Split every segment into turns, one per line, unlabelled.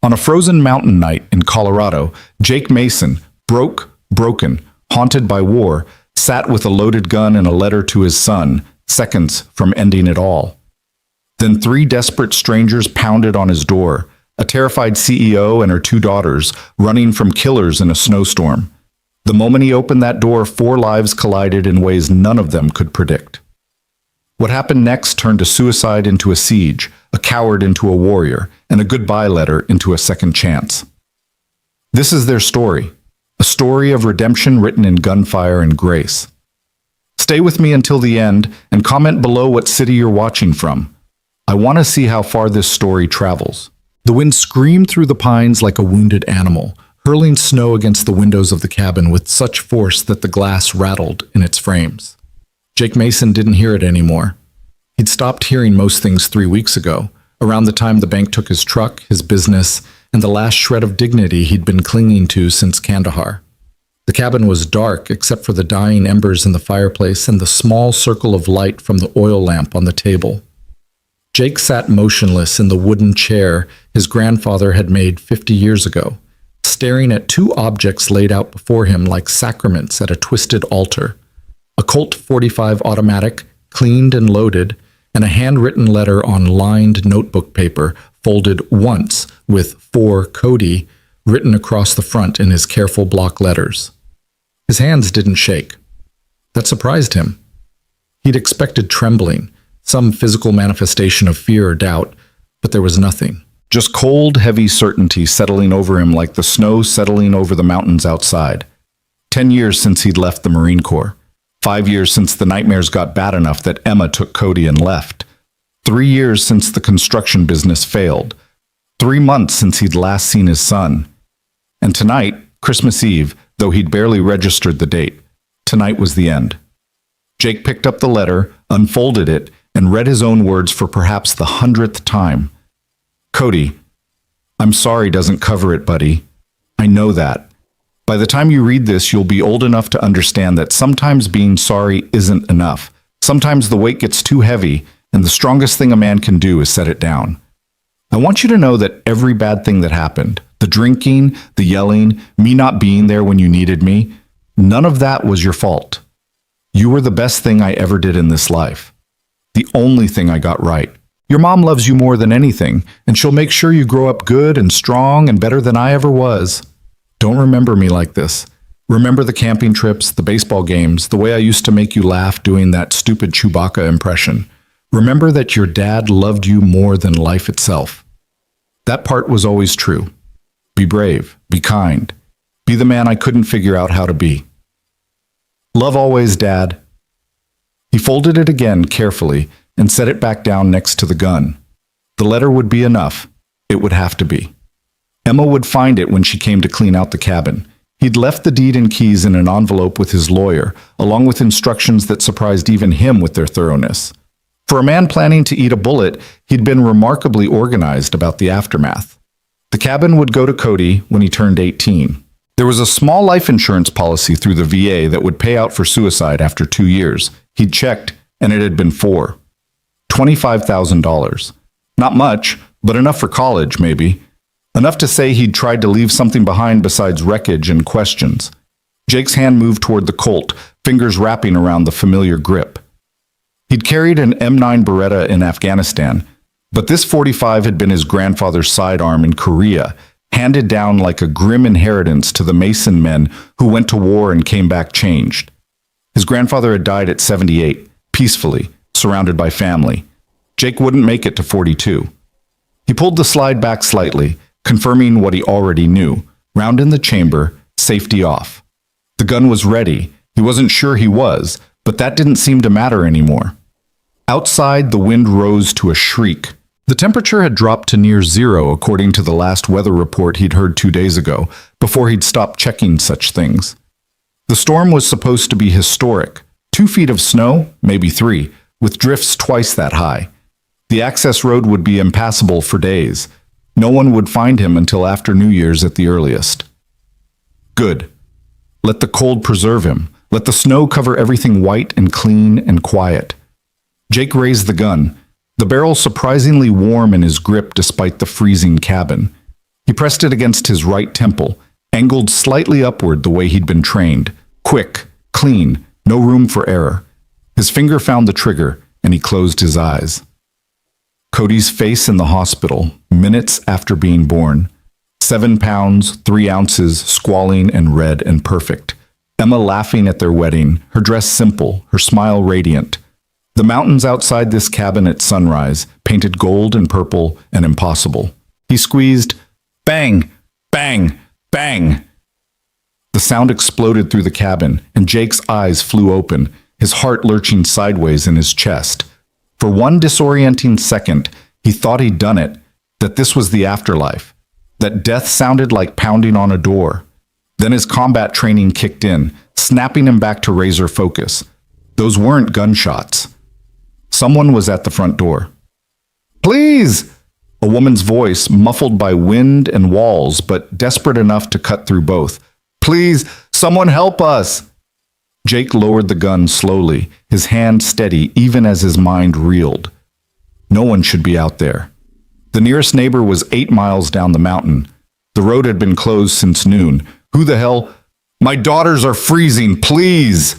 On a frozen mountain night in Colorado, Jake Mason, broken, haunted by war, sat with a loaded gun and a letter to his son, seconds from ending it all. Then three desperate strangers pounded on his door, a terrified CEO and her two daughters, running from killers in a snowstorm. The moment he opened that door, four lives collided in ways none of them could predict. What happened next turned a suicide into a siege, a coward into a warrior, and a goodbye letter into a second chance. This is their story, a story of redemption written in gunfire and grace. Stay with me until the end and comment below what city you're watching from. I want to see how far this story travels. The wind screamed through the pines like a wounded animal, hurling snow against the windows of the cabin with such force that the glass rattled in its frames. Jake Mason didn't hear it anymore. He'd stopped hearing most things 3 weeks ago, around the time the bank took his truck, his business, and the last shred of dignity he'd been clinging to since Kandahar. The cabin was dark except for the dying embers in the fireplace and the small circle of light from the oil lamp on the table. Jake sat motionless in the wooden chair his grandfather had made 50 years ago, staring at two objects laid out before him like sacraments at a twisted altar: a Colt .45 automatic, cleaned and loaded, and a handwritten letter on lined notebook paper folded once with "For Cody" written across the front in his careful block letters. His hands didn't shake. That surprised him. He'd expected trembling, some physical manifestation of fear or doubt, but there was nothing. Just cold, heavy certainty settling over him like the snow settling over the mountains outside. 10 years since he'd left the Marine Corps. 5 years since the nightmares got bad enough that Emma took Cody and left. 3 years since the construction business failed. 3 months since he'd last seen his son. And tonight, Christmas Eve, though he'd barely registered the date, tonight was the end. Jake picked up the letter, unfolded it, and read his own words for perhaps the 100th time. Cody, I'm sorry doesn't cover it, buddy. I know that. By the time you read this, you'll be old enough to understand that sometimes being sorry isn't enough. Sometimes the weight gets too heavy, and the strongest thing a man can do is set it down. I want you to know that every bad thing that happened, the drinking, the yelling, me not being there when you needed me, none of that was your fault. You were the best thing I ever did in this life. The only thing I got right. Your mom loves you more than anything, and she'll make sure you grow up good and strong and better than I ever was. Don't remember me like this. Remember the camping trips, the baseball games, the way I used to make you laugh doing that stupid Chewbacca impression. Remember that your dad loved you more than life itself. That part was always true. Be brave, be kind, be the man I couldn't figure out how to be. Love always, Dad. He folded it again carefully and set it back down next to the gun. The letter would be enough. It would have to be. Emma would find it when she came to clean out the cabin. He'd left the deed and keys in an envelope with his lawyer, along with instructions that surprised even him with their thoroughness. For a man planning to eat a bullet, he'd been remarkably organized about the aftermath. The cabin would go to Cody when he turned 18. There was a small life insurance policy through the VA that would pay out for suicide after 2 years. He'd checked, and it had been 4. $25,000. Not much, but enough for college, maybe. Enough to say he'd tried to leave something behind besides wreckage and questions. Jake's hand moved toward the Colt, fingers wrapping around the familiar grip. He'd carried an M9 Beretta in Afghanistan, but this .45 had been his grandfather's sidearm in Korea, handed down like a grim inheritance to the Mason men who went to war and came back changed. His grandfather had died at 78, peacefully, surrounded by family. Jake wouldn't make it to 42. He pulled the slide back slightly, confirming what he already knew. Round in the chamber, safety off. The gun was ready. He wasn't sure he was, but that didn't seem to matter anymore. Outside, the wind rose to a shriek. The temperature had dropped to near zero, according to the last weather report he'd heard 2 days ago, before he'd stopped checking such things. The storm was supposed to be historic. 2 feet of snow, maybe 3, with drifts twice that high. The access road would be impassable for days. No one would find him until after New Year's at the earliest. Good. Let the cold preserve him. Let the snow cover everything white and clean and quiet. Jake raised the gun, the barrel surprisingly warm in his grip despite the freezing cabin. He pressed it against his right temple, angled slightly upward the way he'd been trained. Quick, clean, no room for error. His finger found the trigger, and he closed his eyes. Cody's face in the hospital, minutes after being born. 7 pounds, 3 ounces, squalling and red and perfect. Emma laughing at their wedding, her dress simple, her smile radiant. The mountains outside this cabin at sunrise, painted gold and purple and impossible. He squeezed, bang, bang, bang. The sound exploded through the cabin, and Jake's eyes flew open, his heart lurching sideways in his chest. For one disorienting second, he thought he'd done it, that this was the afterlife, that death sounded like pounding on a door. Then his combat training kicked in, snapping him back to razor focus. Those weren't gunshots. Someone was at the front door. "Please!" A woman's voice, muffled by wind and walls, but desperate enough to cut through both. "Please, someone help us!" Jake lowered the gun slowly, his hand steady even as his mind reeled. No one should be out there. The nearest neighbor was 8 miles down the mountain. The road had been closed since noon. Who the hell? "My daughters are freezing, please!"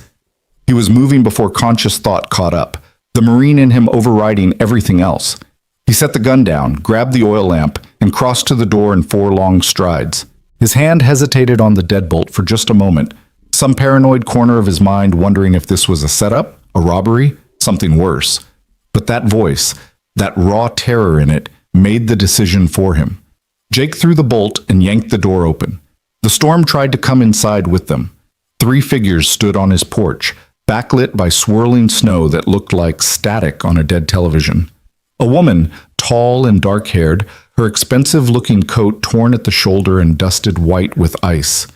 He was moving before conscious thought caught up, the Marine in him overriding everything else. He set the gun down, grabbed the oil lamp, and crossed to the door in 4 long strides. His hand hesitated on the deadbolt for just a moment, some paranoid corner of his mind wondering if this was a setup, a robbery, something worse. But that voice, that raw terror in it, made the decision for him. Jake threw the bolt and yanked the door open. The storm tried to come inside with them. 3 figures stood on his porch, backlit by swirling snow that looked like static on a dead television. A woman, tall and dark-haired, her expensive-looking coat torn at the shoulder and dusted white with ice.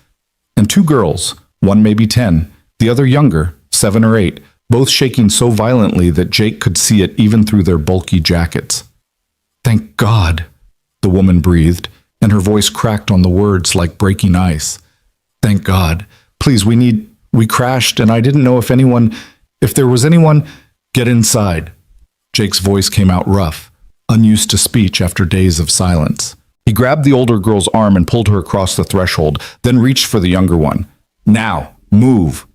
And 2 girls, one maybe 10, the other younger, 7 or 8, both shaking so violently that Jake could see it even through their bulky jackets. "Thank God," the woman breathed, and her voice cracked on the words like breaking ice. "Thank God. Please, we crashed, and I didn't know if there was anyone, get inside." Jake's voice came out rough, unused to speech after days of silence. He grabbed the older girl's arm and pulled her across the threshold, then reached for the younger one. "Now, move."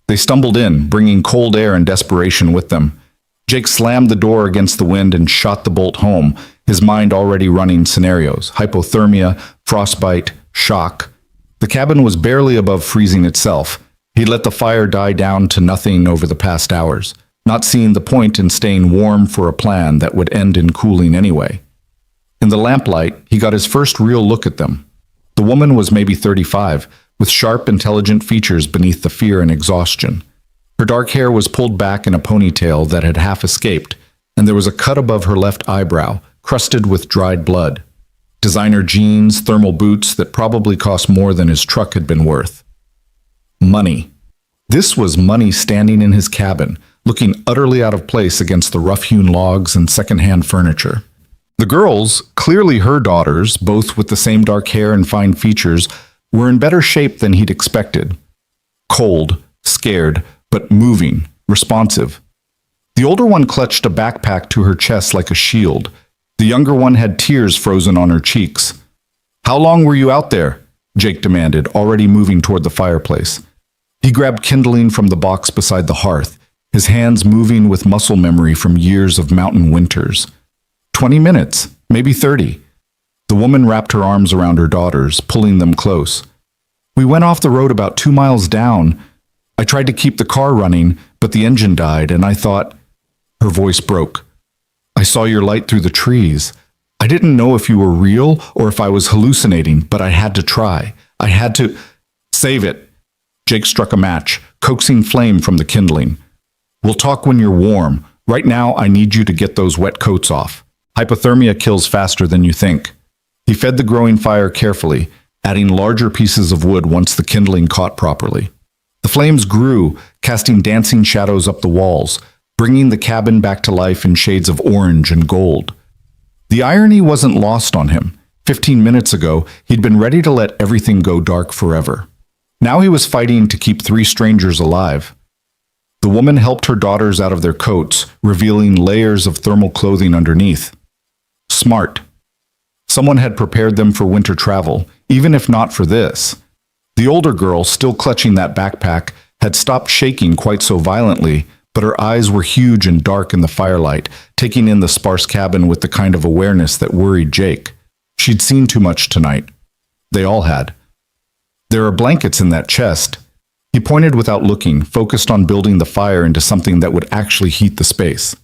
They stumbled in, bringing cold air and desperation with them. Jake slammed the door against the wind and shot the bolt home, his mind already running scenarios: hypothermia, frostbite, shock. The cabin was barely above freezing itself. He'd let the fire die down to nothing over the past hours, not seeing the point in staying warm for a plan that would end in cooling anyway. In the lamplight, he got his first real look at them. The woman was maybe 35, with sharp, intelligent features beneath the fear and exhaustion. Her dark hair was pulled back in a ponytail that had half escaped, and there was a cut above her left eyebrow, crusted with dried blood. Designer jeans, thermal boots that probably cost more than his truck had been worth. Money. This was money standing in his cabin, looking utterly out of place against the rough-hewn logs and second-hand furniture. The girls, clearly her daughters, both with the same dark hair and fine features, were in better shape than he'd expected. Cold, scared, but moving, responsive. The older one clutched a backpack to her chest like a shield. The younger one had tears frozen on her cheeks. "How long were you out there?" Jake demanded, already moving toward the fireplace. He grabbed kindling from the box beside the hearth, his hands moving with muscle memory from years of mountain winters. 20 minutes, maybe 30. The woman wrapped her arms around her daughters, pulling them close. "We went off the road about 2 miles down. I tried to keep the car running, but the engine died, and I thought..." Her voice broke. "I saw your light through the trees. I didn't know if you were real or if I was hallucinating, but I had to try. I had to..." "Save it." Jake struck a match, coaxing flame from the kindling. "We'll talk when you're warm. Right now, I need you to get those wet coats off. Hypothermia kills faster than you think." He fed the growing fire carefully, adding larger pieces of wood once the kindling caught properly. The flames grew, casting dancing shadows up the walls, bringing the cabin back to life in shades of orange and gold. The irony wasn't lost on him. 15 minutes ago, he'd been ready to let everything go dark forever. Now he was fighting to keep 3 strangers alive. The woman helped her daughters out of their coats, revealing layers of thermal clothing underneath. Smart. Someone had prepared them for winter travel, even if not for this. The older girl, still clutching that backpack, had stopped shaking quite so violently, but her eyes were huge and dark in the firelight, taking in the sparse cabin with the kind of awareness that worried Jake. She'd seen too much tonight. They all had. There are blankets in that chest. He pointed without looking, focused on building the fire into something that would actually heat the space.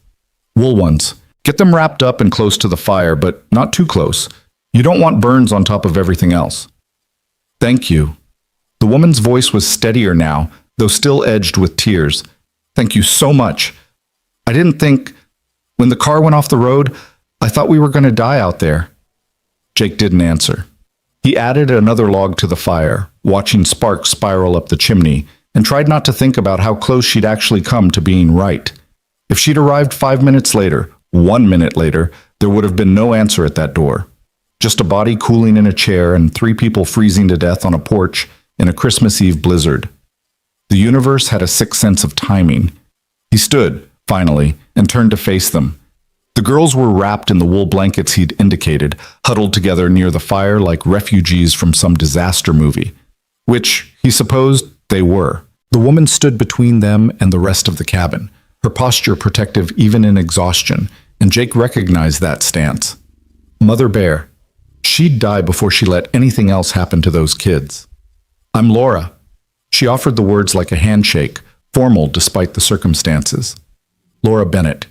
Wool ones. Get them wrapped up and close to the fire, but not too close. You don't want burns on top of everything else. Thank you. The woman's voice was steadier now, though still edged with tears. Thank you so much. I didn't think... When the car went off the road, I thought we were going to die out there. Jake didn't answer. He added another log to the fire, watching sparks spiral up the chimney, and tried not to think about how close she'd actually come to being right. If she'd arrived 5 minutes later, 1 minute later, there would have been no answer at that door. Just a body cooling in a chair and 3 people freezing to death on a porch in a Christmas Eve blizzard. The universe had a sixth sense of timing. He stood, finally, and turned to face them. The girls were wrapped in the wool blankets he'd indicated, huddled together near the fire like refugees from some disaster movie. Which, he supposed, they were. The woman stood between them and the rest of the cabin, her posture protective even in exhaustion, and Jake recognized that stance. Mother Bear. She'd die before she let anything else happen to those kids. I'm Laura. She offered the words like a handshake, formal despite the circumstances. Laura Bennett.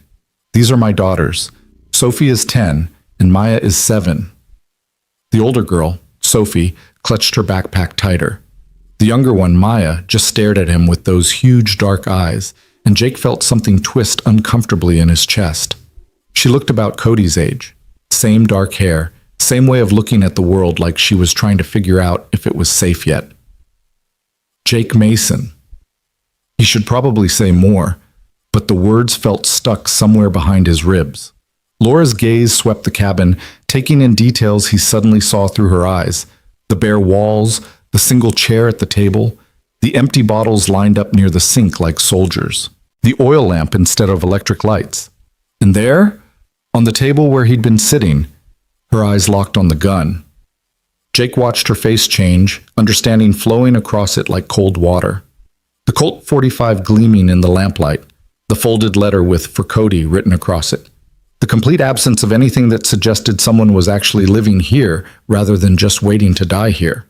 These are my daughters. Sophie is 10, and Maya is 7. The older girl, Sophie, clutched her backpack tighter. The younger one, Maya, just stared at him with those huge dark eyes, and Jake felt something twist uncomfortably in his chest. She looked about Cody's age. Same dark hair, same way of looking at the world like she was trying to figure out if it was safe yet. Jake Mason. He should probably say more, but the words felt stuck somewhere behind his ribs. Laura's gaze swept the cabin, taking in details he suddenly saw through her eyes. The bare walls, the single chair at the table, the empty bottles lined up near the sink like soldiers, the oil lamp instead of electric lights. And there, on the table where he'd been sitting, her eyes locked on the gun. Jake watched her face change, understanding flowing across it like cold water. The Colt 45 gleaming in the lamplight, the folded letter with "For Cody" written across it. The complete absence of anything that suggested someone was actually living here rather than just waiting to die here.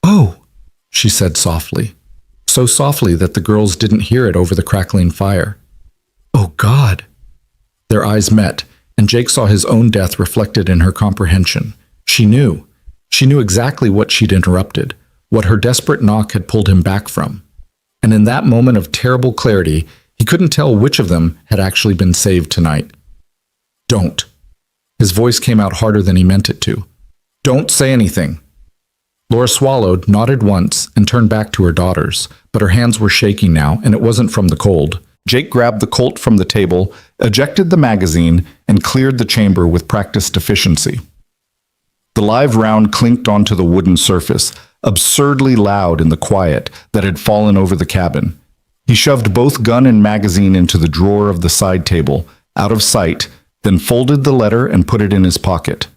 Oh, she said softly. So softly that the girls didn't hear it over the crackling fire. Oh, God. Their eyes met, and Jake saw his own death reflected in her comprehension. She knew. She knew exactly what she'd interrupted, what her desperate knock had pulled him back from. And in that moment of terrible clarity, he couldn't tell which of them had actually been saved tonight. Don't. His voice came out harder than he meant it to. Don't say anything. Laura swallowed, nodded once, and turned back to her daughters, but her hands were shaking now, and it wasn't from the cold. Jake grabbed the Colt from the table, ejected the magazine, and cleared the chamber with practiced efficiency. The live round clinked onto the wooden surface, absurdly loud in the quiet that had fallen over the cabin. He shoved both gun and magazine into the drawer of the side table, out of sight, then folded the letter and put it in his pocket.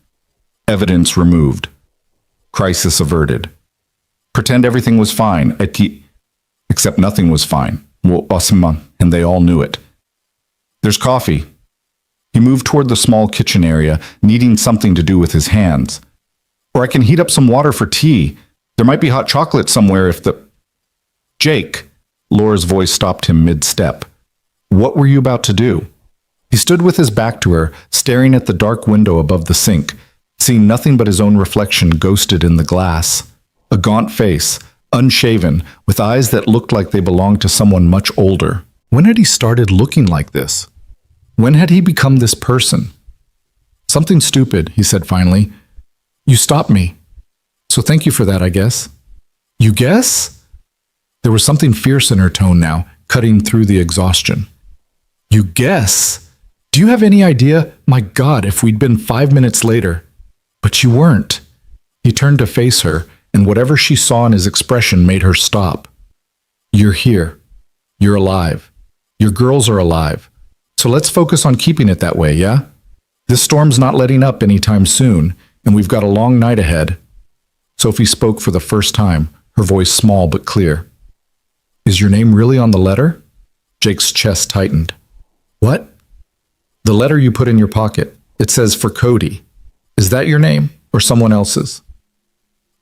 Evidence removed. Crisis averted. Pretend everything was fine, except nothing was fine. And they all knew it. There's coffee. He moved toward the small kitchen area, needing something to do with his hands. Or I can heat up some water for tea. There might be hot chocolate somewhere if the... Jake, Laura's voice stopped him mid-step. What were you about to do? He stood with his back to her, staring at the dark window above the sink, seeing nothing but his own reflection ghosted in the glass. A gaunt face, unshaven, with eyes that looked like they belonged to someone much older. When had he started looking like this? When had he become this person? Something stupid, he said finally. You stopped me. So thank you for that, I guess. You guess? There was something fierce in her tone now, cutting through the exhaustion. You guess? Do you have any idea? My God, if we'd been 5 minutes later. But you weren't. He turned to face her, and whatever she saw in his expression made her stop. You're here. You're alive. Your girls are alive. So let's focus on keeping it that way, yeah? This storm's not letting up anytime soon, and we've got a long night ahead. Sophie spoke for the first time, her voice small but clear. Is your name really on the letter? Jake's chest tightened. What? The letter you put in your pocket. It says for Cody. Is that your name or someone else's?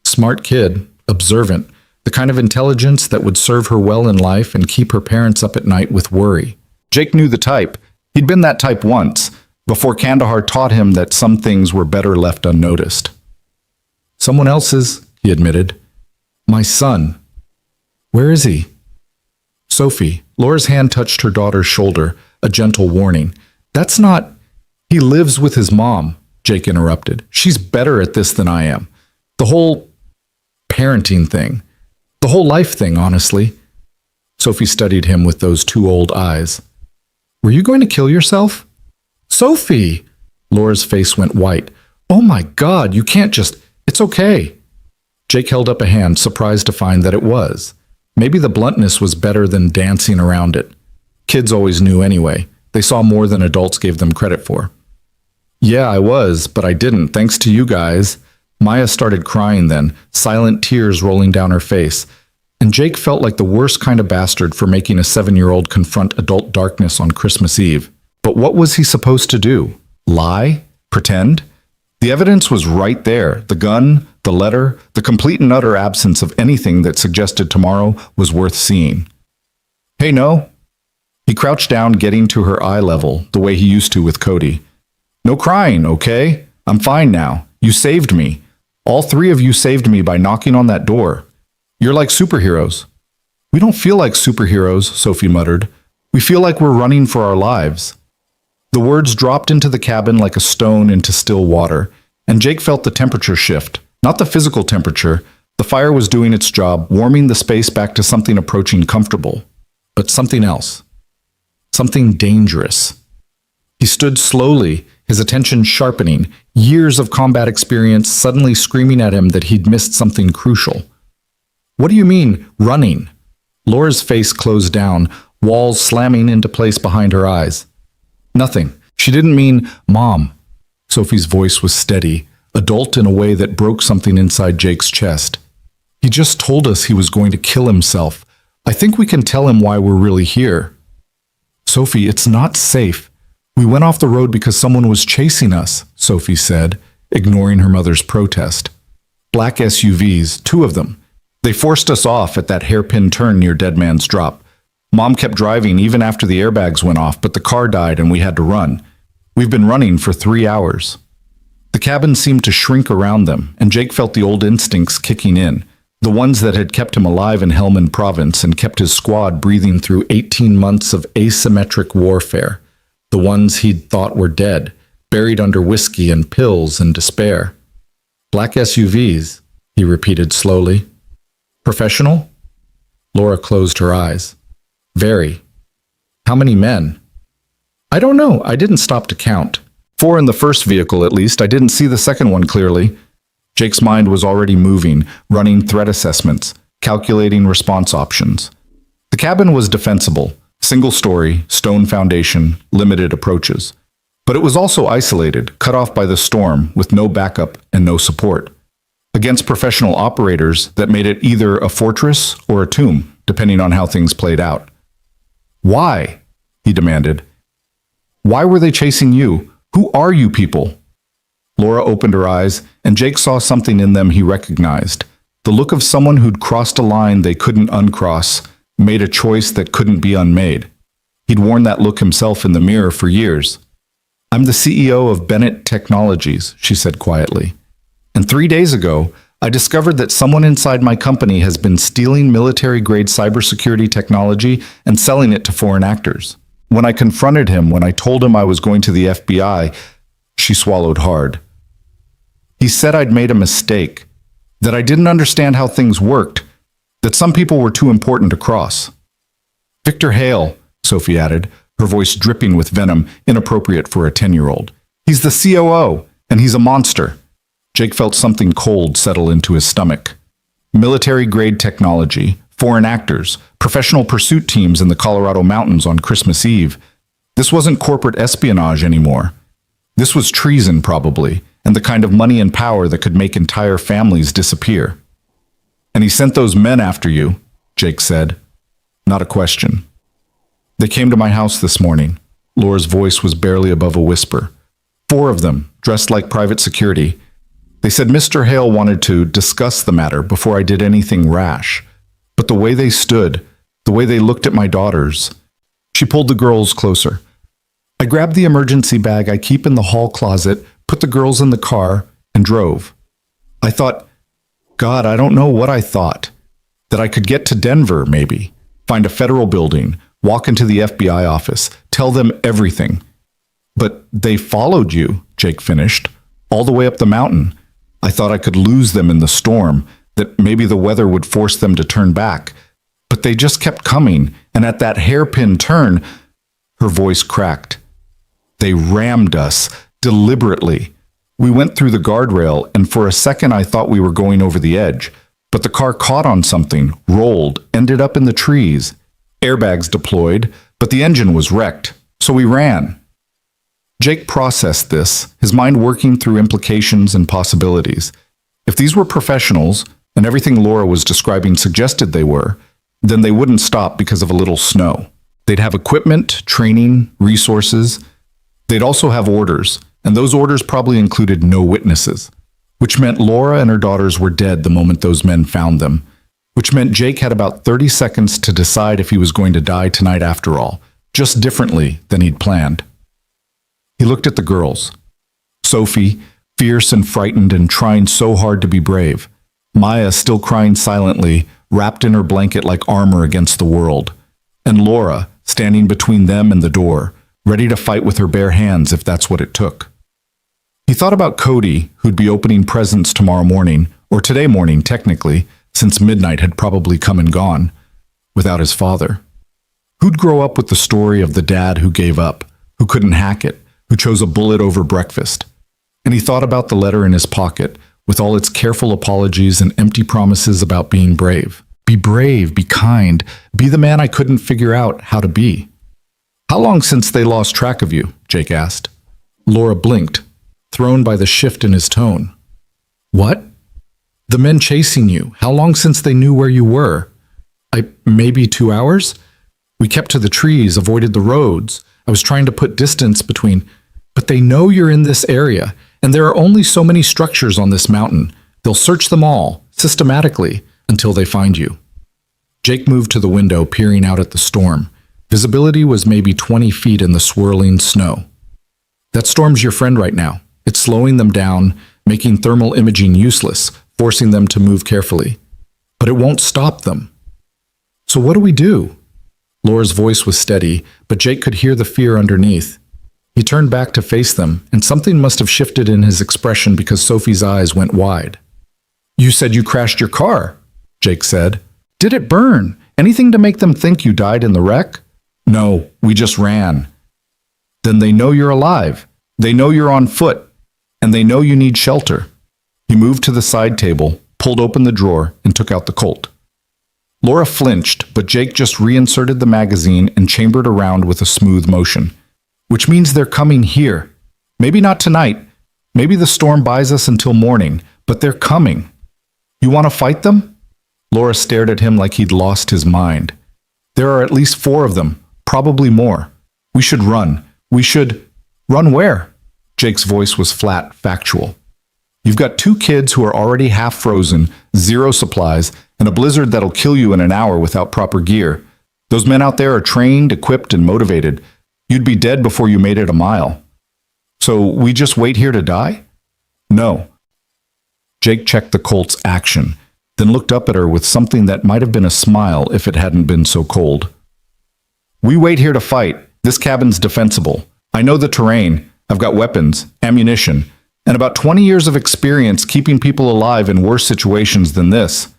Smart kid, observant, the kind of intelligence that would serve her well in life and keep her parents up at night with worry. Jake knew the type. He'd been that type once, before Kandahar taught him that some things were better left unnoticed. Someone else's, he admitted. My son. Where is he? Sophie, Laura's hand touched her daughter's shoulder, a gentle warning. That's not... He lives with his mom, Jake interrupted. She's better at this than I am. The whole parenting thing. The whole life thing, honestly. Sophie studied him with those two old eyes. Were you going to kill yourself? Sophie! Laura's face went white. Oh my God, you can't just... It's okay. Jake held up a hand, surprised to find that it was. Maybe the bluntness was better than dancing around it. Kids always knew anyway. They saw more than adults gave them credit for. Yeah, I was, but I didn't, thanks to you guys. Maya started crying then, silent tears rolling down her face. And Jake felt like the worst kind of bastard for making a 7-year-old confront adult darkness on Christmas Eve. But what was he supposed to do? Lie? Pretend? The evidence was right there. The gun, the letter, the complete and utter absence of anything that suggested tomorrow was worth seeing. Hey, no. He crouched down, getting to her eye level, the way he used to with Cody. No crying, okay? I'm fine now. You saved me. All three of you saved me by knocking on that door. You're like superheroes. We don't feel like superheroes, Sophie muttered. We feel like we're running for our lives. The words dropped into the cabin like a stone into still water, and Jake felt the temperature shift. Not the physical temperature. The fire was doing its job, warming the space back to something approaching comfortable. But something else. Something dangerous. He stood slowly, his attention sharpening, years of combat experience suddenly screaming at him that he'd missed something crucial. What do you mean, running? Laura's face closed down, walls slamming into place behind her eyes. Nothing. She didn't mean, Mom. Sophie's voice was steady, adult in a way that broke something inside Jake's chest. He just told us he was going to kill himself. I think we can tell him why we're really here. Sophie, it's not safe. We went off the road because someone was chasing us, Sophie said, ignoring her mother's protest. Black SUVs, 2 of them. They forced us off at that hairpin turn near Dead Man's Drop. Mom kept driving even after the airbags went off, but the car died and we had to run. We've been running for 3 hours. The cabin seemed to shrink around them, and Jake felt the old instincts kicking in, the ones that had kept him alive in Helmand Province and kept his squad breathing through 18 months of asymmetric warfare, the ones he'd thought were dead, buried under whiskey and pills and despair. Black SUVs, he repeated slowly. Professional? Laura closed her eyes. Very. How many men? I don't know. I didn't stop to count. 4 in the first vehicle, at least. I didn't see the second one clearly. Jake's mind was already moving, running threat assessments, calculating response options. The cabin was defensible. Single story, stone foundation, limited approaches. But it was also isolated, cut off by the storm, with no backup and no support. Against professional operators that made it either a fortress or a tomb, depending on how things played out. Why? He demanded. Why were they chasing you? Who are you people? Laura opened her eyes, and Jake saw something in them he recognized. The look of someone who'd crossed a line they couldn't uncross, made a choice that couldn't be unmade. He'd worn that look himself in the mirror for years. I'm the CEO of Bennett Technologies, she said quietly. And 3 days ago, I discovered that someone inside my company has been stealing military-grade cybersecurity technology and selling it to foreign actors. When I confronted him, when I told him I was going to the FBI, she swallowed hard. He said I'd made a mistake, that I didn't understand how things worked, that some people were too important to cross. Victor Hale, Sophie added, her voice dripping with venom, inappropriate for a 10-year-old. He's the COO, and he's a monster. Jake felt something cold settle into his stomach. Military-grade technology, foreign actors, professional pursuit teams in the Colorado mountains on Christmas Eve. This wasn't corporate espionage anymore. This was treason, probably, and the kind of money and power that could make entire families disappear. And he sent those men after you, Jake said. Not a question. They came to my house this morning. Laura's voice was barely above a whisper. 4 of them, dressed like private security. They said Mr. Hale wanted to discuss the matter before I did anything rash. But the way they stood, the way they looked at my daughters. She pulled the girls closer. I grabbed the emergency bag I keep in the hall closet, put the girls in the car, and drove. I thought, God, I don't know what I thought. That I could get to Denver, maybe, find a federal building, walk into the FBI office, tell them everything. But they followed you, Jake finished, all the way up the mountain. I thought I could lose them in the storm, that maybe the weather would force them to turn back. But they just kept coming, and at that hairpin turn, her voice cracked. They rammed us, deliberately. We went through the guardrail, and for a second I thought we were going over the edge. But the car caught on something, rolled, ended up in the trees. Airbags deployed, but the engine was wrecked, so we ran. Jake processed this, his mind working through implications and possibilities. If these were professionals, and everything Laura was describing suggested they were, then they wouldn't stop because of a little snow. They'd have equipment, training, resources. They'd also have orders, and those orders probably included no witnesses, which meant Laura and her daughters were dead the moment those men found them, which meant Jake had about 30 seconds to decide if he was going to die tonight after all, just differently than he'd planned. He looked at the girls. Sophie, fierce and frightened and trying so hard to be brave. Maya still crying silently, wrapped in her blanket like armor against the world. And Laura, standing between them and the door, ready to fight with her bare hands if that's what it took. He thought about Cody, who'd be opening presents tomorrow morning, or today morning technically, since midnight had probably come and gone, without his father. Who'd grow up with the story of the dad who gave up, who couldn't hack it, who chose a bullet over breakfast. And he thought about the letter in his pocket, with all its careful apologies and empty promises about being brave. Be brave, be kind, be the man I couldn't figure out how to be. How long since they lost track of you? Jake asked. Laura blinked, thrown by the shift in his tone. What? The men chasing you, how long since they knew where you were? Maybe 2 hours? We kept to the trees, avoided the roads. I was trying to put distance between, but they know you're in this area, and there are only so many structures on this mountain. They'll search them all, systematically, until they find you. Jake moved to the window, peering out at the storm. Visibility was maybe 20 feet in the swirling snow. That storm's your friend right now. It's slowing them down, making thermal imaging useless, forcing them to move carefully. But it won't stop them. So what do we do? Laura's voice was steady, but Jake could hear the fear underneath. He turned back to face them, and something must have shifted in his expression because Sophie's eyes went wide. You said you crashed your car, Jake said. Did it burn? Anything to make them think you died in the wreck? No, we just ran. Then they know you're alive. They know you're on foot. And they know you need shelter. He moved to the side table, pulled open the drawer, and took out the Colt. Laura flinched, but Jake just reinserted the magazine and chambered around with a smooth motion. Which means they're coming here. Maybe not tonight. Maybe the storm buys us until morning, but they're coming. You want to fight them? Laura stared at him like he'd lost his mind. There are at least 4 of them, probably more. We should run. We should... Run where? Jake's voice was flat, factual. You've got 2 kids who are already half frozen, 0 supplies, and a blizzard that'll kill you in an hour without proper gear. Those men out there are trained, equipped, and motivated. You'd be dead before you made it a mile. So we just wait here to die? No. Jake checked the Colt's action, then looked up at her with something that might have been a smile if it hadn't been so cold. We wait here to fight. This cabin's defensible. I know the terrain. I've got weapons, ammunition, and about 20 years of experience keeping people alive in worse situations than this.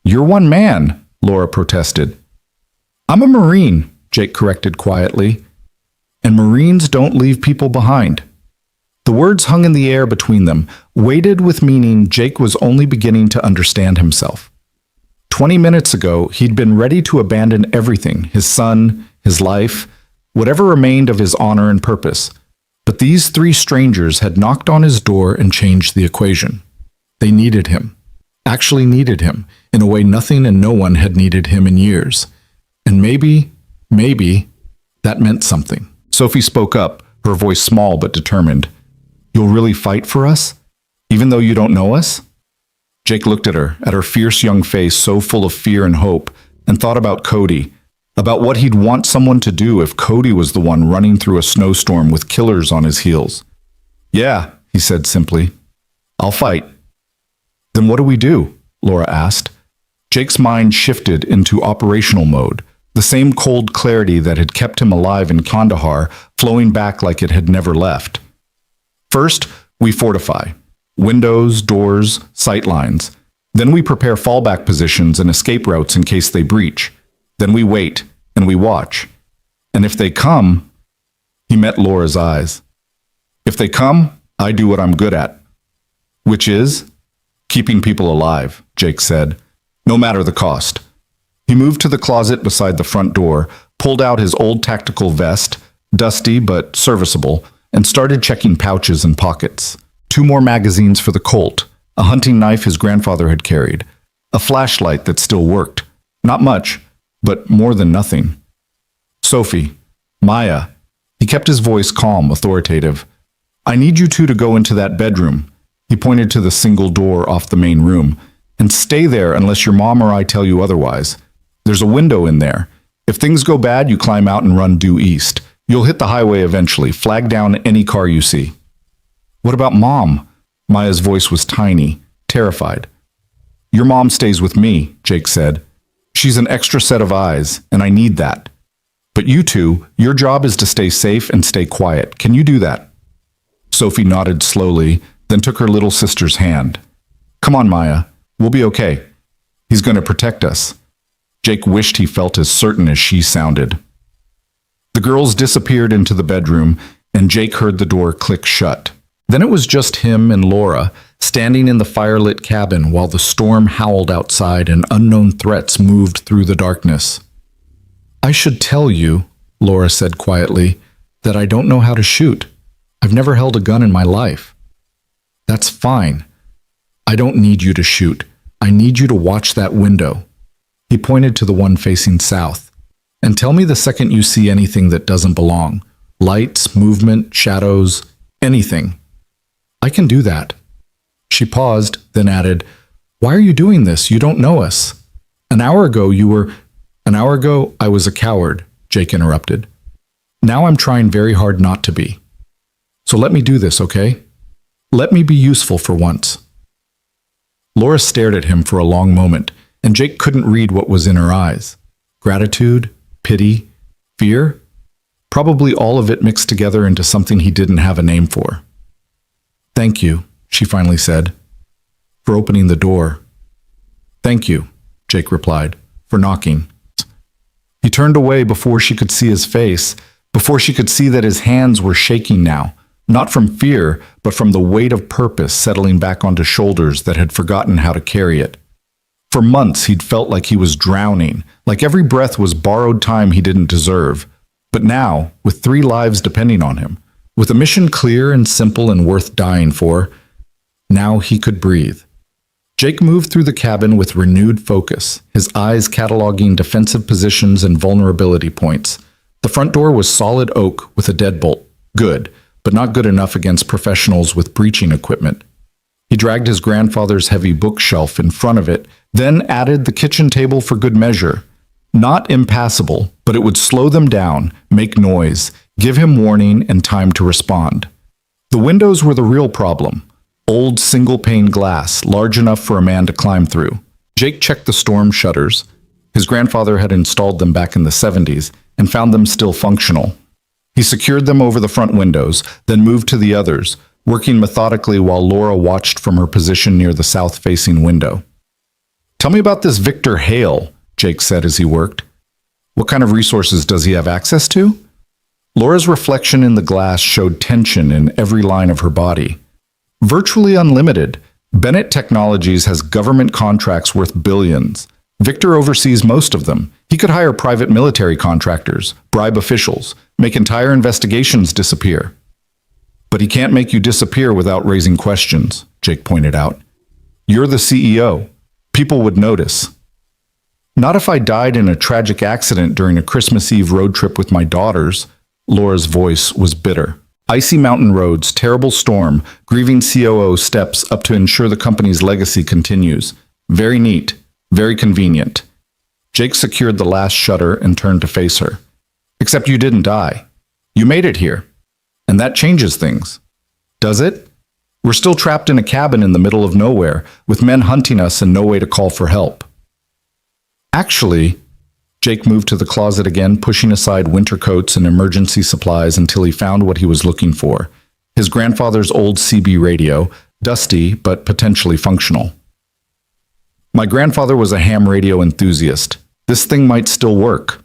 You're one man, Laura protested. I'm a Marine, Jake corrected quietly. And Marines don't leave people behind. The words hung in the air between them, weighted with meaning Jake was only beginning to understand himself. 20 minutes ago, he'd been ready to abandon everything, his son, his life, whatever remained of his honor and purpose. But But these three strangers had knocked on his door and changed the equation. They needed him, actually needed him, in a way nothing and no one had needed him in years. And maybe, that meant something. Sophie spoke up, her voice small but determined. You'll really fight for us? Even though you don't know us? Jake looked at her fierce young face so full of fear and hope, and thought about Cody, about what he'd want someone to do if Cody was the one running through a snowstorm with killers on his heels. Yeah, he said simply. I'll fight. Then what do we do? Laura asked. Jake's mind shifted into operational mode, the same cold clarity that had kept him alive in Kandahar flowing back like it had never left. First, we fortify. Windows, doors, sight lines. Then we prepare fallback positions and escape routes in case they breach. Then we wait, and we watch. And if they come, he met Laura's eyes. If they come, I do what I'm good at. Which is? Keeping people alive, Jake said, no matter the cost. He moved to the closet beside the front door, pulled out his old tactical vest, dusty but serviceable, and started checking pouches and pockets. 2 more magazines for the Colt, a hunting knife his grandfather had carried, a flashlight that still worked. Not much, but more than nothing. Sophie, Maya, he kept his voice calm, authoritative. I need you two to go into that bedroom. He pointed to the single door off the main room. And stay there unless your mom or I tell you otherwise. There's a window in there. If things go bad, you climb out and run due east. You'll hit the highway eventually. Flag down any car you see. What about Mom? Maya's voice was tiny, terrified. Your mom stays with me, Jake said. She's an extra set of eyes, and I need that. But you two, your job is to stay safe and stay quiet. Can you do that? Sophie nodded slowly, then took her little sister's hand. Come on, Maya. We'll be okay. He's going to protect us. Jake wished he felt as certain as she sounded. The girls disappeared into the bedroom, and Jake heard the door click shut. Then it was just him and Laura, standing in the firelit cabin while the storm howled outside and unknown threats moved through the darkness. I should tell you, Laura said quietly, that I don't know how to shoot. I've never held a gun in my life. That's fine. I don't need you to shoot. I need you to watch that window. He pointed to the one facing south. And tell me the second you see anything that doesn't belong. Lights, movement, shadows, anything. I can do that. She paused, then added, Why are you doing this? You don't know us. An hour ago I was a coward, Jake interrupted. Now I'm trying very hard not to be. So let me do this, okay? Let me be useful for once. Laura stared at him for a long moment, and Jake couldn't read what was in her eyes. Gratitude, pity, fear? Probably all of it mixed together into something he didn't have a name for. Thank you, she finally said, for opening the door. Thank you, Jake replied, for knocking. He turned away before she could see his face, before she could see that his hands were shaking now, not from fear, but from the weight of purpose settling back onto shoulders that had forgotten how to carry it. For months he'd felt like he was drowning, like every breath was borrowed time he didn't deserve. But now, with 3 lives depending on him, with a mission clear and simple and worth dying for, now he could breathe. Jake moved through the cabin with renewed focus, his eyes cataloging defensive positions and vulnerability points. The front door was solid oak with a deadbolt. Good, but not good enough against professionals with breaching equipment. He dragged his grandfather's heavy bookshelf in front of it, then added the kitchen table for good measure. Not impassable, but it would slow them down, make noise, give him warning and time to respond. The windows were the real problem. Old single-pane glass, large enough for a man to climb through. Jake checked the storm shutters. His grandfather had installed them back in the 70s and found them still functional. He secured them over the front windows, then moved to the others, working methodically while Laura watched from her position near the south-facing window. Tell me about this Victor Hale, Jake said as he worked. What kind of resources does he have access to? Laura's reflection in the glass showed tension in every line of her body. Virtually unlimited. Bennett Technologies has government contracts worth billions. Victor oversees most of them. He could hire private military contractors, bribe officials, make entire investigations disappear. But he can't make you disappear without raising questions, Jake pointed out. You're the CEO. People would notice. Not if I died in a tragic accident during a Christmas Eve road trip with my daughters. Laura's voice was bitter. Icy mountain roads, terrible storm, grieving COO steps up to ensure the company's legacy continues. Very neat, very convenient. Jake secured the last shutter and turned to face her. Except you didn't die. You made it here. And that changes things. Does it? We're still trapped in a cabin in the middle of nowhere, with men hunting us and no way to call for help. Actually, Jake moved to the closet again, pushing aside winter coats and emergency supplies until he found what he was looking for. His grandfather's old CB radio, dusty but potentially functional. My grandfather was a ham radio enthusiast. This thing might still work.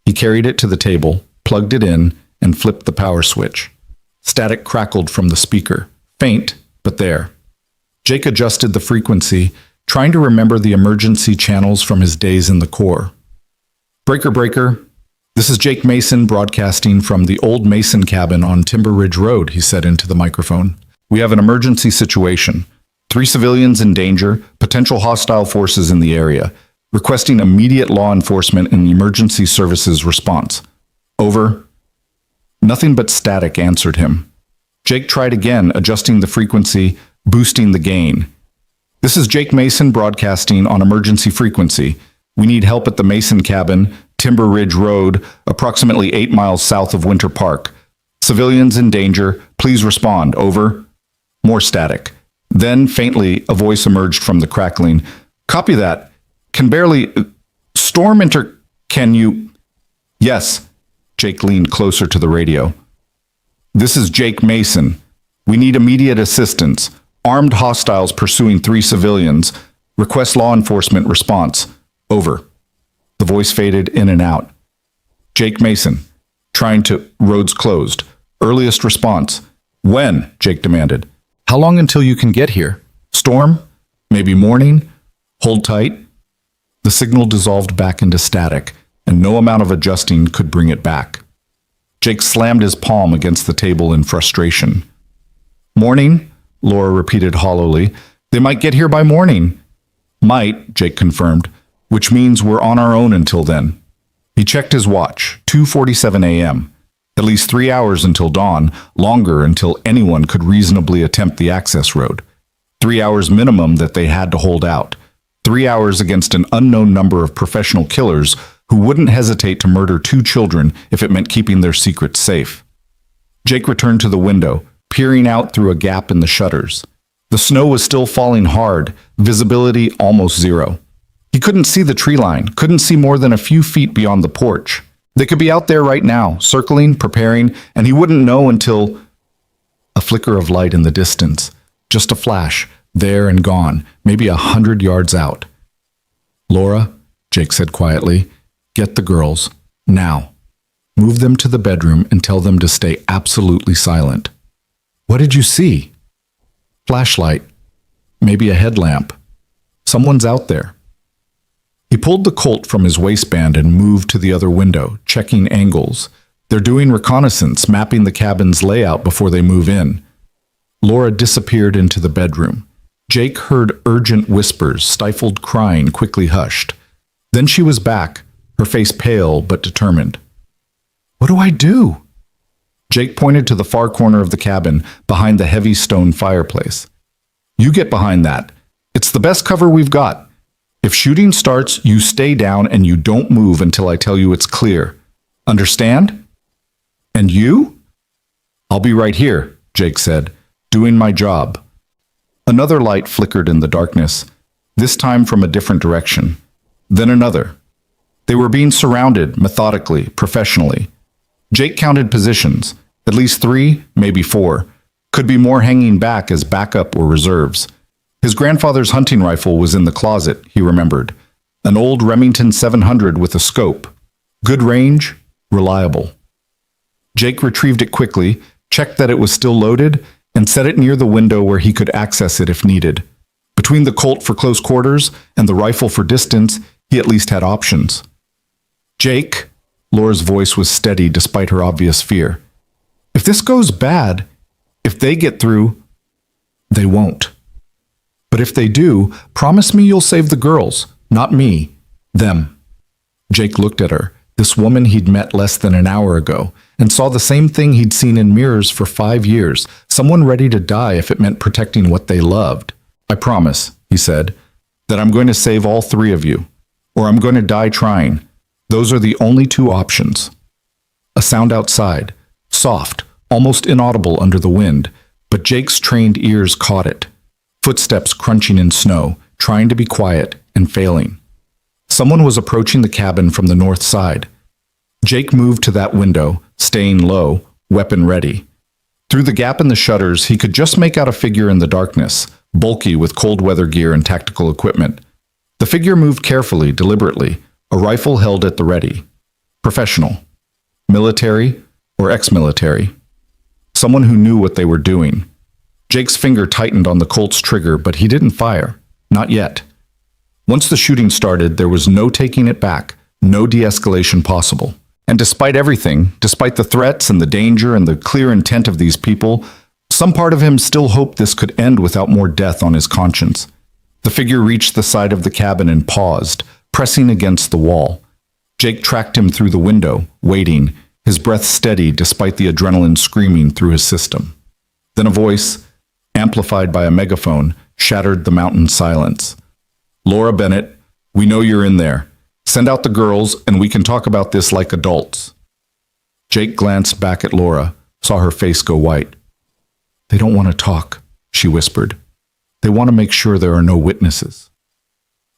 He carried it to the table, plugged it in, and flipped the power switch. Static crackled from the speaker. Faint, but there. Jake adjusted the frequency, trying to remember the emergency channels from his days in the Corps. Breaker, breaker. This is Jake Mason broadcasting from the old Mason cabin on Timber Ridge Road, he said into the microphone. We have an emergency situation. 3 civilians in danger, potential hostile forces in the area. Requesting immediate law enforcement and emergency services response. Over. Nothing but static answered him. Jake tried again, adjusting the frequency, boosting the gain. This is Jake Mason broadcasting on emergency frequency. We need help at the Mason cabin, Timber Ridge Road, approximately 8 miles south of Winter Park. Civilians in danger, please respond. Over. More static. Then, faintly, a voice emerged from the crackling. Copy that. Can barely... Can you... Yes. Jake leaned closer to the radio. This is Jake Mason. We need immediate assistance. Armed hostiles pursuing 3 civilians. Request law enforcement response. Over. The voice faded in and out. Jake Mason. Trying to... Roads closed. Earliest response. When? Jake demanded. How long until you can get here? Storm? Maybe morning? Hold tight. The signal dissolved back into static, and no amount of adjusting could bring it back. Jake slammed his palm against the table in frustration. Morning? Laura repeated hollowly. They might get here by morning. Might, Jake confirmed, which means we're on our own until then. He checked his watch, 2:47 a.m. At least 3 hours until dawn, longer until anyone could reasonably attempt the access road. 3 hours minimum that they had to hold out. 3 hours against an unknown number of professional killers who wouldn't hesitate to murder 2 children if it meant keeping their secrets safe. Jake returned to the window, peering out through a gap in the shutters. The snow was still falling hard, visibility almost zero. He couldn't see the tree line, couldn't see more than a few feet beyond the porch. They could be out there right now, circling, preparing, and he wouldn't know until... A flicker of light in the distance. Just a flash, there and gone, maybe 100 yards out. Laura, Jake said quietly, get the girls, now. Move them to the bedroom and tell them to stay absolutely silent. What did you see? Flashlight. Maybe a headlamp. Someone's out there. He pulled the Colt from his waistband and moved to the other window, checking angles. They're doing reconnaissance, mapping the cabin's layout before they move in. Laura disappeared into the bedroom. Jake heard urgent whispers, stifled crying quickly hushed. Then she was back, her face pale but determined. What do I do? Jake pointed to the far corner of the cabin, behind the heavy stone fireplace. You get behind that. It's the best cover we've got. If shooting starts, you stay down and you don't move until I tell you it's clear. Understand? And you? I'll be right here, Jake said, doing my job. Another light flickered in the darkness, this time from a different direction. Then another. They were being surrounded, methodically, professionally. Jake counted positions, at least 3, maybe 4. Could be more hanging back as backup or reserves. His grandfather's hunting rifle was in the closet, he remembered. An old Remington 700 with a scope. Good range, reliable. Jake retrieved it quickly, checked that it was still loaded, and set it near the window where he could access it if needed. Between the Colt for close quarters and the rifle for distance, he at least had options. Jake, Laura's voice was steady despite her obvious fear. If this goes bad, If they get through, they won't. But if they do, promise me you'll save the girls, not me, them. Jake looked at her, this woman he'd met less than an hour ago, and saw the same thing he'd seen in mirrors for 5 years, someone ready to die if it meant protecting what they loved. I promise, he said, that I'm going to save all 3 of you, or I'm going to die trying. Those are the only 2 options. A sound outside, soft, almost inaudible under the wind, but Jake's trained ears caught it. Footsteps crunching in snow, trying to be quiet and failing. Someone was approaching the cabin from the north side. Jake moved to that window, staying low, weapon ready. Through the gap in the shutters, he could just make out a figure in the darkness, bulky with cold weather gear and tactical equipment. The figure moved carefully, deliberately, a rifle held at the ready. Professional. Military or ex-military. Someone who knew what they were doing. Jake's finger tightened on the Colt's trigger, but he didn't fire. Not yet. Once the shooting started, there was no taking it back, no de-escalation possible. And despite everything, despite the threats and the danger and the clear intent of these people, some part of him still hoped this could end without more death on his conscience. The figure reached the side of the cabin and paused, pressing against the wall. Jake tracked him through the window, waiting, his breath steady despite the adrenaline screaming through his system. Then a voice, amplified by a megaphone, shattered the mountain silence. Laura Bennett, we know you're in there. Send out the girls and we can talk about this like adults. Jake glanced back at Laura, saw her face go white. They don't want to talk, she whispered. They want to make sure there are no witnesses.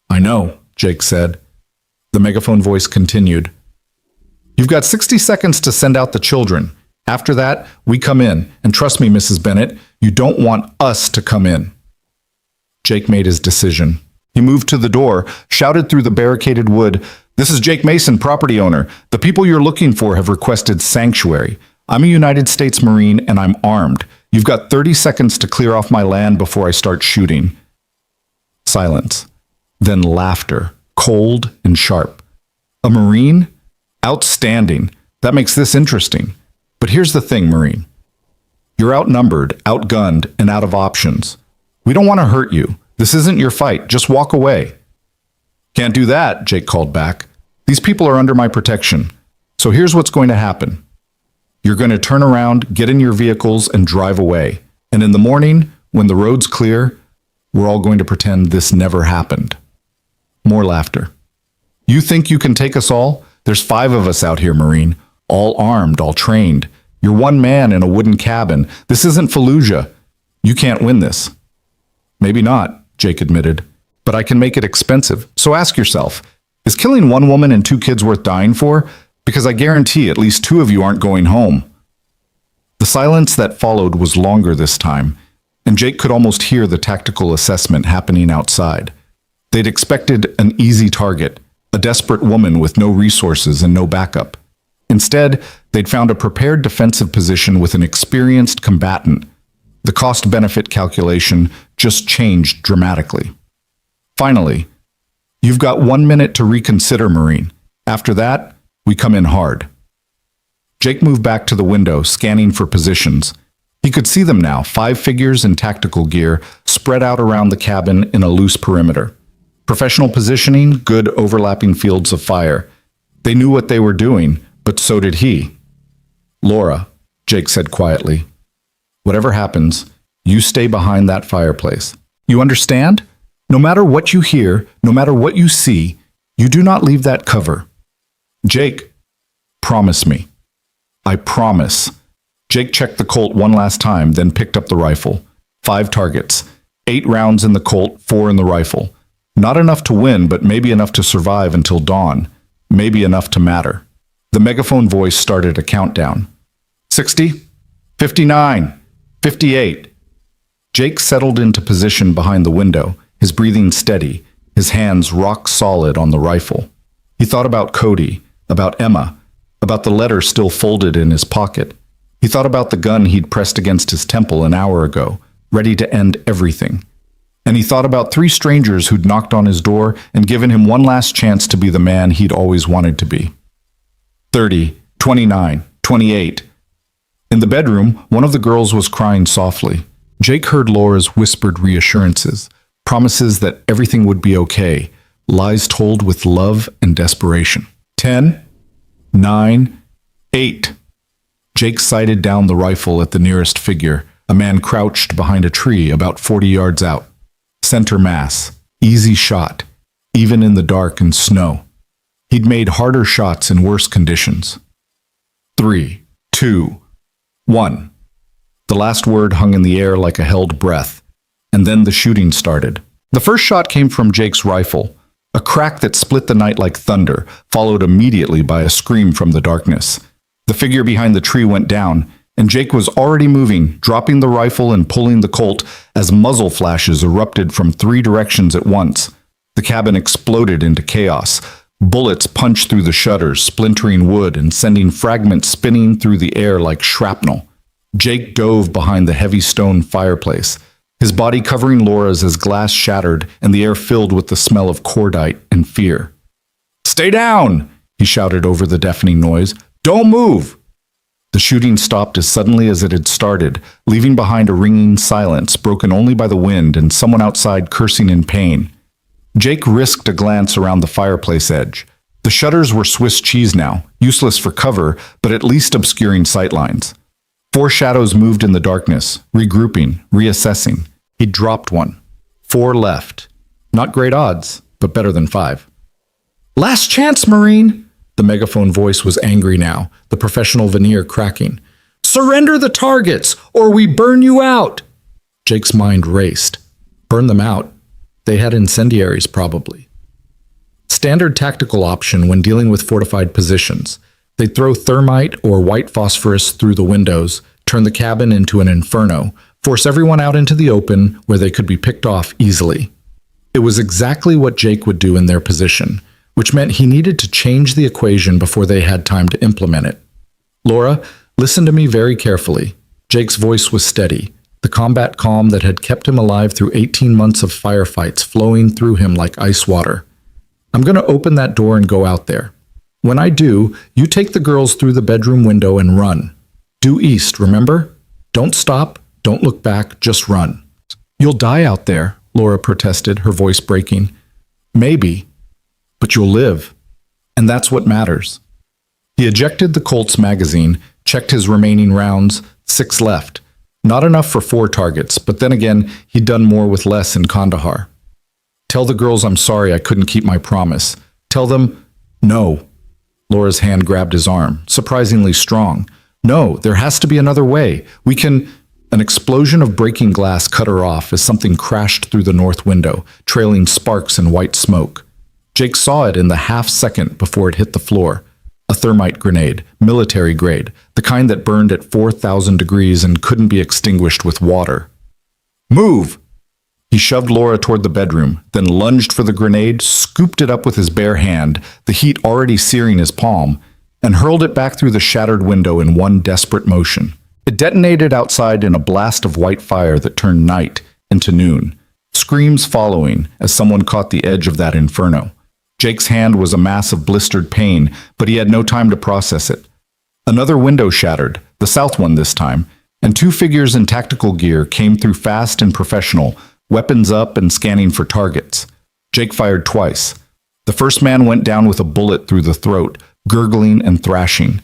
I know, Jake said. The megaphone voice continued. You've got 60 seconds to send out the children. After that, we come in. And trust me, Mrs. Bennett, you don't want us to come in. Jake made his decision. He moved to the door, shouted through the barricaded wood, This is Jake Mason, property owner. The people you're looking for have requested sanctuary. I'm a United States Marine and I'm armed. You've got 30 seconds to clear off my land before I start shooting. Silence. Then laughter, cold and sharp. A Marine? Outstanding. That makes this interesting. But here's the thing, Marine. You're outnumbered, outgunned, and out of options. We don't want to hurt you. This isn't your fight. Just walk away. Can't do that, Jake called back. These people are under my protection. So here's what's going to happen. You're going to turn around, get in your vehicles, and drive away. And in the morning, when the road's clear, we're all going to pretend this never happened. More laughter. You think you can take us all? There's 5 of us out here, Marine. All armed, all trained. You're one man in a wooden cabin. This isn't Fallujah. You can't win this. Maybe not, Jake admitted. But I can make it expensive. So ask yourself, is killing 1 woman and 2 kids worth dying for? Because I guarantee at least 2 of you aren't going home. The silence that followed was longer this time, and Jake could almost hear the tactical assessment happening outside. They'd expected an easy target, a desperate woman with no resources and no backup. Instead, they'd found a prepared defensive position with an experienced combatant. The cost-benefit calculation just changed dramatically. Finally, you've got 1 minute to reconsider, Marine. After that, we come in hard. Jake moved back to the window, scanning for positions. He could see them now, 5 figures in tactical gear, spread out around the cabin in a loose perimeter. Professional positioning, good overlapping fields of fire. They knew what they were doing, but so did he. Laura, Jake said quietly, whatever happens, you stay behind that fireplace. You understand? No matter what you hear, no matter what you see, you do not leave that cover. Jake, promise me. I promise. Jake checked the Colt one last time, then picked up the rifle. 5 targets. 8 rounds in the Colt, 4 in the rifle. Not enough to win, but maybe enough to survive until dawn. Maybe enough to matter. The megaphone voice started a countdown. 60, 59, 58. Jake settled into position behind the window, his breathing steady, his hands rock solid on the rifle. He thought about Cody, about Emma, about the letter still folded in his pocket. He thought about the gun he'd pressed against his temple an hour ago, ready to end everything. And he thought about 3 strangers who'd knocked on his door and given him one last chance to be the man he'd always wanted to be. 30, 29, 28. In the bedroom, one of the girls was crying softly. Jake heard Laura's whispered reassurances, promises that everything would be okay, lies told with love and desperation. 10, 9, 8. Jake sighted down the rifle at the nearest figure, a man crouched behind a tree about 40 yards out. Center mass, easy shot, even in the dark and snow. He'd made harder shots in worse conditions. 3, 2, 1. The last word hung in the air like a held breath, and then the shooting started. The first shot came from Jake's rifle, a crack that split the night like thunder, followed immediately by a scream from the darkness. The figure behind the tree went down, and Jake was already moving, dropping the rifle and pulling the Colt as muzzle flashes erupted from 3 directions at once. The cabin exploded into chaos. Bullets punched through the shutters, splintering wood and sending fragments spinning through the air like shrapnel. Jake dove behind the heavy stone fireplace, his body covering Laura's as glass shattered and the air filled with the smell of cordite and fear. "Stay down!" he shouted over the deafening noise. "Don't move!" The shooting stopped as suddenly as it had started, leaving behind a ringing silence broken only by the wind and someone outside cursing in pain. Jake risked a glance around the fireplace edge. The shutters were Swiss cheese now, useless for cover, but at least obscuring sightlines. 4 shadows moved in the darkness, regrouping, reassessing. He dropped one. 4 left. Not great odds, but better than 5. "Last chance, Marine!" The megaphone voice was angry now, the professional veneer cracking. "Surrender the targets, or we burn you out!" Jake's mind raced. Burn them out? They had incendiaries, probably. Standard tactical option when dealing with fortified positions. They'd throw thermite or white phosphorus through the windows, turn the cabin into an inferno, force everyone out into the open where they could be picked off easily. It was exactly what Jake would do in their position, which meant he needed to change the equation before they had time to implement it. "Laura, listen to me very carefully." Jake's voice was steady, the combat calm that had kept him alive through 18 months of firefights flowing through him like ice water. "I'm going to open that door and go out there. When I do, you take the girls through the bedroom window and run. Due east, remember? Don't stop, don't look back, just run." "You'll die out there," Laura protested, her voice breaking. "Maybe, but you'll live. And that's what matters." He ejected the Colt's magazine, checked his remaining rounds, 6 left. Not enough for 4 targets, but then again, he'd done more with less in Kandahar. "Tell the girls I'm sorry I couldn't keep my promise. Tell them, no." Laura's hand grabbed his arm, surprisingly strong. "No, there has to be another way. We can—" An explosion of breaking glass cut her off as something crashed through the north window, trailing sparks and white smoke. Jake saw it in the half-second before it hit the floor. A thermite grenade, military grade, the kind that burned at 4,000 degrees and couldn't be extinguished with water. "Move!" He shoved Laura toward the bedroom, then lunged for the grenade, scooped it up with his bare hand, the heat already searing his palm, and hurled it back through the shattered window in one desperate motion. It detonated outside in a blast of white fire that turned night into noon, screams following as someone caught the edge of that inferno. Jake's hand was a mass of blistered pain, but he had no time to process it. Another window shattered, the south one this time, and 2 figures in tactical gear came through fast and professional, weapons up and scanning for targets. Jake fired twice. The first man went down with a bullet through the throat, gurgling and thrashing.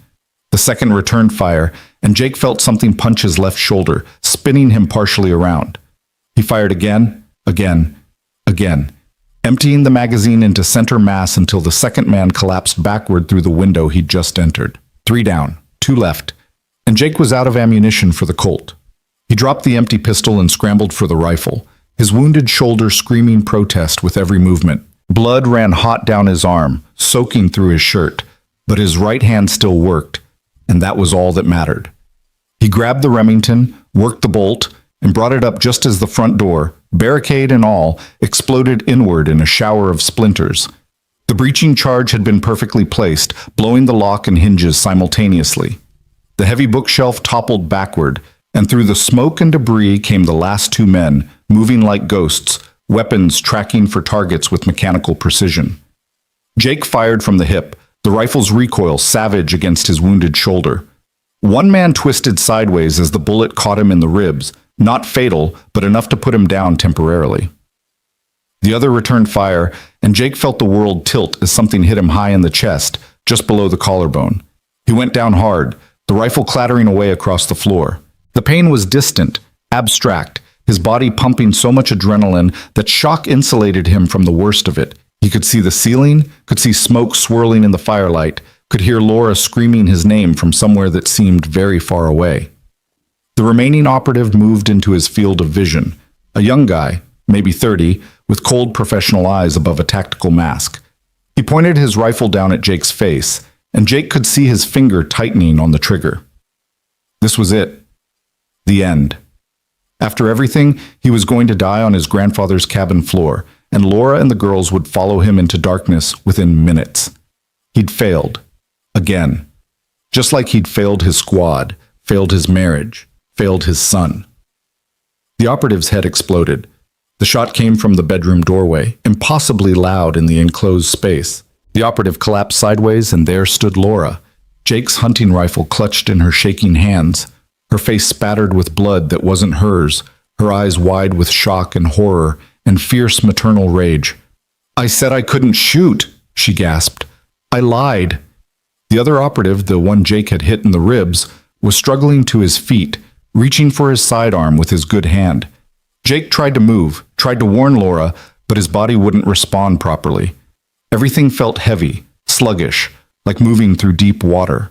The second returned fire, and Jake felt something punch his left shoulder, spinning him partially around. He fired again, again, again, emptying the magazine into center mass until the second man collapsed backward through the window he'd just entered. 3 down, 2 left, and Jake was out of ammunition for the Colt. He dropped the empty pistol and scrambled for the rifle, his wounded shoulder screaming protest with every movement. Blood ran hot down his arm, soaking through his shirt, but his right hand still worked, and that was all that mattered. He grabbed the Remington, worked the bolt, and brought it up just as the front door, barricade and all, exploded inward in a shower of splinters. The breaching charge had been perfectly placed, blowing the lock and hinges simultaneously. The heavy bookshelf toppled backward, and through the smoke and debris came the last 2 men, moving like ghosts, weapons tracking for targets with mechanical precision. Jake fired from the hip, the rifle's recoil savage against his wounded shoulder. One man twisted sideways as the bullet caught him in the ribs, not fatal, but enough to put him down temporarily. The other returned fire, and Jake felt the world tilt as something hit him high in the chest, just below the collarbone. He went down hard, the rifle clattering away across the floor. The pain was distant, abstract, his body pumping so much adrenaline that shock insulated him from the worst of it. He could see the ceiling, could see smoke swirling in the firelight, could hear Laura screaming his name from somewhere that seemed very far away. The remaining operative moved into his field of vision, a young guy, maybe 30, with cold professional eyes above a tactical mask. He pointed his rifle down at Jake's face, and Jake could see his finger tightening on the trigger. This was it. The end. After everything, he was going to die on his grandfather's cabin floor, and Laura and the girls would follow him into darkness within minutes. He'd failed. Again. Just like he'd failed his squad, failed his marriage, failed his son. The operative's head exploded. The shot came from the bedroom doorway, impossibly loud in the enclosed space. The operative collapsed sideways, and there stood Laura, Jake's hunting rifle clutched in her shaking hands, her face spattered with blood that wasn't hers, her eyes wide with shock and horror and fierce maternal rage. "I said I couldn't shoot," she gasped. "I lied." The other operative, the one Jake had hit in the ribs, was struggling to his feet, reaching for his sidearm with his good hand. Jake tried to move, tried to warn Laura, but his body wouldn't respond properly. Everything felt heavy, sluggish, like moving through deep water.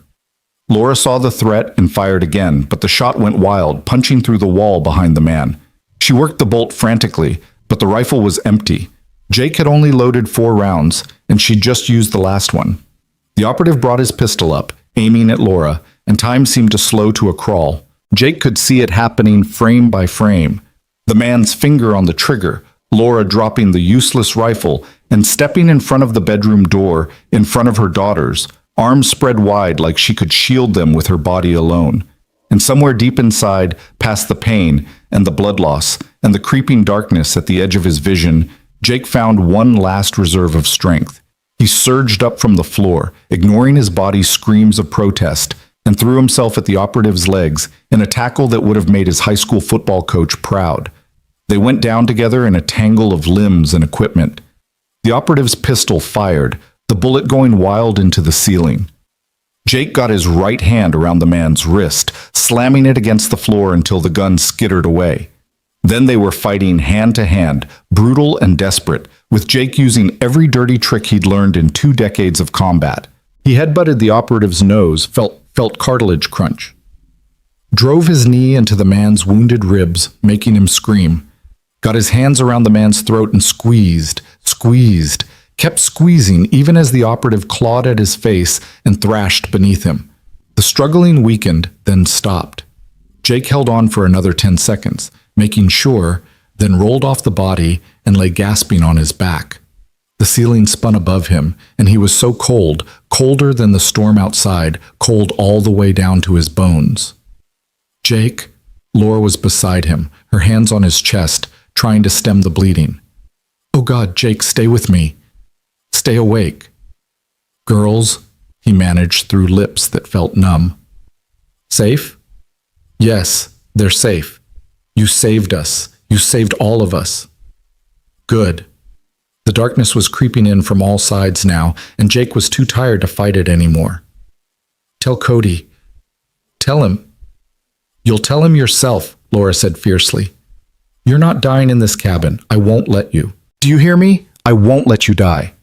Laura saw the threat and fired again, but the shot went wild, punching through the wall behind the man. She worked the bolt frantically, but the rifle was empty. Jake had only loaded 4 rounds, and she'd just used the last one. The operative brought his pistol up, aiming at Laura, and time seemed to slow to a crawl. Jake could see it happening frame by frame. The man's finger on the trigger, Laura dropping the useless rifle and stepping in front of the bedroom door, in front of her daughters, arms spread wide like she could shield them with her body alone. And somewhere deep inside, past the pain and the blood loss and the creeping darkness at the edge of his vision, Jake found one last reserve of strength. He surged up from the floor, ignoring his body's screams of protest, and threw himself at the operative's legs in a tackle that would have made his high school football coach proud. They went down together in a tangle of limbs and equipment. The operative's pistol fired, the bullet going wild into the ceiling. Jake got his right hand around the man's wrist, slamming it against the floor until the gun skittered away. Then they were fighting hand to hand, brutal and desperate, with Jake using every dirty trick he'd learned in 2 decades of combat. He headbutted the operative's nose, felt cartilage crunch. Drove his knee into the man's wounded ribs, making him scream. Got his hands around the man's throat and squeezed, kept squeezing even as the operative clawed at his face and thrashed beneath him. The struggling weakened, then stopped. Jake held on for another 10 seconds, making sure, then rolled off the body and lay gasping on his back. The ceiling spun above him, and he was so cold, colder than the storm outside, cold all the way down to his bones. "Jake?" Laura was beside him, her hands on his chest, trying to stem the bleeding. "Oh God, Jake, stay with me. Stay awake." "Girls," he managed through lips that felt numb. "Safe?" "Yes, they're safe. You saved us. You saved all of us." "Good." The darkness was creeping in from all sides now, and Jake was too tired to fight it anymore. "Tell Cody. Tell him." "You'll tell him yourself," Laura said fiercely. "You're not dying in this cabin. I won't let you. Do you hear me? I won't let you die."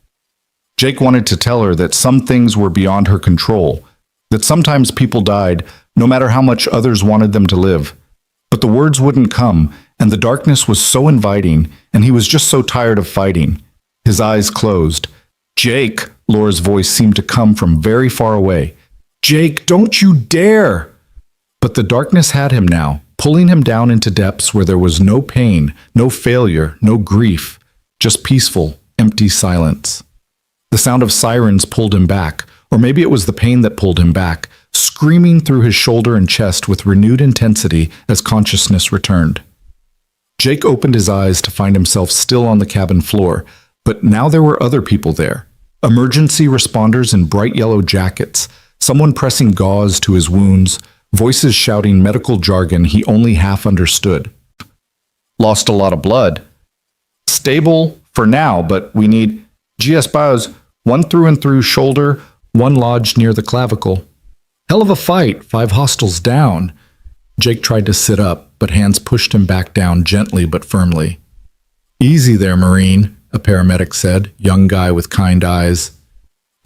Jake wanted to tell her that some things were beyond her control, that sometimes people died, no matter how much others wanted them to live. But the words wouldn't come, and the darkness was so inviting, and he was just so tired of fighting. His eyes closed. "Jake," Laura's voice seemed to come from very far away. "Jake, don't you dare!" But the darkness had him now, pulling him down into depths where there was no pain, no failure, no grief, just peaceful, empty silence. The sound of sirens pulled him back, or maybe it was the pain that pulled him back, screaming through his shoulder and chest with renewed intensity as consciousness returned. Jake opened his eyes to find himself still on the cabin floor, but now there were other people there. Emergency responders in bright yellow jackets, someone pressing gauze to his wounds, voices shouting medical jargon he only half understood. Lost a lot of blood. Stable for now, but we need GS bios, one through and through shoulder, one lodged near the clavicle. Hell of a fight, 5 hostiles down. Jake tried to sit up, but hands pushed him back down gently but firmly. Easy there, Marine, a paramedic said, young guy with kind eyes.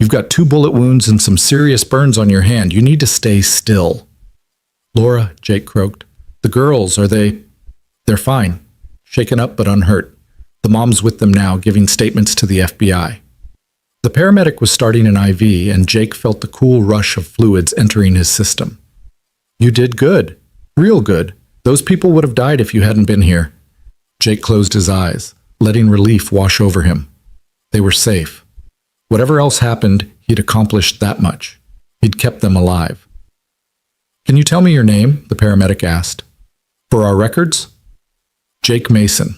You've got 2 bullet wounds and some serious burns on your hand. You need to stay still. Laura, Jake croaked. The girls, are they? They're fine. Shaken up but unhurt. The mom's with them now, giving statements to the FBI. The paramedic was starting an IV, and Jake felt the cool rush of fluids entering his system. You did good. Real good. Those people would have died if you hadn't been here. Jake closed his eyes, letting relief wash over him. They were safe. Whatever else happened, he'd accomplished that much. He'd kept them alive. Can you tell me your name? The paramedic asked. For our records? Jake Mason,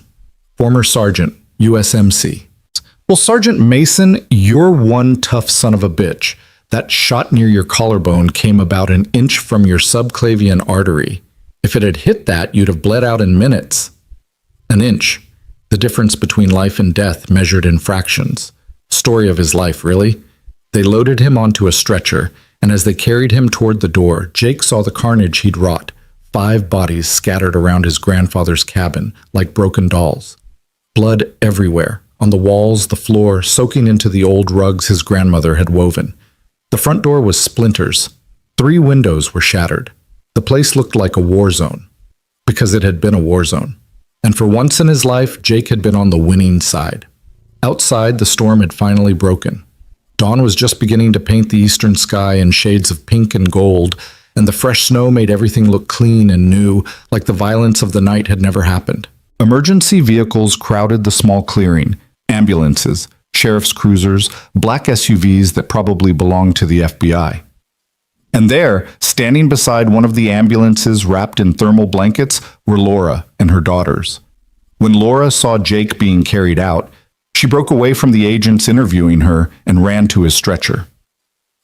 former sergeant, USMC. Well, Sergeant Mason, you're one tough son of a bitch. That shot near your collarbone came about an inch from your subclavian artery. If it had hit that, you'd have bled out in minutes. An inch. The difference between life and death measured in fractions. Story of his life, really. They loaded him onto a stretcher, and as they carried him toward the door, Jake saw the carnage he'd wrought. 5 bodies scattered around his grandfather's cabin, like broken dolls. Blood everywhere, on the walls, the floor, soaking into the old rugs his grandmother had woven. The front door was splinters. 3 windows were shattered. The place looked like a war zone, because it had been a war zone. And for once in his life, Jake had been on the winning side. Outside, the storm had finally broken. Dawn was just beginning to paint the eastern sky in shades of pink and gold, and the fresh snow made everything look clean and new, like the violence of the night had never happened. Emergency vehicles crowded the small clearing. Ambulances, sheriff's cruisers, black SUVs that probably belonged to the FBI. And there, standing beside one of the ambulances wrapped in thermal blankets, were Laura and her daughters. When Laura saw Jake being carried out, she broke away from the agents interviewing her and ran to his stretcher.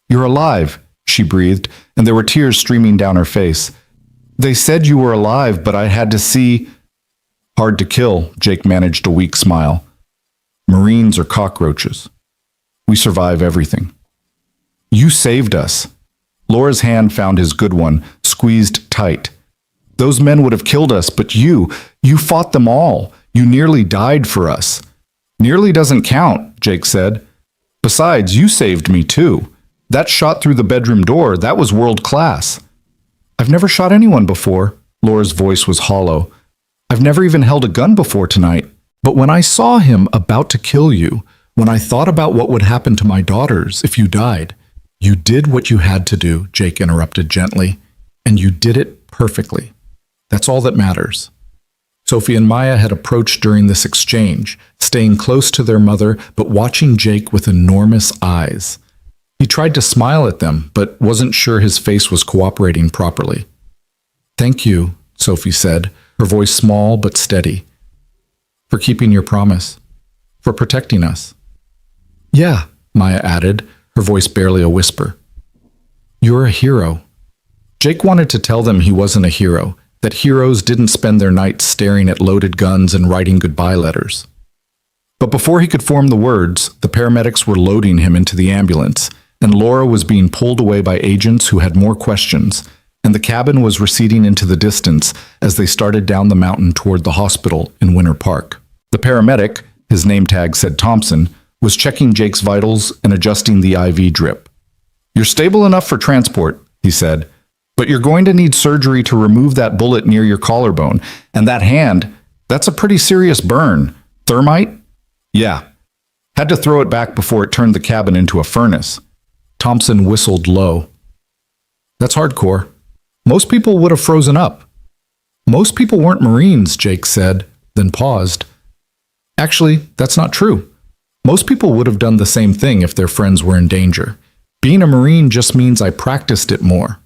You're alive, she breathed, and there were tears streaming down her face. They said you were alive, but I had to see... Hard to kill, Jake managed a weak smile. Marines are cockroaches. We survive everything. You saved us. Laura's hand found his good one, squeezed tight. Those men would have killed us, but you fought them all. You nearly died for us. Nearly doesn't count, Jake said. Besides, you saved me too. That shot through the bedroom door, that was world class. I've never shot anyone before. Laura's voice was hollow. I've never even held a gun before tonight. But when I saw him about to kill you, when I thought about what would happen to my daughters if you died, you did what you had to do, Jake interrupted gently, and you did it perfectly. That's all that matters. Sophie and Maya had approached during this exchange, staying close to their mother, but watching Jake with enormous eyes. He tried to smile at them, but wasn't sure his face was cooperating properly. Thank you, Sophie said, her voice small but steady. For keeping your promise. For protecting us. Yeah, Maya added, her voice barely a whisper. You're a hero. Jake wanted to tell them he wasn't a hero, that heroes didn't spend their nights staring at loaded guns and writing goodbye letters. But before he could form the words, the paramedics were loading him into the ambulance, and Laura was being pulled away by agents who had more questions, and the cabin was receding into the distance as they started down the mountain toward the hospital in Winter Park. The paramedic, his name tag said Thompson, was checking Jake's vitals and adjusting the IV drip. You're stable enough for transport, he said, but you're going to need surgery to remove that bullet near your collarbone, and that hand, that's a pretty serious burn. Thermite? Yeah. Had to throw it back before it turned the cabin into a furnace. Thompson whistled low. That's hardcore. Most people would have frozen up. Most people weren't Marines, Jake said, then paused. Actually, that's not true. Most people would have done the same thing if their friends were in danger. Being a Marine just means I practiced it more.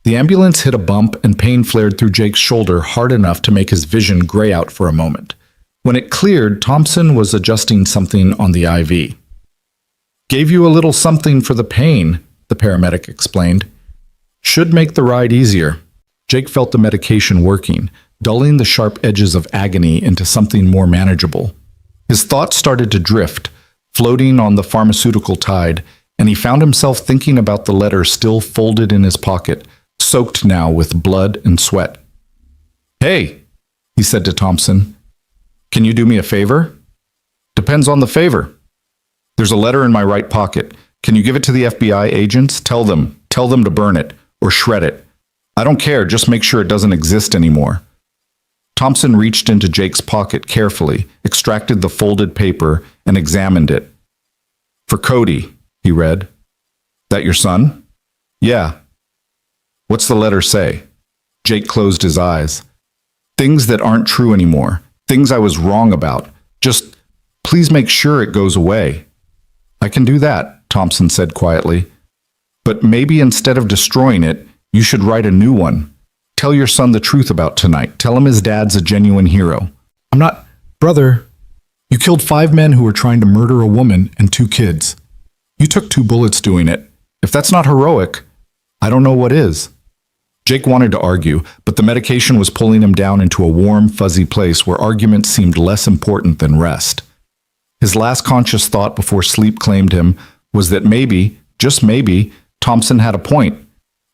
The ambulance hit a bump and pain flared through Jake's shoulder hard enough to make his vision gray out for a moment. When it cleared, Thompson was adjusting something on the IV. Gave you a little something for the pain, the paramedic explained. Should make the ride easier. Jake felt the medication working, dulling the sharp edges of agony into something more manageable. His thoughts started to drift, floating on the pharmaceutical tide, and he found himself thinking about the letter still folded in his pocket, soaked now with blood and sweat. "Hey," he said to Thompson, "can you do me a favor?" "Depends on the favor." "There's a letter in my right pocket. Can you give it to the FBI agents? Tell them to burn it, or shred it. I don't care, just make sure it doesn't exist anymore." Thompson reached into Jake's pocket carefully, extracted the folded paper, and examined it. "For Cody," he read. "That your son?" "Yeah." "What's the letter say?" Jake closed his eyes. "Things that aren't true anymore. Things I was wrong about. Just, please make sure it goes away." "I can do that," Thompson said quietly. "But maybe instead of destroying it, you should write a new one. Tell your son the truth about tonight. Tell him his dad's a genuine hero." "I'm not... Brother, you killed 5 men who were trying to murder a woman and 2 kids. You took 2 bullets doing it. If that's not heroic, I don't know what is." Jake wanted to argue, but the medication was pulling him down into a warm, fuzzy place where argument seemed less important than rest. His last conscious thought before sleep claimed him was that maybe, just maybe, Thompson had a point.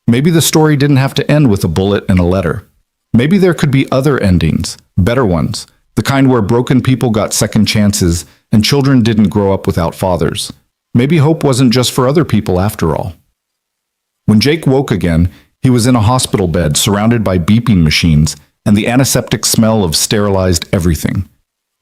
Maybe the story didn't have to end with a bullet and a letter. Maybe there could be other endings, better ones, the kind where broken people got second chances and children didn't grow up without fathers. Maybe hope wasn't just for other people after all. When Jake woke again, he was in a hospital bed surrounded by beeping machines and the antiseptic smell of sterilized everything.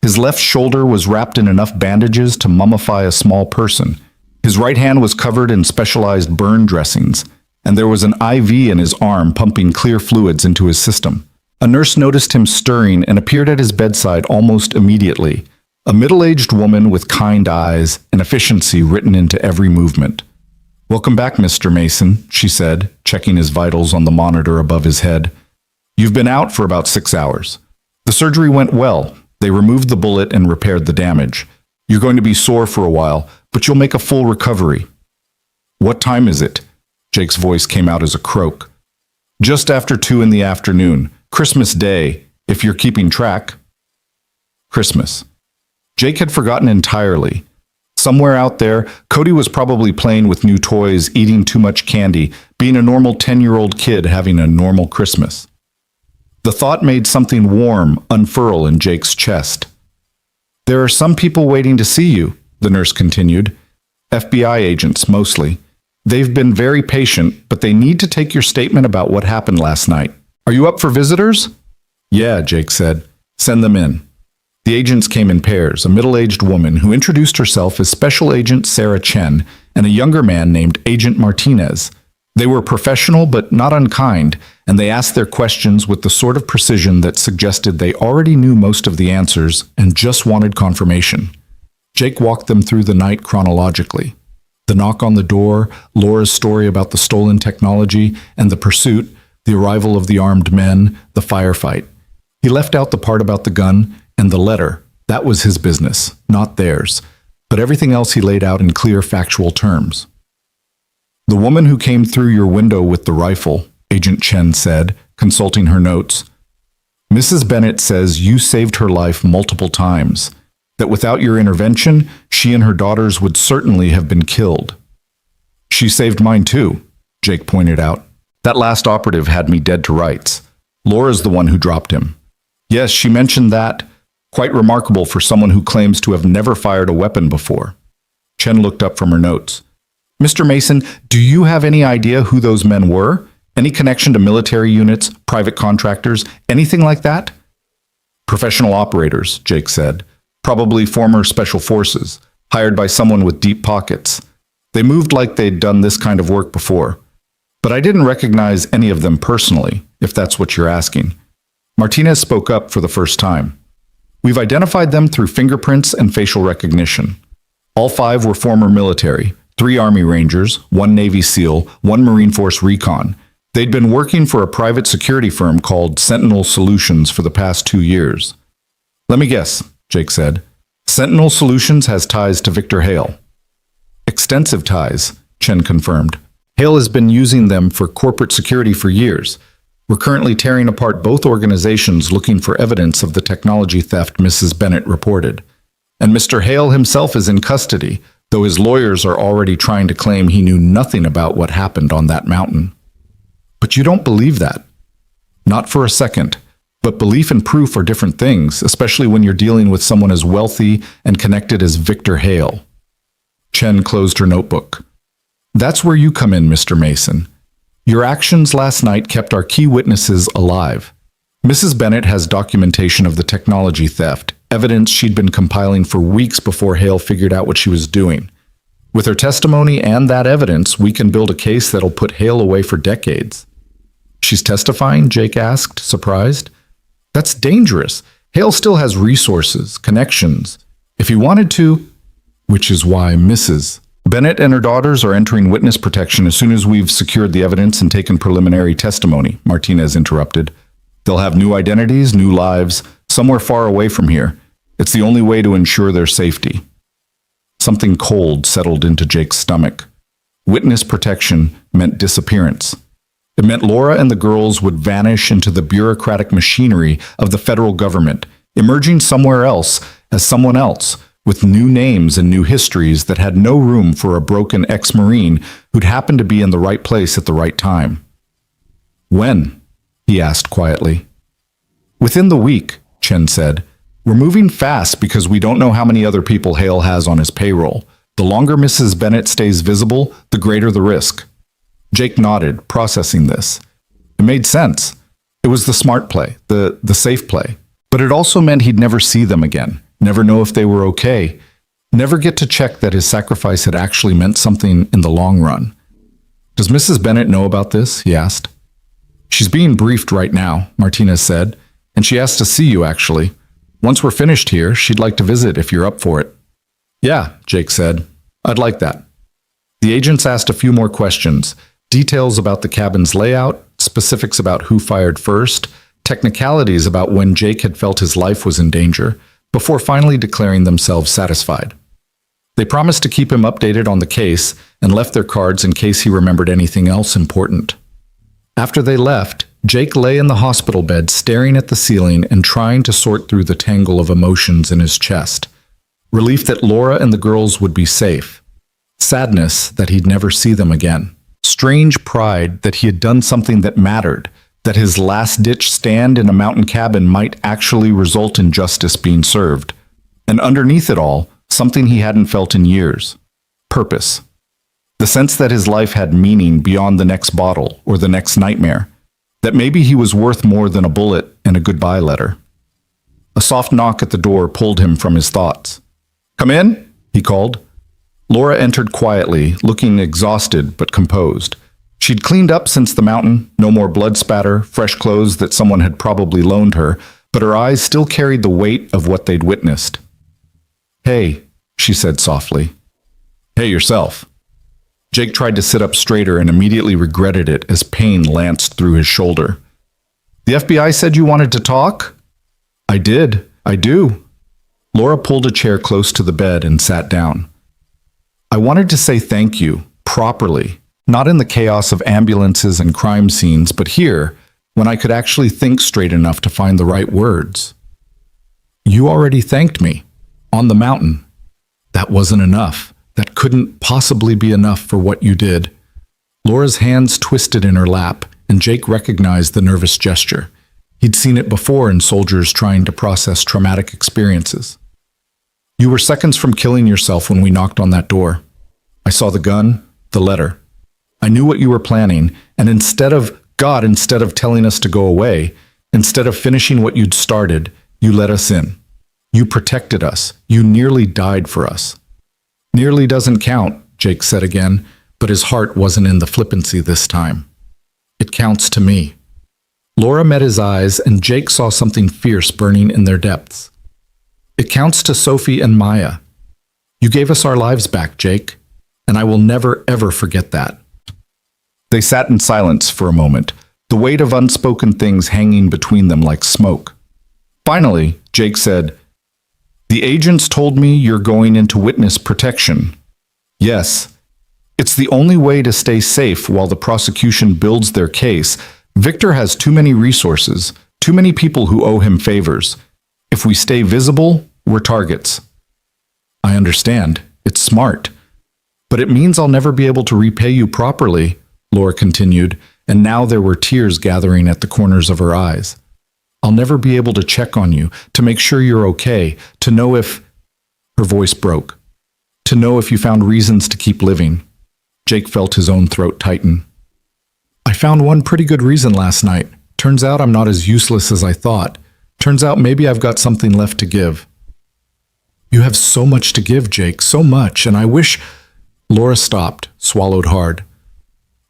His left shoulder was wrapped in enough bandages to mummify a small person. His right hand was covered in specialized burn dressings, and there was an IV in his arm pumping clear fluids into his system. A nurse noticed him stirring and appeared at his bedside almost immediately, a middle-aged woman with kind eyes and efficiency written into every movement. "Welcome back, Mr. Mason," she said, checking his vitals on the monitor above his head. "You've been out for about 6 hours. The surgery went well. They removed the bullet and repaired the damage. You're going to be sore for a while, but you'll make a full recovery." "What time is it?" Jake's voice came out as a croak. "Just after 2 in the afternoon. Christmas Day, if you're keeping track." Christmas. Jake had forgotten entirely. Somewhere out there, Cody was probably playing with new toys, eating too much candy, being a normal 10-year-old kid having a normal Christmas. The thought made something warm unfurl in Jake's chest. "There are some people waiting to see you," the nurse continued. "FBI agents, mostly. They've been very patient, but they need to take your statement about what happened last night. Are you up for visitors?" "Yeah," Jake said. "Send them in." The agents came in pairs, a middle-aged woman who introduced herself as Special Agent Sarah Chen and a younger man named Agent Martinez. They were professional but not unkind, and they asked their questions with the sort of precision that suggested they already knew most of the answers and just wanted confirmation. Jake walked them through the night chronologically. The knock on the door, Laura's story about the stolen technology, and the pursuit, the arrival of the armed men, the firefight. He left out the part about the gun and the letter. That was his business, not theirs. But everything else he laid out in clear factual terms. "The woman who came through your window with the rifle," Agent Chen said, consulting her notes. "Mrs. Bennett says you saved her life multiple times, that without your intervention, she and her daughters would certainly have been killed." "She saved mine too," Jake pointed out. "That last operative had me dead to rights. Laura's the one who dropped him." "Yes, she mentioned that. Quite remarkable for someone who claims to have never fired a weapon before." Chen looked up from her notes. "Mr. Mason, do you have any idea who those men were? Any connection to military units, private contractors, anything like that?" "Professional operators," Jake said. "Probably former special forces, hired by someone with deep pockets. They moved like they'd done this kind of work before. But I didn't recognize any of them personally, if that's what you're asking." Martinez spoke up for the first time. "We've identified them through fingerprints and facial recognition. All 5 were former military, 3 Army Rangers, 1 Navy SEAL, 1 Marine Force Recon. They'd been working for a private security firm called Sentinel Solutions for the past 2 years. "Let me guess," Jake said. "Sentinel Solutions has ties to Victor Hale." "Extensive ties," Chen confirmed. Hale has been using them for corporate security for years. We're currently tearing apart both organizations looking for evidence of the technology theft Mrs. Bennett reported. And Mr. Hale himself is in custody, though his lawyers are already trying to claim he knew nothing about what happened on that mountain. But you don't believe that. Not for a second. But belief and proof are different things, especially when you're dealing with someone as wealthy and connected as Victor Hale. Chen closed her notebook. That's where you come in, Mr. Mason. Your actions last night kept our key witnesses alive. Mrs. Bennett has documentation of the technology theft, evidence she'd been compiling for weeks before Hale figured out what she was doing. With her testimony and that evidence, we can build a case that'll put Hale away for decades. She's testifying? Jake asked, surprised. That's dangerous. Hale still has resources, connections. If he wanted to, which is why Mrs. Bennett and her daughters are entering witness protection as soon as we've secured the evidence and taken preliminary testimony, Martinez interrupted. They'll have new identities, new lives, somewhere far away from here. It's the only way to ensure their safety. Something cold settled into Jake's stomach. Witness protection meant disappearance. It meant Laura and the girls would vanish into the bureaucratic machinery of the federal government, emerging somewhere else as someone else, with new names and new histories that had no room for a broken ex-Marine who'd happened to be in the right place at the right time. When? He asked quietly. Within the week, Chen said. We're moving fast because we don't know how many other people Hale has on his payroll. The longer Mrs. Bennett stays visible, the greater the risk. Jake nodded, processing this. It made sense. It was the smart play, the safe play. But it also meant he'd never see them again. Never know if they were okay, never get to check that his sacrifice had actually meant something in the long run. Does Mrs. Bennett know about this? He asked. She's being briefed right now, Martinez said, and she asked to see you, actually. Once we're finished here, she'd like to visit if you're up for it. Yeah, Jake said. I'd like that. The agents asked a few more questions, details about the cabin's layout, specifics about who fired first, technicalities about when Jake had felt his life was in danger, before finally declaring themselves satisfied. They promised to keep him updated on the case and left their cards in case he remembered anything else important. After they left, Jake lay in the hospital bed staring at the ceiling and trying to sort through the tangle of emotions in his chest. Relief that Laura and the girls would be safe. Sadness that he'd never see them again. Strange pride that he had done something that mattered, that his last-ditch stand in a mountain cabin might actually result in justice being served. And underneath it all, something he hadn't felt in years. Purpose. The sense that his life had meaning beyond the next bottle or the next nightmare. That maybe he was worth more than a bullet and a goodbye letter. A soft knock at the door pulled him from his thoughts. "Come in," he called. Laura entered quietly, looking exhausted but composed. She'd cleaned up since the mountain, no more blood spatter, fresh clothes that someone had probably loaned her, but her eyes still carried the weight of what they'd witnessed. "Hey," she said softly. "Hey yourself." Jake tried to sit up straighter and immediately regretted it as pain lanced through his shoulder. "The FBI said you wanted to talk?" "I did. I do." Laura pulled a chair close to the bed and sat down. "I wanted to say thank you, properly. Not in the chaos of ambulances and crime scenes, but here, when I could actually think straight enough to find the right words." "You already thanked me. On the mountain. That wasn't enough. That couldn't possibly be enough for what you did." Laura's hands twisted in her lap, and Jake recognized the nervous gesture. He'd seen it before in soldiers trying to process traumatic experiences. "You were seconds from killing yourself when we knocked on that door. I saw the gun, the letter. I knew what you were planning, and instead of telling us to go away, instead of finishing what you'd started, you let us in. You protected us. You nearly died for us." "Nearly doesn't count," Jake said again, but his heart wasn't in the flippancy this time. "It counts to me." Laura met his eyes, and Jake saw something fierce burning in their depths. "It counts to Sophie and Maya. You gave us our lives back, Jake, and I will never, ever forget that." They sat in silence for a moment, the weight of unspoken things hanging between them like smoke. Finally, Jake said, "The agents told me you're going into witness protection." "Yes, It's the only way to stay safe while the prosecution builds their case. Victor has too many resources, too many people who owe him favors. If we stay visible, we're targets. I understand. It's smart. But it means I'll never be able to repay you properly, Laura continued, and now there were tears gathering at the corners of her eyes. I'll never be able to check on you, to make sure you're okay, to know if... Her voice broke. To know if you found reasons to keep living. Jake felt his own throat tighten. I found one pretty good reason last night. Turns out I'm not as useless as I thought. Turns out maybe I've got something left to give. You have so much to give, Jake, so much, and I wish... Laura stopped, swallowed hard.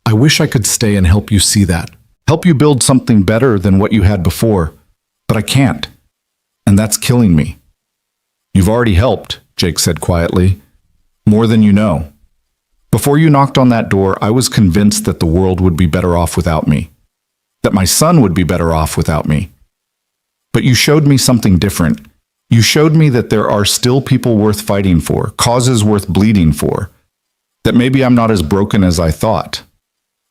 I wish I could stay and help you see that. Help you build something better than what you had before. But I can't. And that's killing me. You've already helped, Jake said quietly. More than you know. Before you knocked on that door, I was convinced that the world would be better off without me. That my son would be better off without me. But you showed me something different. You showed me that there are still people worth fighting for, causes worth bleeding for. That maybe I'm not as broken as I thought.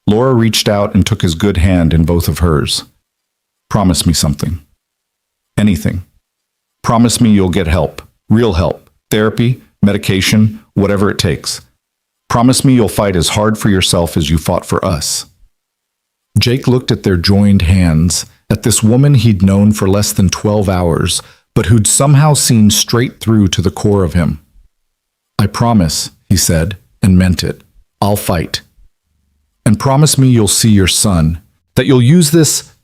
Laura reached out and took his good hand in both of hers. Promise me something. Anything. Promise me you'll get help. Real help. Therapy, medication, whatever it takes. Promise me you'll fight as hard for yourself as you fought for us. Jake looked at their joined hands, at this woman he'd known for less than 12 hours, but who'd somehow seen straight through to the core of him. I promise, he said, and meant it. I'll fight. And promise me you'll see your son, that you'll use this...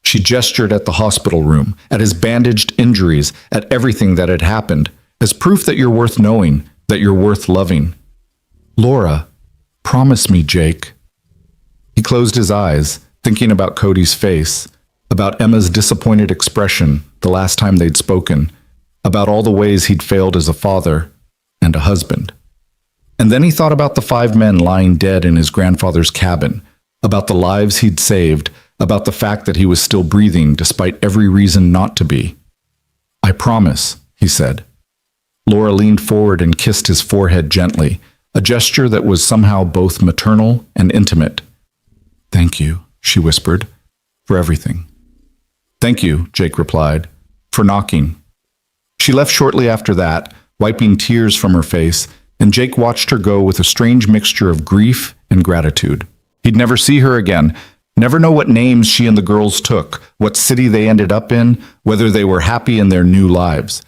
She gestured at the hospital room, at his bandaged injuries, at everything that had happened, as proof that you're worth knowing, that you're worth loving. Laura, promise me, Jake. He closed his eyes, thinking about Cody's face, about Emma's disappointed expression the last time they'd spoken, about all the ways he'd failed as a father and a husband. And then he thought about the 5 men lying dead in his grandfather's cabin, about the lives he'd saved, about the fact that he was still breathing despite every reason not to be. I promise, he said. Laura leaned forward and kissed his forehead gently, a gesture that was somehow both maternal and intimate. Thank you, she whispered, for everything. Thank you, Jake replied, for knocking. She left shortly after that, wiping tears from her face, and Jake watched her go with a strange mixture of grief and gratitude. He'd never see her again, never know what names she and the girls took, what city they ended up in, whether they were happy in their new lives.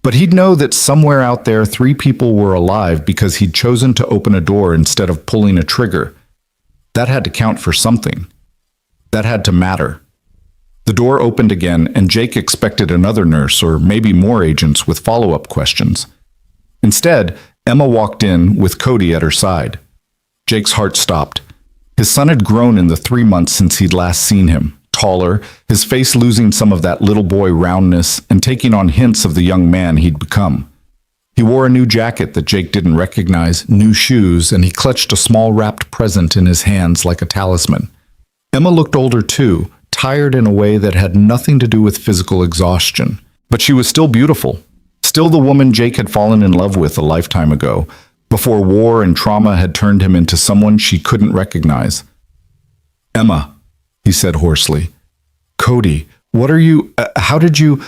But he'd know that somewhere out there 3 people were alive because he'd chosen to open a door instead of pulling a trigger. That had to count for something. That had to matter. The door opened again, and Jake expected another nurse or maybe more agents with follow-up questions. Instead, Emma walked in with Cody at her side. Jake's heart stopped. His son had grown in the 3 months since he'd last seen him, taller, his face losing some of that little boy roundness and taking on hints of the young man he'd become. He wore a new jacket that Jake didn't recognize, new shoes, and he clutched a small wrapped present in his hands like a talisman. Emma looked older too, tired in a way that had nothing to do with physical exhaustion. But she was still beautiful, still the woman Jake had fallen in love with a lifetime ago, before war and trauma had turned him into someone she couldn't recognize. Emma, he said hoarsely. Cody, what are you... how did you...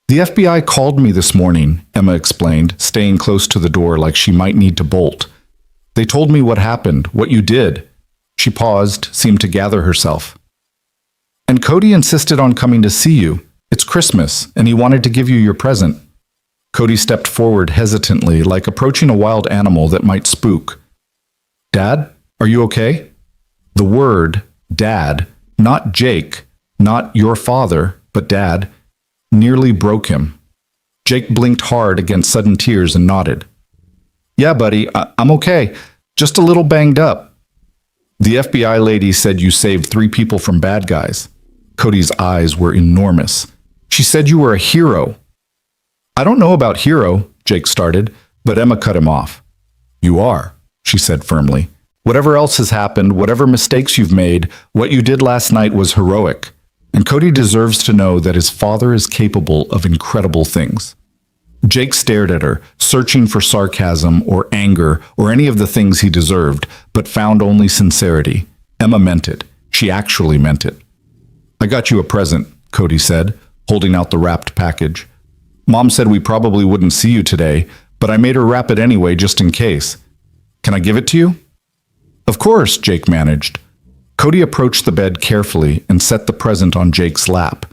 The FBI called me this morning, Emma explained, staying close to the door like she might need to bolt. They told me what happened, what you did. She paused, seemed to gather herself. And Cody insisted on coming to see you. It's Christmas, and he wanted to give you your present. Cody stepped forward hesitantly, like approaching a wild animal that might spook. Dad, are you okay? The word, Dad, not Jake, not your father, but Dad, nearly broke him. Jake blinked hard against sudden tears and nodded. Yeah, buddy, I'm okay. Just a little banged up. The FBI lady said you saved 3 people from bad guys. Cody's eyes were enormous. She said you were a hero. I don't know about hero, Jake started, but Emma cut him off. You are, she said firmly. Whatever else has happened, whatever mistakes you've made, what you did last night was heroic. And Cody deserves to know that his father is capable of incredible things. Jake stared at her, searching for sarcasm or anger or any of the things he deserved, but found only sincerity. Emma meant it. She actually meant it. "I got you a present," Cody said, holding out the wrapped package. "Mom said we probably wouldn't see you today, but I made her wrap it anyway just in case. Can I give it to you?" "Of course," Jake managed. Cody approached the bed carefully and set the present on Jake's lap.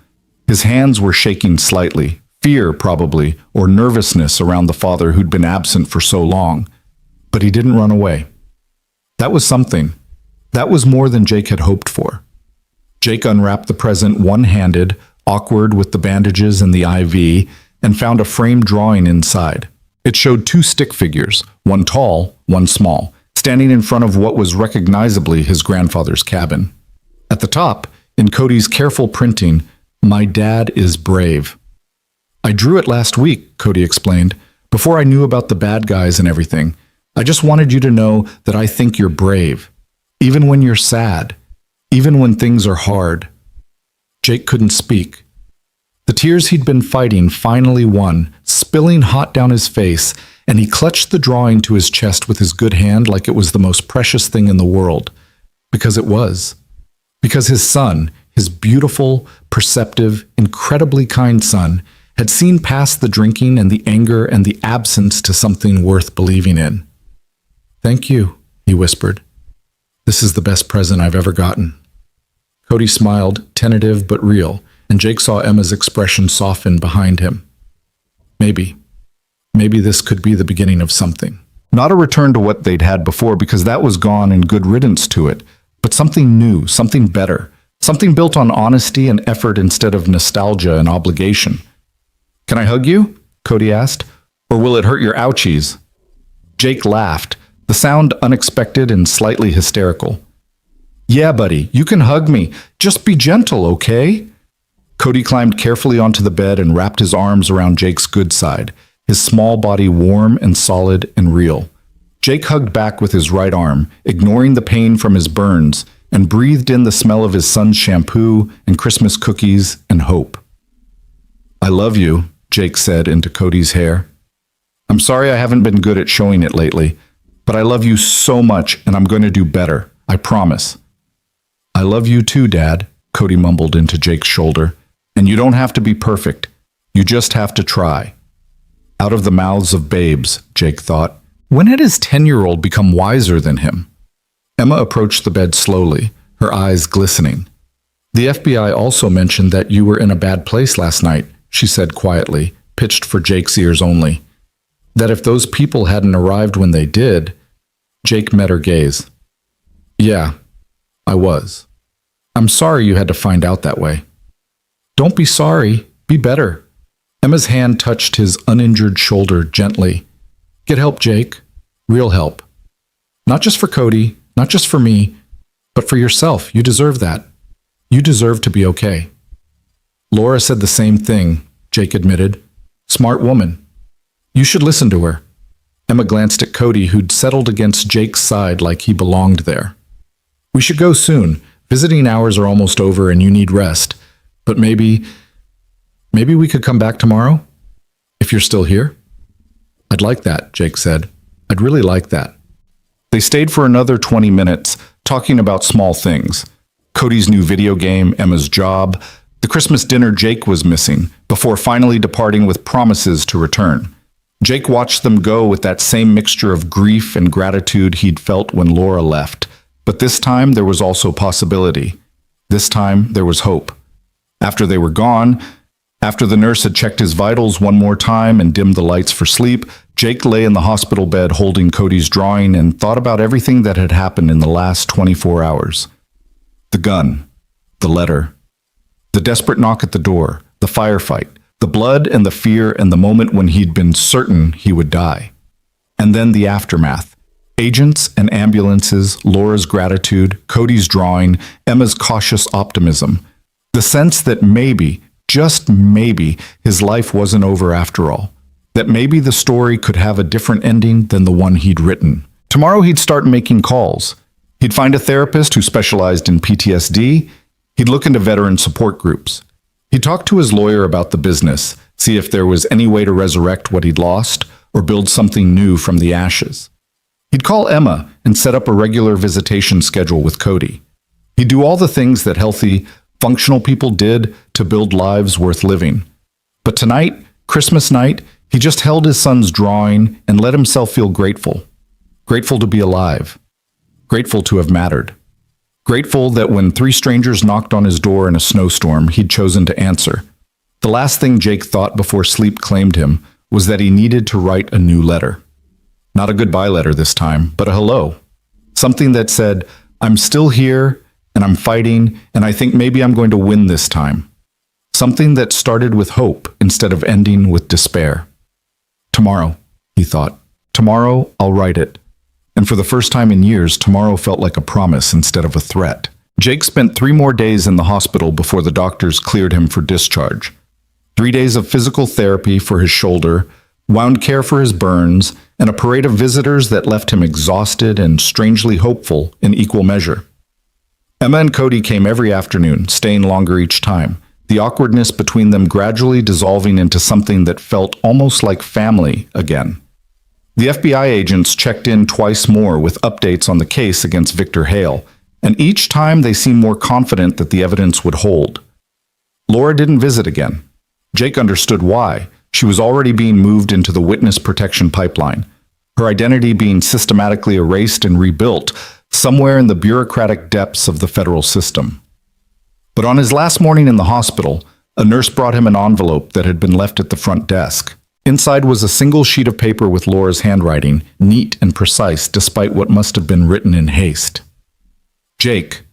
His hands were shaking slightly, fear probably, or nervousness around the father who'd been absent for so long. But he didn't run away. That was something. That was more than Jake had hoped for. Jake unwrapped the present one-handed, awkward with the bandages and the IV, and found a framed drawing inside. It showed two stick figures, one tall, one small, standing in front of what was recognizably his grandfather's cabin. At the top, in Cody's careful printing, "My dad is brave." "I drew it last week," Cody explained, "before I knew about the bad guys and everything. I just wanted you to know that I think you're brave, even when you're sad, even when things are hard." Jake couldn't speak. The tears he'd been fighting finally won, spilling hot down his face, and he clutched the drawing to his chest with his good hand like it was the most precious thing in the world. Because it was. Because his son, his beautiful, perceptive, incredibly kind son, had seen past the drinking and the anger and the absence to something worth believing in. "Thank you," he whispered. "This is the best present I've ever gotten." Cody smiled, tentative but real, and Jake saw Emma's expression soften behind him. Maybe this could be the beginning of something. Not a return to what they'd had before, because that was gone and good riddance to it, but something new, something better, something built on honesty and effort instead of nostalgia and obligation. "Can I hug you?" Cody asked. "Or will it hurt your ouchies?" Jake laughed, the sound unexpected and slightly hysterical. "Yeah, buddy, you can hug me. Just be gentle, okay?" Cody climbed carefully onto the bed and wrapped his arms around Jake's good side, his small body warm and solid and real. Jake hugged back with his right arm, ignoring the pain from his burns, and breathed in the smell of his son's shampoo and Christmas cookies and hope. "I love you," Jake said into Cody's hair. "I'm sorry I haven't been good at showing it lately, but I love you so much and I'm going to do better, I promise." "I love you too, Dad," Cody mumbled into Jake's shoulder. "And you don't have to be perfect. You just have to try." Out of the mouths of babes, Jake thought. When had his 10-year-old become wiser than him? Emma approached the bed slowly, her eyes glistening. "The FBI also mentioned that you were in a bad place last night," she said quietly, pitched for Jake's ears only. "That if those people hadn't arrived when they did..." Jake met her gaze. "Yeah, I was. I'm sorry you had to find out that way." "Don't be sorry. Be better." Emma's hand touched his uninjured shoulder gently. "Get help, Jake. Real help. Not just for Cody, not just for me, but for yourself. You deserve that. You deserve to be okay." "Laura said the same thing," Jake admitted. "Smart woman. You should listen to her." Emma glanced at Cody, who'd settled against Jake's side like he belonged there. "We should go soon. Visiting hours are almost over and you need rest. But maybe we could come back tomorrow? If you're still here?" "I'd like that," Jake said. "I'd really like that." They stayed for another 20 minutes, talking about small things. Cody's new video game, Emma's job, the Christmas dinner Jake was missing, before finally departing with promises to return. Jake watched them go with that same mixture of grief and gratitude he'd felt when Laura left. But this time there was also possibility. This time there was hope. After they were gone, after the nurse had checked his vitals one more time and dimmed the lights for sleep, Jake lay in the hospital bed holding Cody's drawing and thought about everything that had happened in the last 24 hours. The gun, the letter, the desperate knock at the door, the firefight, the blood and the fear and the moment when he'd been certain he would die. And then the aftermath. Agents and ambulances, Laura's gratitude, Cody's drawing, Emma's cautious optimism. The sense that maybe, just maybe, his life wasn't over after all. That maybe the story could have a different ending than the one he'd written. Tomorrow he'd start making calls. He'd find a therapist who specialized in PTSD. He'd look into veteran support groups. He'd talk to his lawyer about the business, see if there was any way to resurrect what he'd lost or build something new from the ashes. He'd call Emma and set up a regular visitation schedule with Cody. He'd do all the things that healthy, functional people did to build lives worth living. But tonight, Christmas night, he just held his son's drawing and let himself feel grateful. Grateful to be alive. Grateful to have mattered. Grateful that when 3 strangers knocked on his door in a snowstorm, he'd chosen to answer. The last thing Jake thought before sleep claimed him was that he needed to write a new letter. Not a goodbye letter this time, but a hello. Something that said, I'm still here, and I'm fighting, and I think maybe I'm going to win this time. Something that started with hope instead of ending with despair. Tomorrow, he thought. Tomorrow, I'll write it. And for the first time in years, tomorrow felt like a promise instead of a threat. Jake spent 3 more days in the hospital before the doctors cleared him for discharge. 3 days of physical therapy for his shoulder, wound care for his burns, and a parade of visitors that left him exhausted and strangely hopeful in equal measure. Emma and Cody came every afternoon, staying longer each time, the awkwardness between them gradually dissolving into something that felt almost like family again. The FBI agents checked in twice more with updates on the case against Victor Hale, and each time they seemed more confident that the evidence would hold. Laura didn't visit again. Jake understood why. She was already being moved into the witness protection pipeline, her identity being systematically erased and rebuilt somewhere in the bureaucratic depths of the federal system. But on his last morning in the hospital, a nurse brought him an envelope that had been left at the front desk. Inside was a single sheet of paper with Laura's handwriting, neat and precise despite what must have been written in haste. Jake,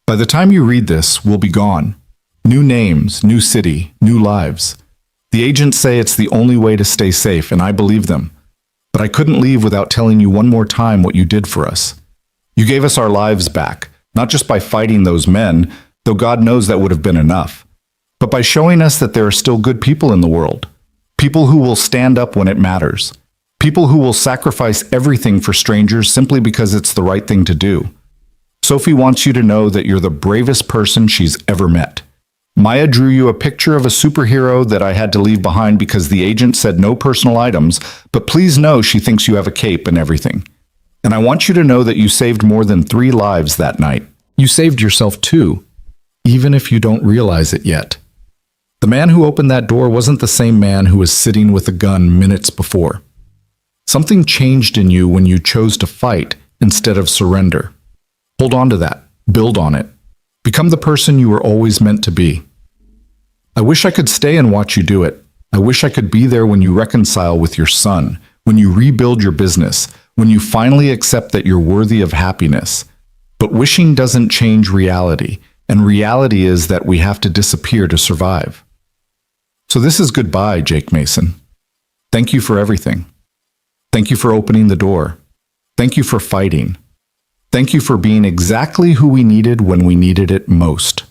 by the time you read this, we'll be gone. New names, new city, new lives. The agents say it's the only way to stay safe, and I believe them. But I couldn't leave without telling you one more time what you did for us. You gave us our lives back, not just by fighting those men, though God knows that would have been enough, but by showing us that there are still good people in the world. People who will stand up when it matters. People who will sacrifice everything for strangers simply because it's the right thing to do. Sophie wants you to know that you're the bravest person she's ever met. Maya drew you a picture of a superhero that I had to leave behind because the agent said no personal items, but please know she thinks you have a cape and everything. And I want you to know that you saved more than 3 lives that night. You saved yourself too, even if you don't realize it yet. The man who opened that door wasn't the same man who was sitting with a gun minutes before. Something changed in you when you chose to fight instead of surrender. Hold on to that. Build on it. Become the person you were always meant to be. I wish I could stay and watch you do it. I wish I could be there when you reconcile with your son, when you rebuild your business, when you finally accept that you're worthy of happiness. But wishing doesn't change reality, and reality is that we have to disappear to survive. So this is goodbye, Jake Mason. Thank you for everything. Thank you for opening the door. Thank you for fighting. Thank you for being exactly who we needed when we needed it most.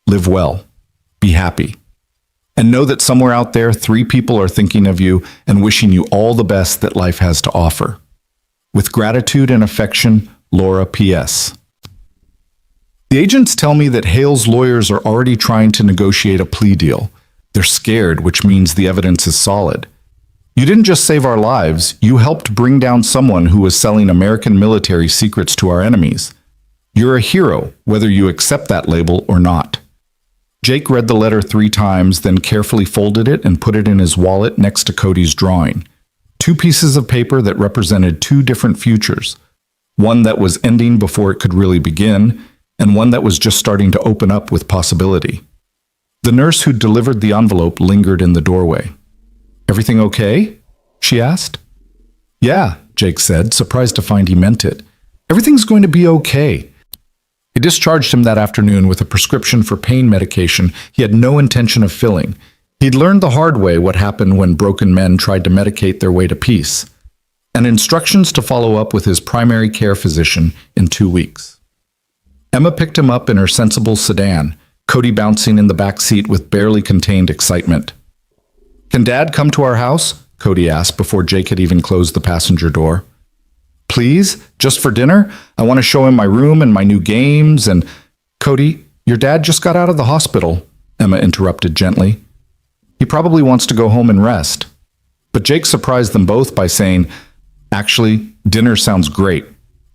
Live well. Be happy. And know that somewhere out there, 3 people are thinking of you and wishing you all the best that life has to offer. With gratitude and affection, Laura P.S. The agents tell me that Hale's lawyers are already trying to negotiate a plea deal. They're scared, which means the evidence is solid. You didn't just save our lives, you helped bring down someone who was selling American military secrets to our enemies. You're a hero, whether you accept that label or not. Jake read the letter 3 times, then carefully folded it and put it in his wallet next to Cody's drawing. 2 pieces of paper that represented 2 different futures. One that was ending before it could really begin, and one that was just starting to open up with possibility. The nurse who delivered the envelope lingered in the doorway. "Everything okay?" she asked. "Yeah," Jake said, surprised to find he meant it. "Everything's going to be okay." He discharged him that afternoon with a prescription for pain medication he had no intention of filling. He'd learned the hard way what happened when broken men tried to medicate their way to peace, and instructions to follow up with his primary care physician in 2 weeks. Emma picked him up in her sensible sedan, Cody bouncing in the back seat with barely contained excitement. "Can Dad come to our house?" Cody asked before Jake had even closed the passenger door. "Please? Just for dinner? I want to show him my room and my new games and—" "Cody, your dad just got out of the hospital," Emma interrupted gently. He probably wants to go home and rest. But Jake surprised them both by saying, "Actually, dinner sounds great,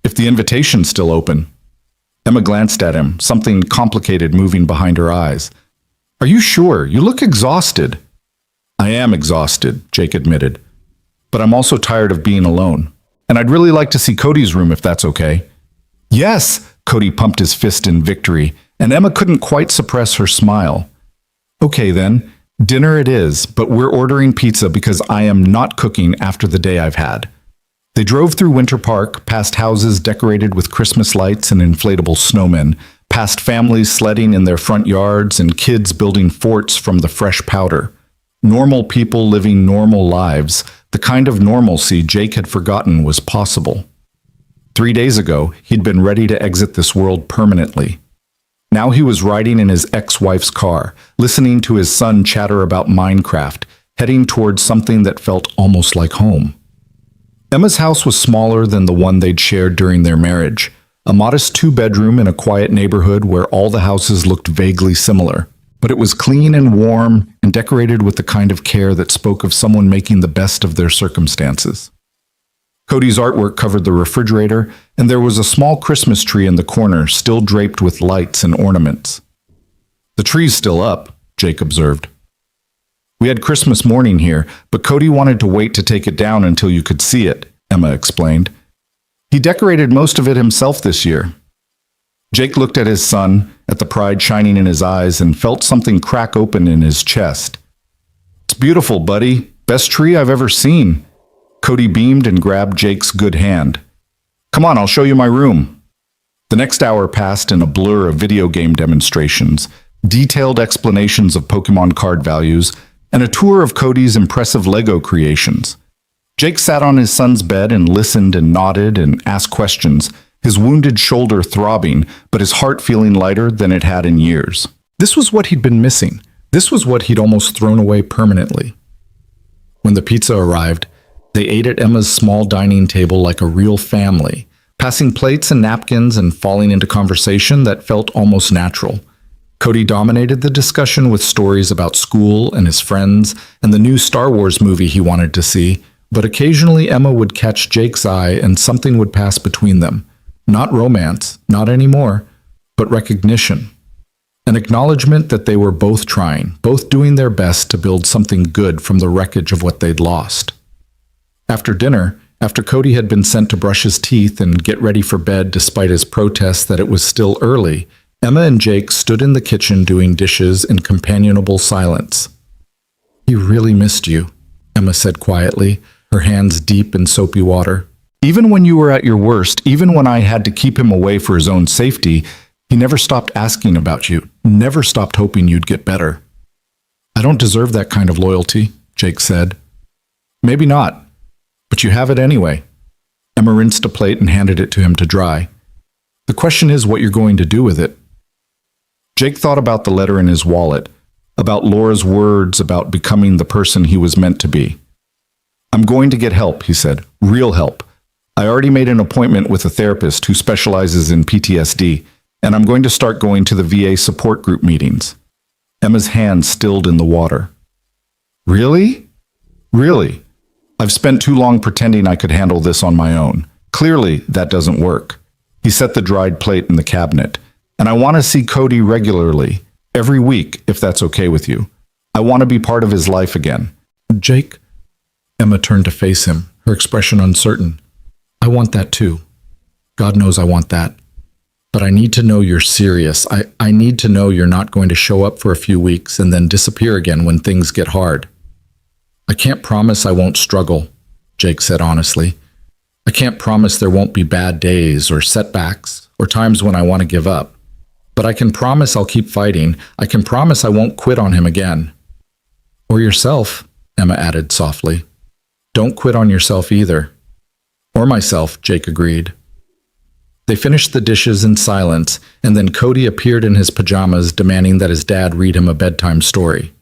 if the invitation's still open." Emma glanced at him, something complicated moving behind her eyes. "Are you sure? You look exhausted." "I am exhausted," Jake admitted. "But I'm also tired of being alone. And I'd really like to see Cody's room if that's okay." "Yes!" Cody pumped his fist in victory, and Emma couldn't quite suppress her smile. "Okay then, dinner it is, but we're ordering pizza because I am not cooking after the day I've had." They drove through Winter Park, past houses decorated with Christmas lights and inflatable snowmen, past families sledding in their front yards and kids building forts from the fresh powder. Normal people living normal lives, the kind of normalcy Jake had forgotten was possible. 3 days ago, he'd been ready to exit this world permanently. Now he was riding in his ex-wife's car, listening to his son chatter about Minecraft, heading towards something that felt almost like home. Emma's house was smaller than the one they'd shared during their marriage, a modest 2-bedroom in a quiet neighborhood where all the houses looked vaguely similar. But it was clean and warm and decorated with the kind of care that spoke of someone making the best of their circumstances. Cody's artwork covered the refrigerator, and there was a small Christmas tree in the corner, still draped with lights and ornaments. "The tree's still up," Jake observed. "We had Christmas morning here, but Cody wanted to wait to take it down until you could see it," Emma explained. "He decorated most of it himself this year." Jake looked at his son, at the pride shining in his eyes, and felt something crack open in his chest. "It's beautiful, buddy. Best tree I've ever seen." Cody beamed and grabbed Jake's good hand. "Come on, I'll show you my room." The next hour passed in a blur of video game demonstrations, detailed explanations of Pokemon card values, and a tour of Cody's impressive Lego creations. Jake sat on his son's bed and listened and nodded and asked questions, his wounded shoulder throbbing, but his heart feeling lighter than it had in years. This was what he'd been missing. This was what he'd almost thrown away permanently. When the pizza arrived, they ate at Emma's small dining table like a real family, passing plates and napkins and falling into conversation that felt almost natural. Cody dominated the discussion with stories about school and his friends and the new Star Wars movie he wanted to see, but occasionally Emma would catch Jake's eye and something would pass between them. Not romance, not anymore, but recognition. An acknowledgement that they were both trying, both doing their best to build something good from the wreckage of what they'd lost. After dinner, after Cody had been sent to brush his teeth and get ready for bed despite his protests that it was still early, Emma and Jake stood in the kitchen doing dishes in companionable silence. "He really missed you," Emma said quietly, her hands deep in soapy water. "Even when you were at your worst, even when I had to keep him away for his own safety, he never stopped asking about you, never stopped hoping you'd get better." "I don't deserve that kind of loyalty," Jake said. "Maybe not. But you have it anyway." Emma rinsed a plate and handed it to him to dry. "The question is what you're going to do with it." Jake thought about the letter in his wallet, about Laura's words about becoming the person he was meant to be. "I'm going to get help," he said. "Real help. I already made an appointment with a therapist who specializes in PTSD, and I'm going to start going to the VA support group meetings." Emma's hand stilled in the water. "Really?" "Really. I've spent too long pretending I could handle this on my own. Clearly, that doesn't work." He set the dried plate in the cabinet. "And I want to see Cody regularly, every week, if that's okay with you. I want to be part of his life again." "Jake?" Emma turned to face him, her expression uncertain. "I want that too. God knows I want that. But I need to know you're serious. I need to know you're not going to show up for a few weeks and then disappear again when things get hard." "I can't promise I won't struggle," Jake said honestly. "I can't promise there won't be bad days or setbacks or times when I want to give up. But I can promise I'll keep fighting. I can promise I won't quit on him again." "Or yourself," Emma added softly. "Don't quit on yourself either." "Or myself," Jake agreed. They finished the dishes in silence, and then Cody appeared in his pajamas demanding that his dad read him a bedtime story.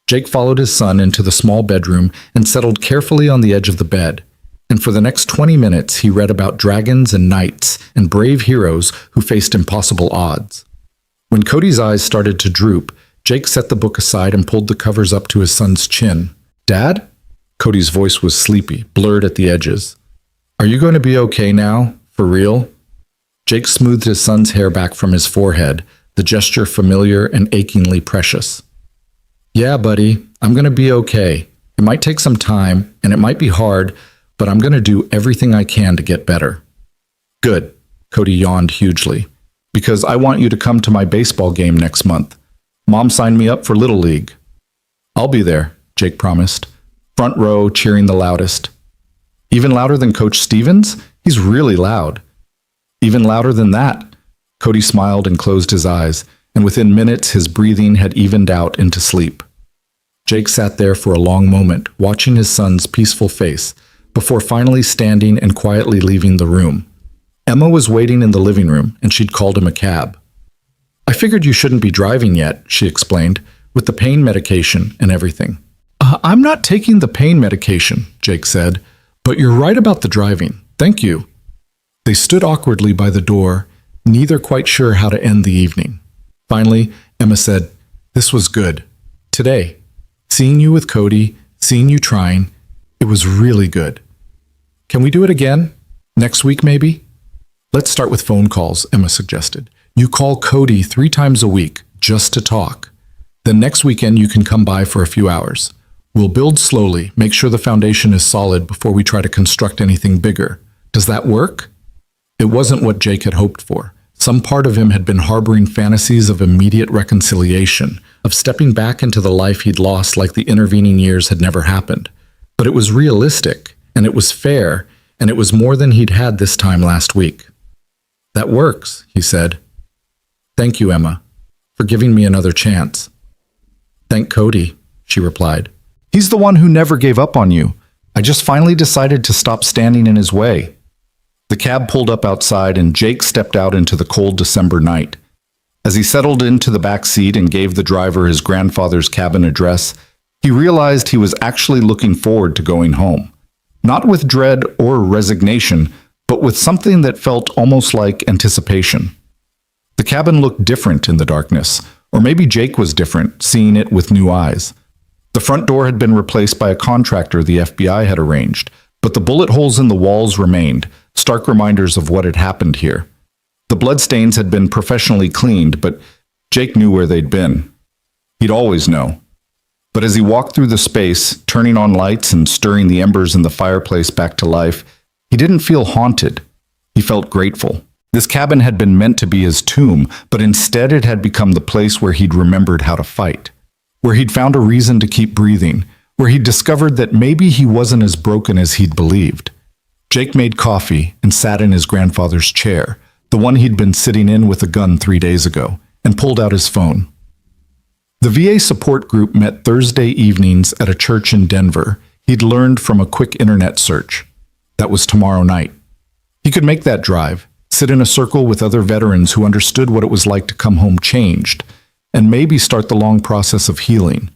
Jake followed his son into the small bedroom and settled carefully on the edge of the bed. And for the next 20 minutes, he read about dragons and knights and brave heroes who faced impossible odds. When Cody's eyes started to droop, Jake set the book aside and pulled the covers up to his son's chin. "Dad?" Cody's voice was sleepy, blurred at the edges. "Are you going to be okay now? For real?" Jake smoothed his son's hair back from his forehead, the gesture familiar and achingly precious. "Yeah, buddy, I'm going to be okay. It might take some time, and it might be hard, but I'm going to do everything I can to get better." "Good," Cody yawned hugely, "because I want you to come to my baseball game next month. Mom signed me up for Little League." "I'll be there," Jake promised. "Front row, cheering the loudest." "Even louder than Coach Stevens? He's really loud." "Even louder than that." Cody smiled and closed his eyes, and within minutes his breathing had evened out into sleep. Jake sat there for a long moment, watching his son's peaceful face, before finally standing and quietly leaving the room. Emma was waiting in the living room, and she'd called him a cab. "I figured you shouldn't be driving yet," she explained, "with the pain medication and everything." I'm not taking the pain medication," Jake said, "but you're right about the driving. Thank you." They stood awkwardly by the door, neither quite sure how to end the evening. Finally, Emma said, "This was good. Today. Seeing you with Cody, seeing you trying, it was really good. Can we do it again? Next week, maybe?" "Let's start with phone calls," Emma suggested. "You call Cody 3 times a week, just to talk. Then next weekend you can come by for a few hours. We'll build slowly, make sure the foundation is solid before we try to construct anything bigger. Does that work?" It wasn't what Jake had hoped for. Some part of him had been harboring fantasies of immediate reconciliation, of stepping back into the life he'd lost like the intervening years had never happened. But it was realistic, and it was fair, and it was more than he'd had this time last week. "That works," he said. "Thank you, Emma, for giving me another chance." "Thank Cody," she replied. "He's the one who never gave up on you. I just finally decided to stop standing in his way." The cab pulled up outside and Jake stepped out into the cold December night. As he settled into the back seat and gave the driver his grandfather's cabin address, he realized he was actually looking forward to going home. Not with dread or resignation, but with something that felt almost like anticipation. The cabin looked different in the darkness, or maybe Jake was different, seeing it with new eyes. The front door had been replaced by a contractor the FBI had arranged, but the bullet holes in the walls remained, stark reminders of what had happened here. The bloodstains had been professionally cleaned, but Jake knew where they'd been. He'd always know. But as he walked through the space, turning on lights and stirring the embers in the fireplace back to life, he didn't feel haunted. He felt grateful. This cabin had been meant to be his tomb, but instead it had become the place where he'd remembered how to fight, where he'd found a reason to keep breathing, where he'd discovered that maybe he wasn't as broken as he'd believed. Jake made coffee and sat in his grandfather's chair, the one he'd been sitting in with a gun 3 days ago, and pulled out his phone. The VA support group met Thursday evenings at a church in Denver. He'd learned from a quick internet search. That was tomorrow night. He could make that drive, sit in a circle with other veterans who understood what it was like to come home changed, and maybe start the long process of healing.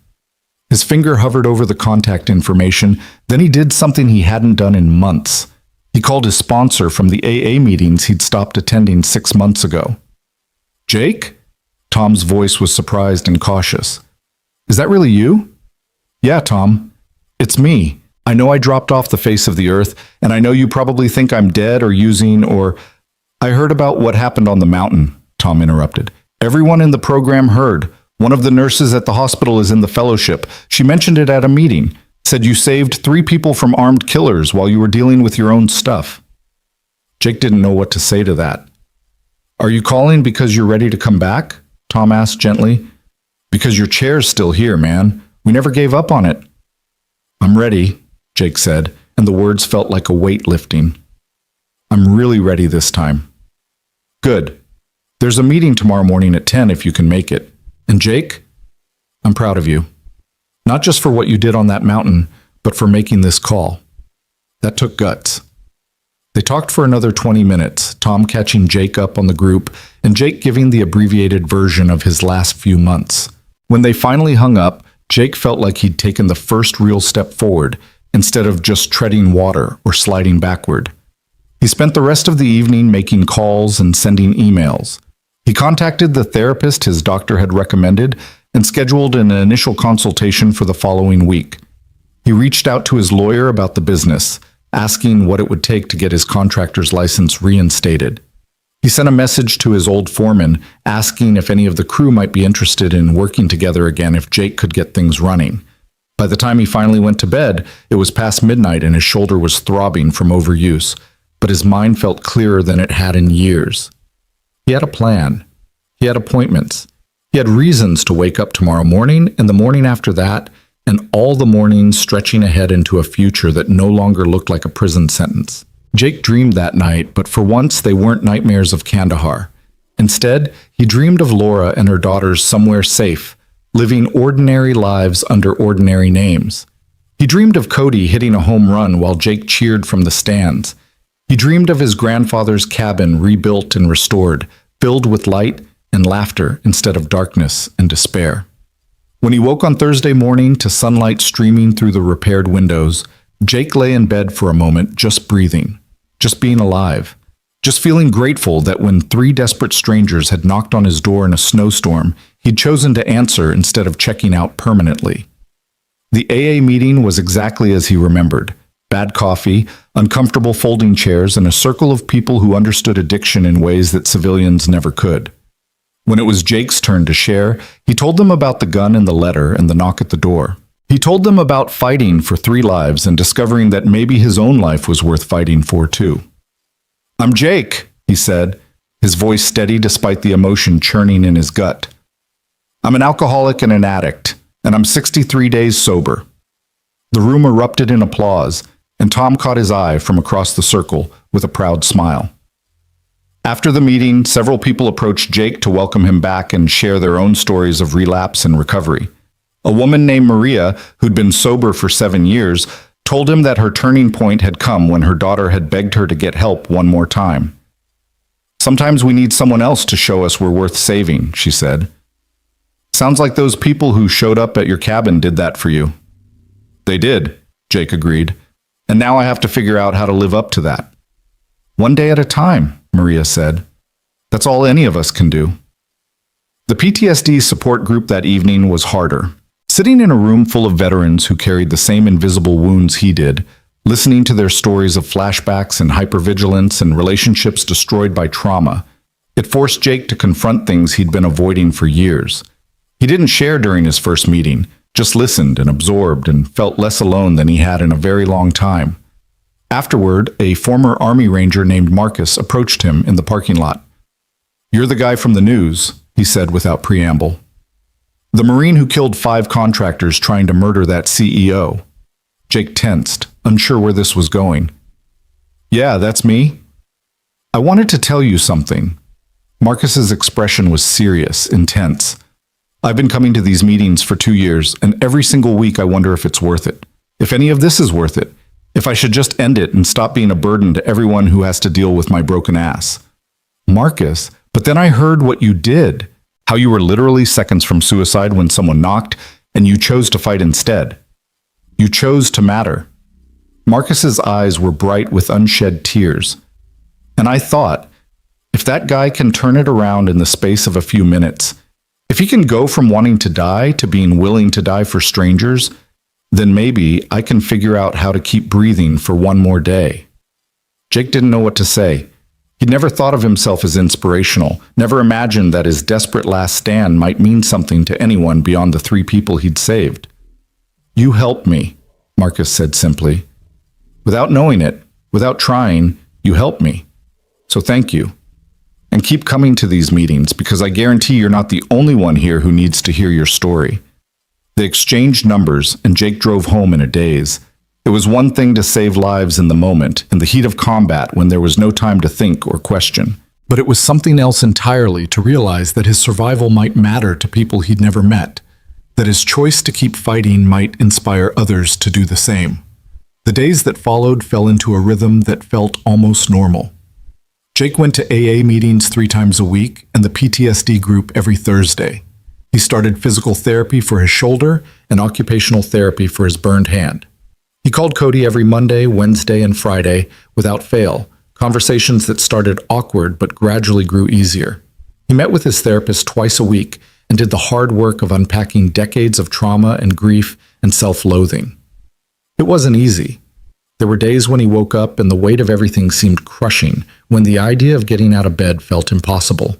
His finger hovered over the contact information, then he did something he hadn't done in months. He called his sponsor from the AA meetings he'd stopped attending 6 months ago. "Jake?" Tom's voice was surprised and cautious. "Is that really you?" "Yeah, Tom. It's me. I know I dropped off the face of the earth, and I know you probably think I'm dead or using or—" "I heard about what happened on the mountain," Tom interrupted. "Everyone in the program heard. One of the nurses at the hospital is in the fellowship. She mentioned it at a meeting. Said you saved 3 people from armed killers while you were dealing with your own stuff." Jake didn't know what to say to that. "Are you calling because you're ready to come back?" Tom asked gently. "Because your chair's still here, man. We never gave up on it." "I'm ready," Jake said, and the words felt like a weight lifting. "I'm really ready this time." "Good. There's a meeting tomorrow morning at 10 if you can make it. And Jake, I'm proud of you. Not just for what you did on that mountain, but for making this call. That took guts." They talked for another 20 minutes, Tom catching Jake up on the group, and Jake giving the abbreviated version of his last few months. When they finally hung up, Jake felt like he'd taken the first real step forward, instead of just treading water or sliding backward. He spent the rest of the evening making calls and sending emails. He contacted the therapist his doctor had recommended, and scheduled an initial consultation for the following week. He reached out to his lawyer about the business, asking what it would take to get his contractor's license reinstated. He sent a message to his old foreman, asking if any of the crew might be interested in working together again if Jake could get things running. By the time he finally went to bed, it was past midnight and his shoulder was throbbing from overuse, but his mind felt clearer than it had in years. He had a plan. He had appointments. He had reasons to wake up tomorrow morning and the morning after that, and all the mornings stretching ahead into a future that no longer looked like a prison sentence. Jake dreamed that night, but for once they weren't nightmares of Kandahar. Instead, he dreamed of Laura and her daughters somewhere safe, living ordinary lives under ordinary names. He dreamed of Cody hitting a home run while Jake cheered from the stands. He dreamed of his grandfather's cabin rebuilt and restored, filled with light and laughter instead of darkness and despair. When he woke on Thursday morning to sunlight streaming through the repaired windows, Jake lay in bed for a moment, just breathing, just being alive, just feeling grateful that when 3 desperate strangers had knocked on his door in a snowstorm, he'd chosen to answer instead of checking out permanently. The AA meeting was exactly as he remembered. Bad coffee, uncomfortable folding chairs, and a circle of people who understood addiction in ways that civilians never could. When it was Jake's turn to share, he told them about the gun and the letter and the knock at the door. He told them about fighting for 3 lives and discovering that maybe his own life was worth fighting for too. "I'm Jake," he said, his voice steady despite the emotion churning in his gut. "I'm an alcoholic and an addict, and I'm 63 days sober." The room erupted in applause, and Tom caught his eye from across the circle with a proud smile. After the meeting, several people approached Jake to welcome him back and share their own stories of relapse and recovery. A woman named Maria, who'd been sober for 7 years, told him that her turning point had come when her daughter had begged her to get help one more time. "Sometimes we need someone else to show us we're worth saving," she said. "Sounds like those people who showed up at your cabin did that for you." "They did," Jake agreed, "and now I have to figure out how to live up to that." "One day at a time," Maria said. "That's all any of us can do." The PTSD support group that evening was harder. Sitting in a room full of veterans who carried the same invisible wounds he did, listening to their stories of flashbacks and hypervigilance and relationships destroyed by trauma, it forced Jake to confront things he'd been avoiding for years. He didn't share during his first meeting, just listened and absorbed and felt less alone than he had in a very long time. Afterward, a former Army Ranger named Marcus approached him in the parking lot. "You're the guy from the news," he said without preamble. "The Marine who killed 5 contractors trying to murder that CEO." Jake tensed, unsure where this was going. "Yeah, that's me. I wanted to tell you something." Marcus's expression was serious, intense. "I've been coming to these meetings for 2 years, and every single week I wonder if it's worth it. If any of this is worth it. If I should just end it and stop being a burden to everyone who has to deal with my broken ass." "Marcus, but then I heard what you did. How you were literally seconds from suicide when someone knocked, and you chose to fight instead. You chose to matter." Marcus's eyes were bright with unshed tears. "And I thought, if that guy can turn it around in the space of a few minutes, if he can go from wanting to die to being willing to die for strangers, then maybe I can figure out how to keep breathing for one more day." Jake didn't know what to say. He'd never thought of himself as inspirational, never imagined that his desperate last stand might mean something to anyone beyond the 3 people he'd saved. "You helped me," Marcus said simply. "Without knowing it, without trying, you helped me. So thank you. And keep coming to these meetings, because I guarantee you're not the only one here who needs to hear your story." They exchanged numbers, and Jake drove home in a daze. It was one thing to save lives in the moment, in the heat of combat when there was no time to think or question. But it was something else entirely to realize that his survival might matter to people he'd never met, that his choice to keep fighting might inspire others to do the same. The days that followed fell into a rhythm that felt almost normal. Jake went to AA meetings 3 times a week and the PTSD group every Thursday. He started physical therapy for his shoulder and occupational therapy for his burned hand. He called Cody every Monday, Wednesday, and Friday without fail, conversations that started awkward but gradually grew easier. He met with his therapist twice a week, and did the hard work of unpacking decades of trauma and grief and self-loathing. It wasn't easy. There were days when he woke up and the weight of everything seemed crushing, when the idea of getting out of bed felt impossible.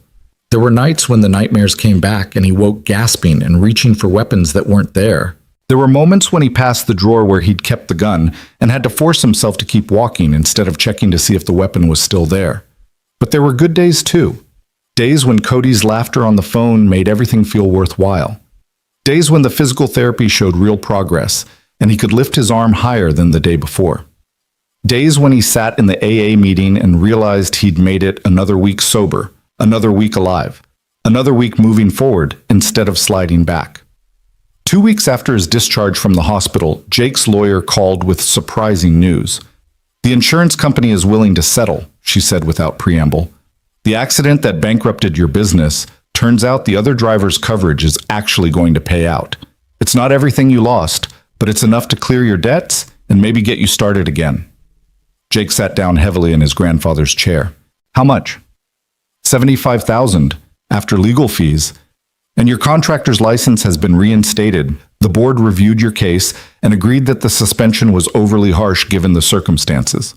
There were nights when the nightmares came back and he woke gasping and reaching for weapons that weren't there. There were moments when he passed the drawer where he'd kept the gun and had to force himself to keep walking instead of checking to see if the weapon was still there. But there were good days too. Days when Cody's laughter on the phone made everything feel worthwhile. Days when the physical therapy showed real progress and he could lift his arm higher than the day before. Days when he sat in the AA meeting and realized he'd made it another week sober, another week alive, another week moving forward instead of sliding back. 2 weeks after his discharge from the hospital, Jake's lawyer called with surprising news. The insurance company is willing to settle, she said without preamble. The accident that bankrupted your business, turns out the other driver's coverage is actually going to pay out. It's not everything you lost, but it's enough to clear your debts and maybe get you started again. Jake sat down heavily in his grandfather's chair. How much? $75,000 after legal fees. And your contractor's license has been reinstated. The board reviewed your case and agreed that the suspension was overly harsh given the circumstances.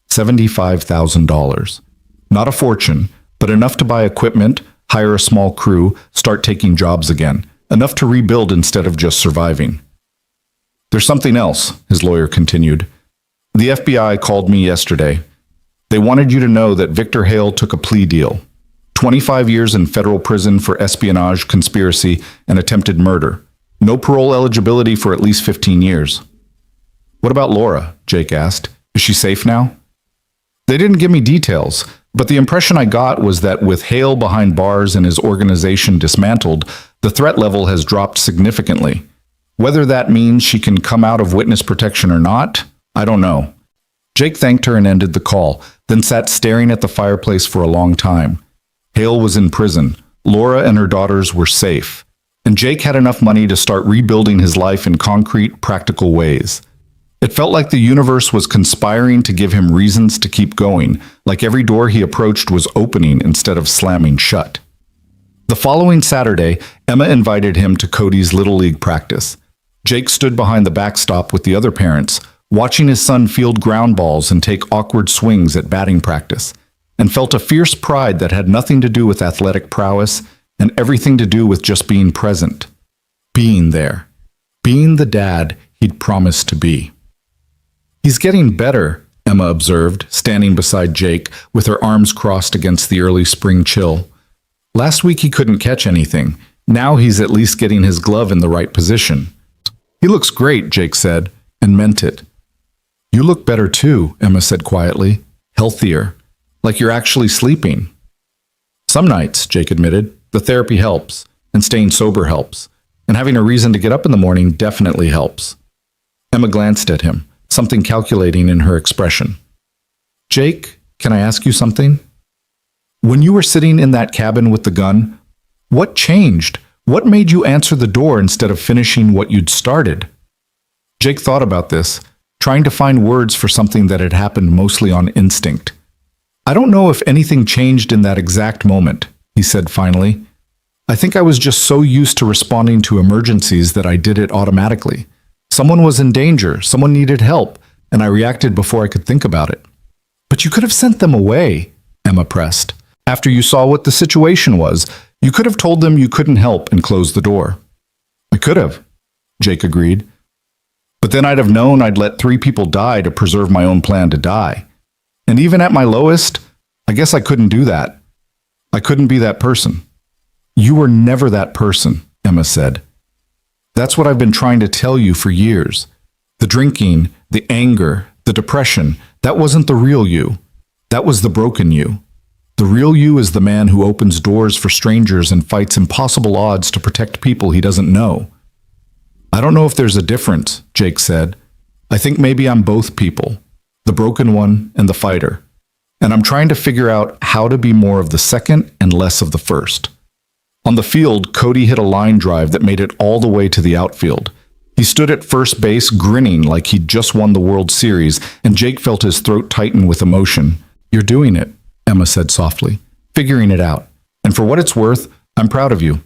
$75,000. Not a fortune, but enough to buy equipment, hire a small crew, start taking jobs again. Enough to rebuild instead of just surviving. There's something else, his lawyer continued. The FBI called me yesterday. They wanted you to know that Victor Hale took a plea deal. 25 years in federal prison for espionage, conspiracy, and attempted murder. No parole eligibility for at least 15 years. What about Laura? Jake asked. Is she safe now? They didn't give me details, but the impression I got was that with Hale behind bars and his organization dismantled, the threat level has dropped significantly. Whether that means she can come out of witness protection or not, I don't know. Jake thanked her and ended the call, then sat staring at the fireplace for a long time. Hale was in prison. Laura and her daughters were safe. And Jake had enough money to start rebuilding his life in concrete, practical ways. It felt like the universe was conspiring to give him reasons to keep going, like every door he approached was opening instead of slamming shut. The following Saturday, Emma invited him to Cody's Little League practice. Jake stood behind the backstop with the other parents, watching his son field ground balls and take awkward swings at batting practice, and felt a fierce pride that had nothing to do with athletic prowess and everything to do with just being present. Being there. Being the dad he'd promised to be. He's getting better, Emma observed, standing beside Jake with her arms crossed against the early spring chill. Last week he couldn't catch anything. Now he's at least getting his glove in the right position. He looks great, Jake said, and meant it. You look better too, Emma said quietly. Healthier. Like you're actually sleeping. Some nights, Jake admitted, the therapy helps, and staying sober helps, and having a reason to get up in the morning definitely helps. Emma glanced at him, something calculating in her expression. Jake, can I ask you something? When you were sitting in that cabin with the gun, what changed? What made you answer the door instead of finishing what you'd started? Jake thought about this, trying to find words for something that had happened mostly on instinct. I don't know if anything changed in that exact moment, he said finally. I think I was just so used to responding to emergencies that I did it automatically. Someone was in danger, someone needed help, and I reacted before I could think about it. But you could have sent them away, Emma pressed. After you saw what the situation was, you could have told them you couldn't help and closed the door. I could have, Jake agreed. But then I'd have known I'd let 3 people die to preserve my own plan to die. And even at my lowest, I guess I couldn't do that. I couldn't be that person. You were never that person, Emma said. That's what I've been trying to tell you for years. The drinking, the anger, the depression, that wasn't the real you. That was the broken you. The real you is the man who opens doors for strangers and fights impossible odds to protect people he doesn't know. I don't know if there's a difference, Jake said. I think maybe I'm both people, the broken one and the fighter. And I'm trying to figure out how to be more of the second and less of the first. On the field, Cody hit a line drive that made it all the way to the outfield. He stood at first base grinning like he'd just won the World Series, and Jake felt his throat tighten with emotion. You're doing it, Emma said softly, figuring it out. And for what it's worth, I'm proud of you.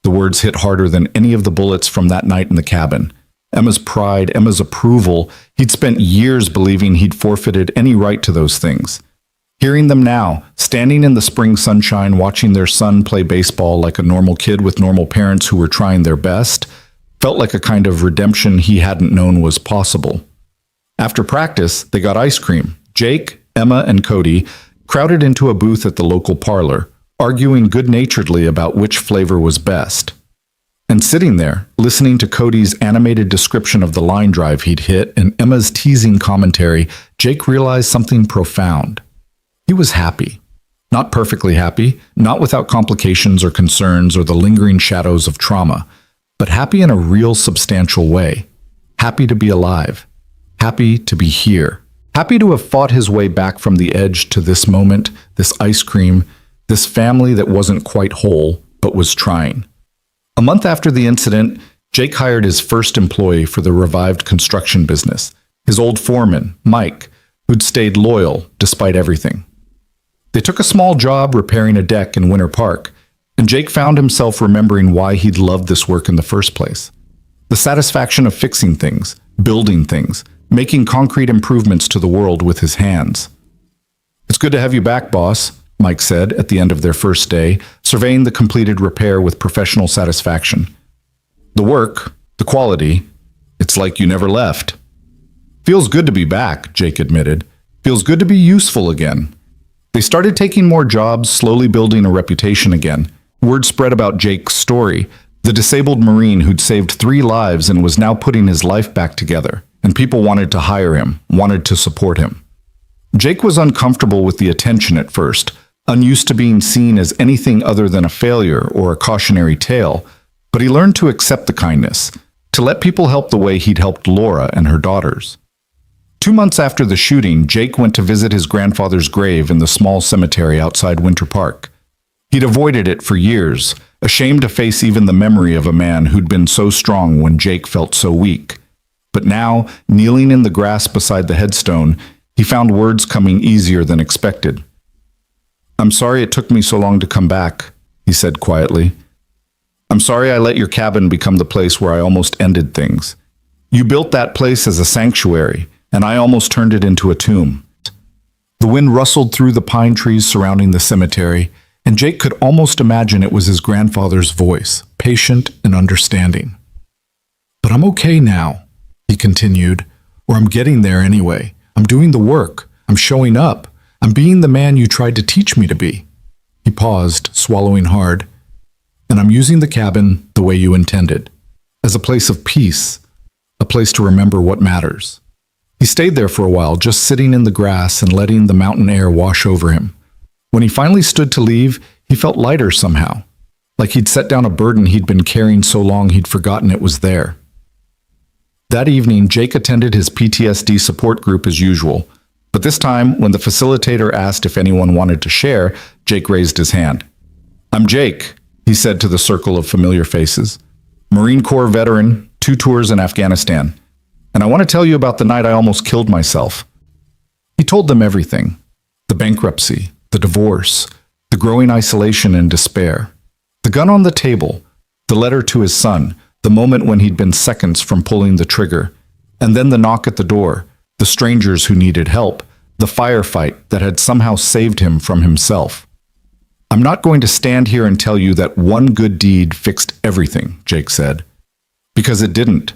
The words hit harder than any of the bullets from that night in the cabin. Emma's pride, Emma's approval, he'd spent years believing he'd forfeited any right to those things. Hearing them now, standing in the spring sunshine, watching their son play baseball like a normal kid with normal parents who were trying their best, felt like a kind of redemption he hadn't known was possible. After practice, they got ice cream. Jake, Emma, and Cody crowded into a booth at the local parlor, arguing good-naturedly about which flavor was best. And sitting there, listening to Cody's animated description of the line drive he'd hit and Emma's teasing commentary, Jake realized something profound. He was happy. Not perfectly happy, not without complications or concerns or the lingering shadows of trauma, but happy in a real substantial way. Happy to be alive. Happy to be here. Happy to have fought his way back from the edge to this moment, this ice cream, this family that wasn't quite whole, but was trying. A month after the incident, Jake hired his first employee for the revived construction business, his old foreman, Mike, who'd stayed loyal despite everything. They took a small job repairing a deck in Winter Park, and Jake found himself remembering why he'd loved this work in the first place. The satisfaction of fixing things, building things, making concrete improvements to the world with his hands. "It's good to have you back, boss," Mike said at the end of their first day, surveying the completed repair with professional satisfaction. "The work, the quality, it's like you never left." "Feels good to be back," Jake admitted. "Feels good to be useful again." They started taking more jobs, slowly building a reputation again. Word spread about Jake's story, the disabled Marine who'd saved 3 lives and was now putting his life back together, and people wanted to hire him, wanted to support him. Jake was uncomfortable with the attention at first, unused to being seen as anything other than a failure or a cautionary tale, but he learned to accept the kindness, to let people help the way he'd helped Laura and her daughters. 2 months after the shooting, Jake went to visit his grandfather's grave in the small cemetery outside Winter Park. He'd avoided it for years, ashamed to face even the memory of a man who'd been so strong when Jake felt so weak. But now, kneeling in the grass beside the headstone, he found words coming easier than expected. "I'm sorry it took me so long to come back," he said quietly. "I'm sorry I let your cabin become the place where I almost ended things. You built that place as a sanctuary, and I almost turned it into a tomb." The wind rustled through the pine trees surrounding the cemetery, and Jake could almost imagine it was his grandfather's voice, patient and understanding. "But I'm okay now," he continued, "or I'm getting there anyway. I'm doing the work. I'm showing up. I'm being the man you tried to teach me to be." He paused, swallowing hard. "And I'm using the cabin the way you intended, as a place of peace, a place to remember what matters." He stayed there for a while, just sitting in the grass and letting the mountain air wash over him. When he finally stood to leave, he felt lighter somehow, like he'd set down a burden he'd been carrying so long he'd forgotten it was there. That evening, Jake attended his PTSD support group as usual, but this time, when the facilitator asked if anyone wanted to share, Jake raised his hand. "I'm Jake," he said to the circle of familiar faces. "Marine Corps veteran, 2 tours in Afghanistan. And I want to tell you about the night I almost killed myself." He told them everything. The bankruptcy, the divorce, the growing isolation and despair, the gun on the table, the letter to his son, the moment when he'd been seconds from pulling the trigger, and then the knock at the door, the strangers who needed help, the firefight that had somehow saved him from himself. "I'm not going to stand here and tell you that one good deed fixed everything," Jake said, "because it didn't.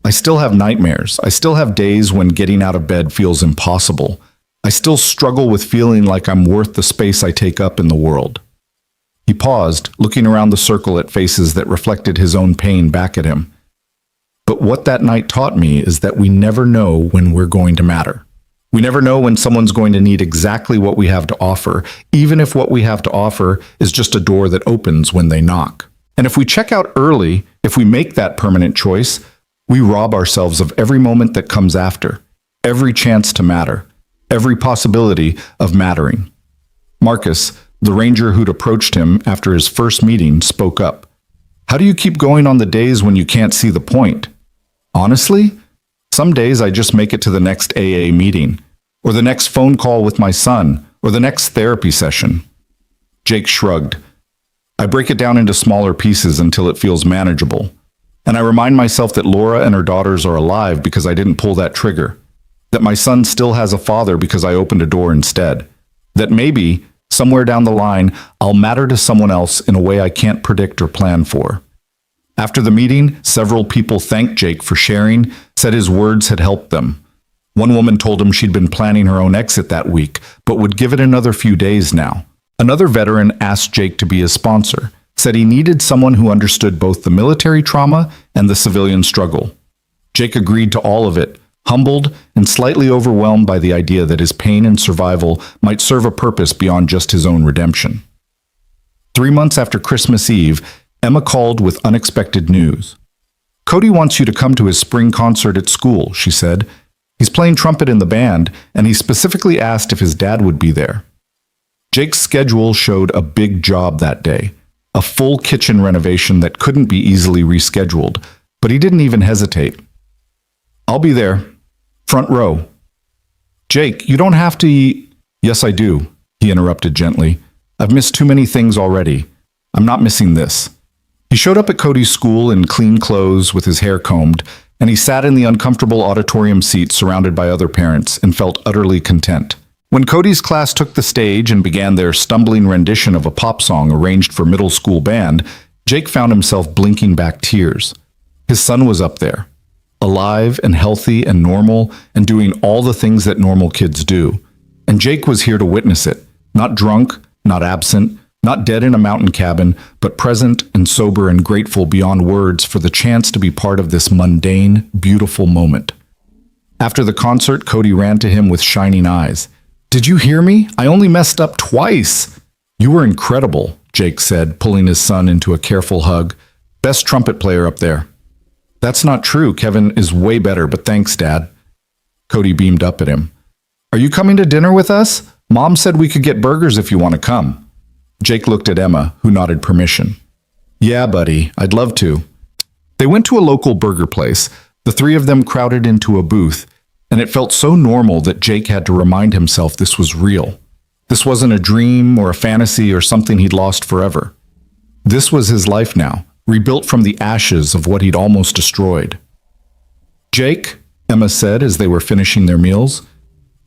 I still have nightmares. I still have days when getting out of bed feels impossible. I still struggle with feeling like I'm worth the space I take up in the world." He paused, looking around the circle at faces that reflected his own pain back at him. "But what that night taught me is that we never know when we're going to matter. We never know when someone's going to need exactly what we have to offer, even if what we have to offer is just a door that opens when they knock. And if we check out early, if we make that permanent choice, we rob ourselves of every moment that comes after, every chance to matter, every possibility of mattering." Marcus, the ranger who'd approached him after his first meeting, spoke up. "How do you keep going on the days when you can't see the point?" "Honestly, some days I just make it to the next AA meeting, or the next phone call with my son, or the next therapy session." Jake shrugged. I break it down into smaller pieces until it feels manageable. And I remind myself that Laura and her daughters are alive because I didn't pull that trigger. That my son still has a father because I opened a door instead. That maybe, somewhere down the line, I'll matter to someone else in a way I can't predict or plan for. After the meeting, several people thanked Jake for sharing, said his words had helped them. One woman told him she'd been planning her own exit that week, but would give it another few days now. Another veteran asked Jake to be his sponsor, said he needed someone who understood both the military trauma and the civilian struggle. Jake agreed to all of it, humbled and slightly overwhelmed by the idea that his pain and survival might serve a purpose beyond just his own redemption. 3 months after Christmas Eve, Emma called with unexpected news. "Cody wants you to come to his spring concert at school," she said. "He's playing trumpet in the band, and he specifically asked if his dad would be there." Jake's schedule showed a big job that day, a full kitchen renovation that couldn't be easily rescheduled, but he didn't even hesitate. "I'll be there. Front row." "Jake, you don't have to eat." "Yes, I do," he interrupted gently. "I've missed too many things already. I'm not missing this." He showed up at Cody's school in clean clothes with his hair combed, and he sat in the uncomfortable auditorium seat surrounded by other parents and felt utterly content. When Cody's class took the stage and began their stumbling rendition of a pop song arranged for middle school band, Jake found himself blinking back tears. His son was up there, alive and healthy and normal and doing all the things that normal kids do. And Jake was here to witness it, not drunk, not absent, not dead in a mountain cabin, but present and sober and grateful beyond words for the chance to be part of this mundane, beautiful moment. After the concert, Cody ran to him with shining eyes. "Did you hear me? I only messed up twice." "You were incredible," Jake said, pulling his son into a careful hug. "Best trumpet player up there." "That's not true. Kevin is way better, but thanks, Dad." Cody beamed up at him. "Are you coming to dinner with us? Mom said we could get burgers if you want to come." Jake looked at Emma, who nodded permission. "Yeah, buddy, I'd love to." They went to a local burger place, the three of them crowded into a booth, and it felt so normal that Jake had to remind himself this was real. This wasn't a dream or a fantasy or something he'd lost forever. This was his life now, rebuilt from the ashes of what he'd almost destroyed. "Jake," Emma said as they were finishing their meals,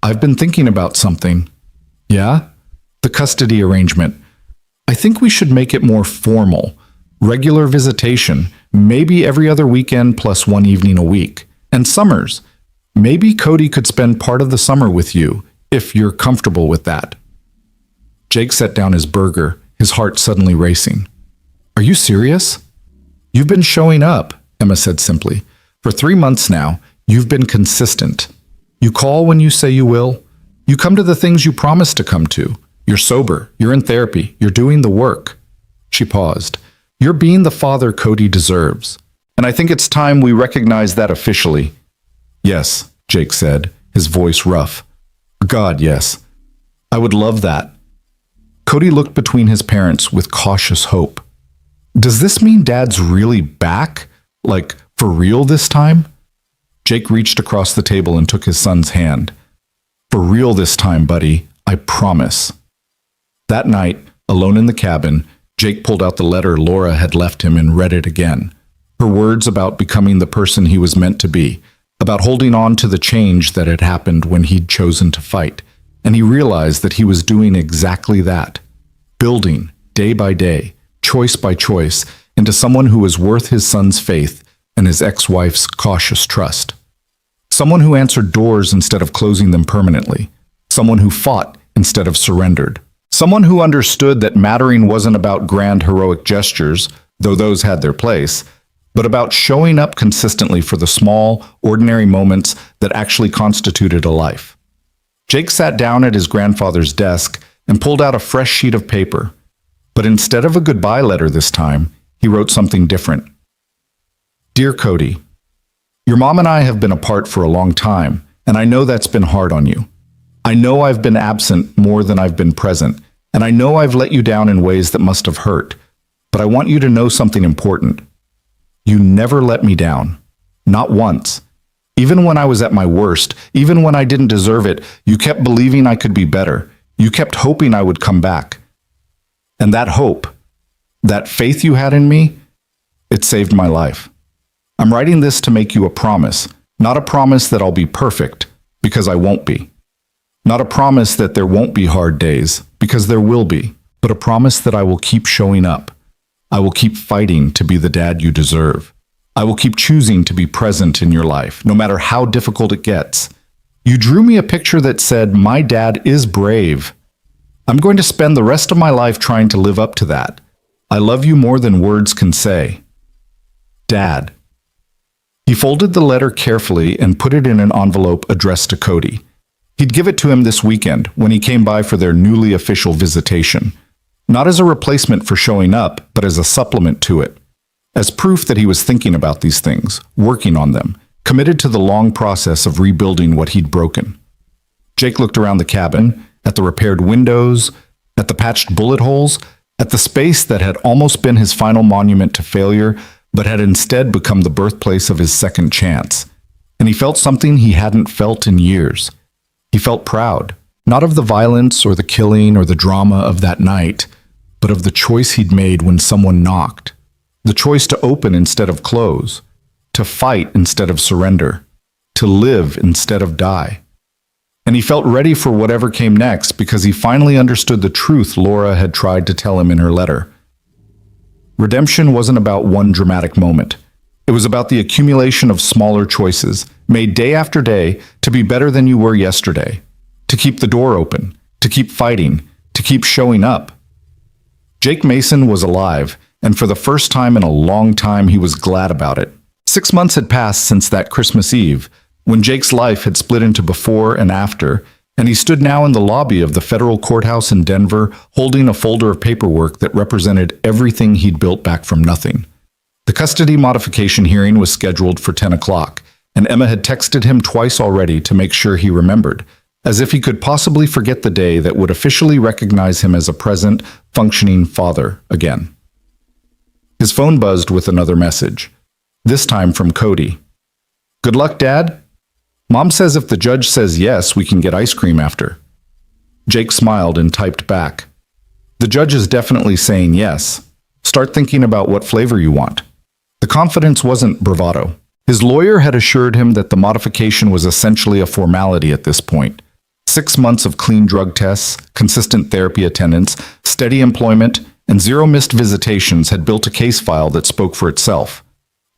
"I've been thinking about something." "Yeah?" "The custody arrangement. I think we should make it more formal. Regular visitation, maybe every other weekend plus one evening a week. And summers. Maybe Cody could spend part of the summer with you, if you're comfortable with that." Jake set down his burger, his heart suddenly racing. "Are you serious?" "You've been showing up," Emma said simply. "For 3 months now, you've been consistent. You call when you say you will. You come to the things you promise to come to. You're sober, you're in therapy, you're doing the work." She paused. "You're being the father Cody deserves. And I think it's time we recognize that officially." "Yes," Jake said, his voice rough. "God, yes. I would love that." Cody looked between his parents with cautious hope. "Does this mean Dad's really back? Like, for real this time?" Jake reached across the table and took his son's hand. "For real this time, buddy. I promise." That night, alone in the cabin, Jake pulled out the letter Laura had left him and read it again. Her words about becoming the person he was meant to be, about holding on to the change that had happened when he'd chosen to fight. And he realized that he was doing exactly that. Building, day by day, choice by choice, into someone who was worth his son's faith and his ex-wife's cautious trust. Someone who answered doors instead of closing them permanently. Someone who fought instead of surrendered. Someone who understood that mattering wasn't about grand heroic gestures, though those had their place, but about showing up consistently for the small, ordinary moments that actually constituted a life. Jake sat down at his grandfather's desk and pulled out a fresh sheet of paper. But instead of a goodbye letter this time, he wrote something different. "Dear Cody, your mom and I have been apart for a long time, and I know that's been hard on you. I know I've been absent more than I've been present, and I know I've let you down in ways that must have hurt. But I want you to know something important. You never let me down. Not once. Even when I was at my worst, even when I didn't deserve it, you kept believing I could be better. You kept hoping I would come back. And that hope, That faith you had in me, it saved my life. I'm writing this to make you a promise, not a promise that I'll be perfect, because I won't be. Not a promise that there won't be hard days, because there will be, but a promise that I will keep showing up. I will keep fighting to be the dad you deserve. I will keep choosing to be present in your life, no matter how difficult it gets. You drew me a picture that said, my dad is brave. I'm going to spend the rest of my life trying to live up to that. I love you more than words can say. Dad. He folded the letter carefully and put it in an envelope addressed to Cody. He'd give it to him this weekend when he came by for their newly official visitation. Not as a replacement for showing up, but as a supplement to it. As proof that he was thinking about these things, working on them, committed to the long process of rebuilding what he'd broken. Jake looked around the cabin, at the repaired windows, at the patched bullet holes, at the space that had almost been his final monument to failure, but had instead become the birthplace of his second chance. And he felt something he hadn't felt in years. He felt proud, not of the violence or the killing or the drama of that night, but of the choice he'd made when someone knocked. The choice to open instead of close, to fight instead of surrender, to live instead of die. And he felt ready for whatever came next because he finally understood the truth Laura had tried to tell him in her letter. Redemption wasn't about one dramatic moment. It was about the accumulation of smaller choices, made day after day to be better than you were yesterday, to keep the door open, to keep fighting, to keep showing up. Jake Mason was alive, and for the first time in a long time he was glad about it. 6 months had passed since that Christmas Eve, when Jake's life had split into before and after, and he stood now in the lobby of the federal courthouse in Denver, holding a folder of paperwork that represented everything he'd built back from nothing. The custody modification hearing was scheduled for 10 o'clock, and Emma had texted him twice already to make sure he remembered, as if he could possibly forget the day that would officially recognize him as a present, functioning father again. His phone buzzed with another message, this time from Cody. Good luck, Dad. Mom says if the judge says yes, we can get ice cream after. Jake smiled and typed back. The judge is definitely saying yes. Start thinking about what flavor you want. The confidence wasn't bravado. His lawyer had assured him that the modification was essentially a formality at this point. 6 months of clean drug tests, consistent therapy attendance, steady employment, and 0 missed visitations had built a case file that spoke for itself.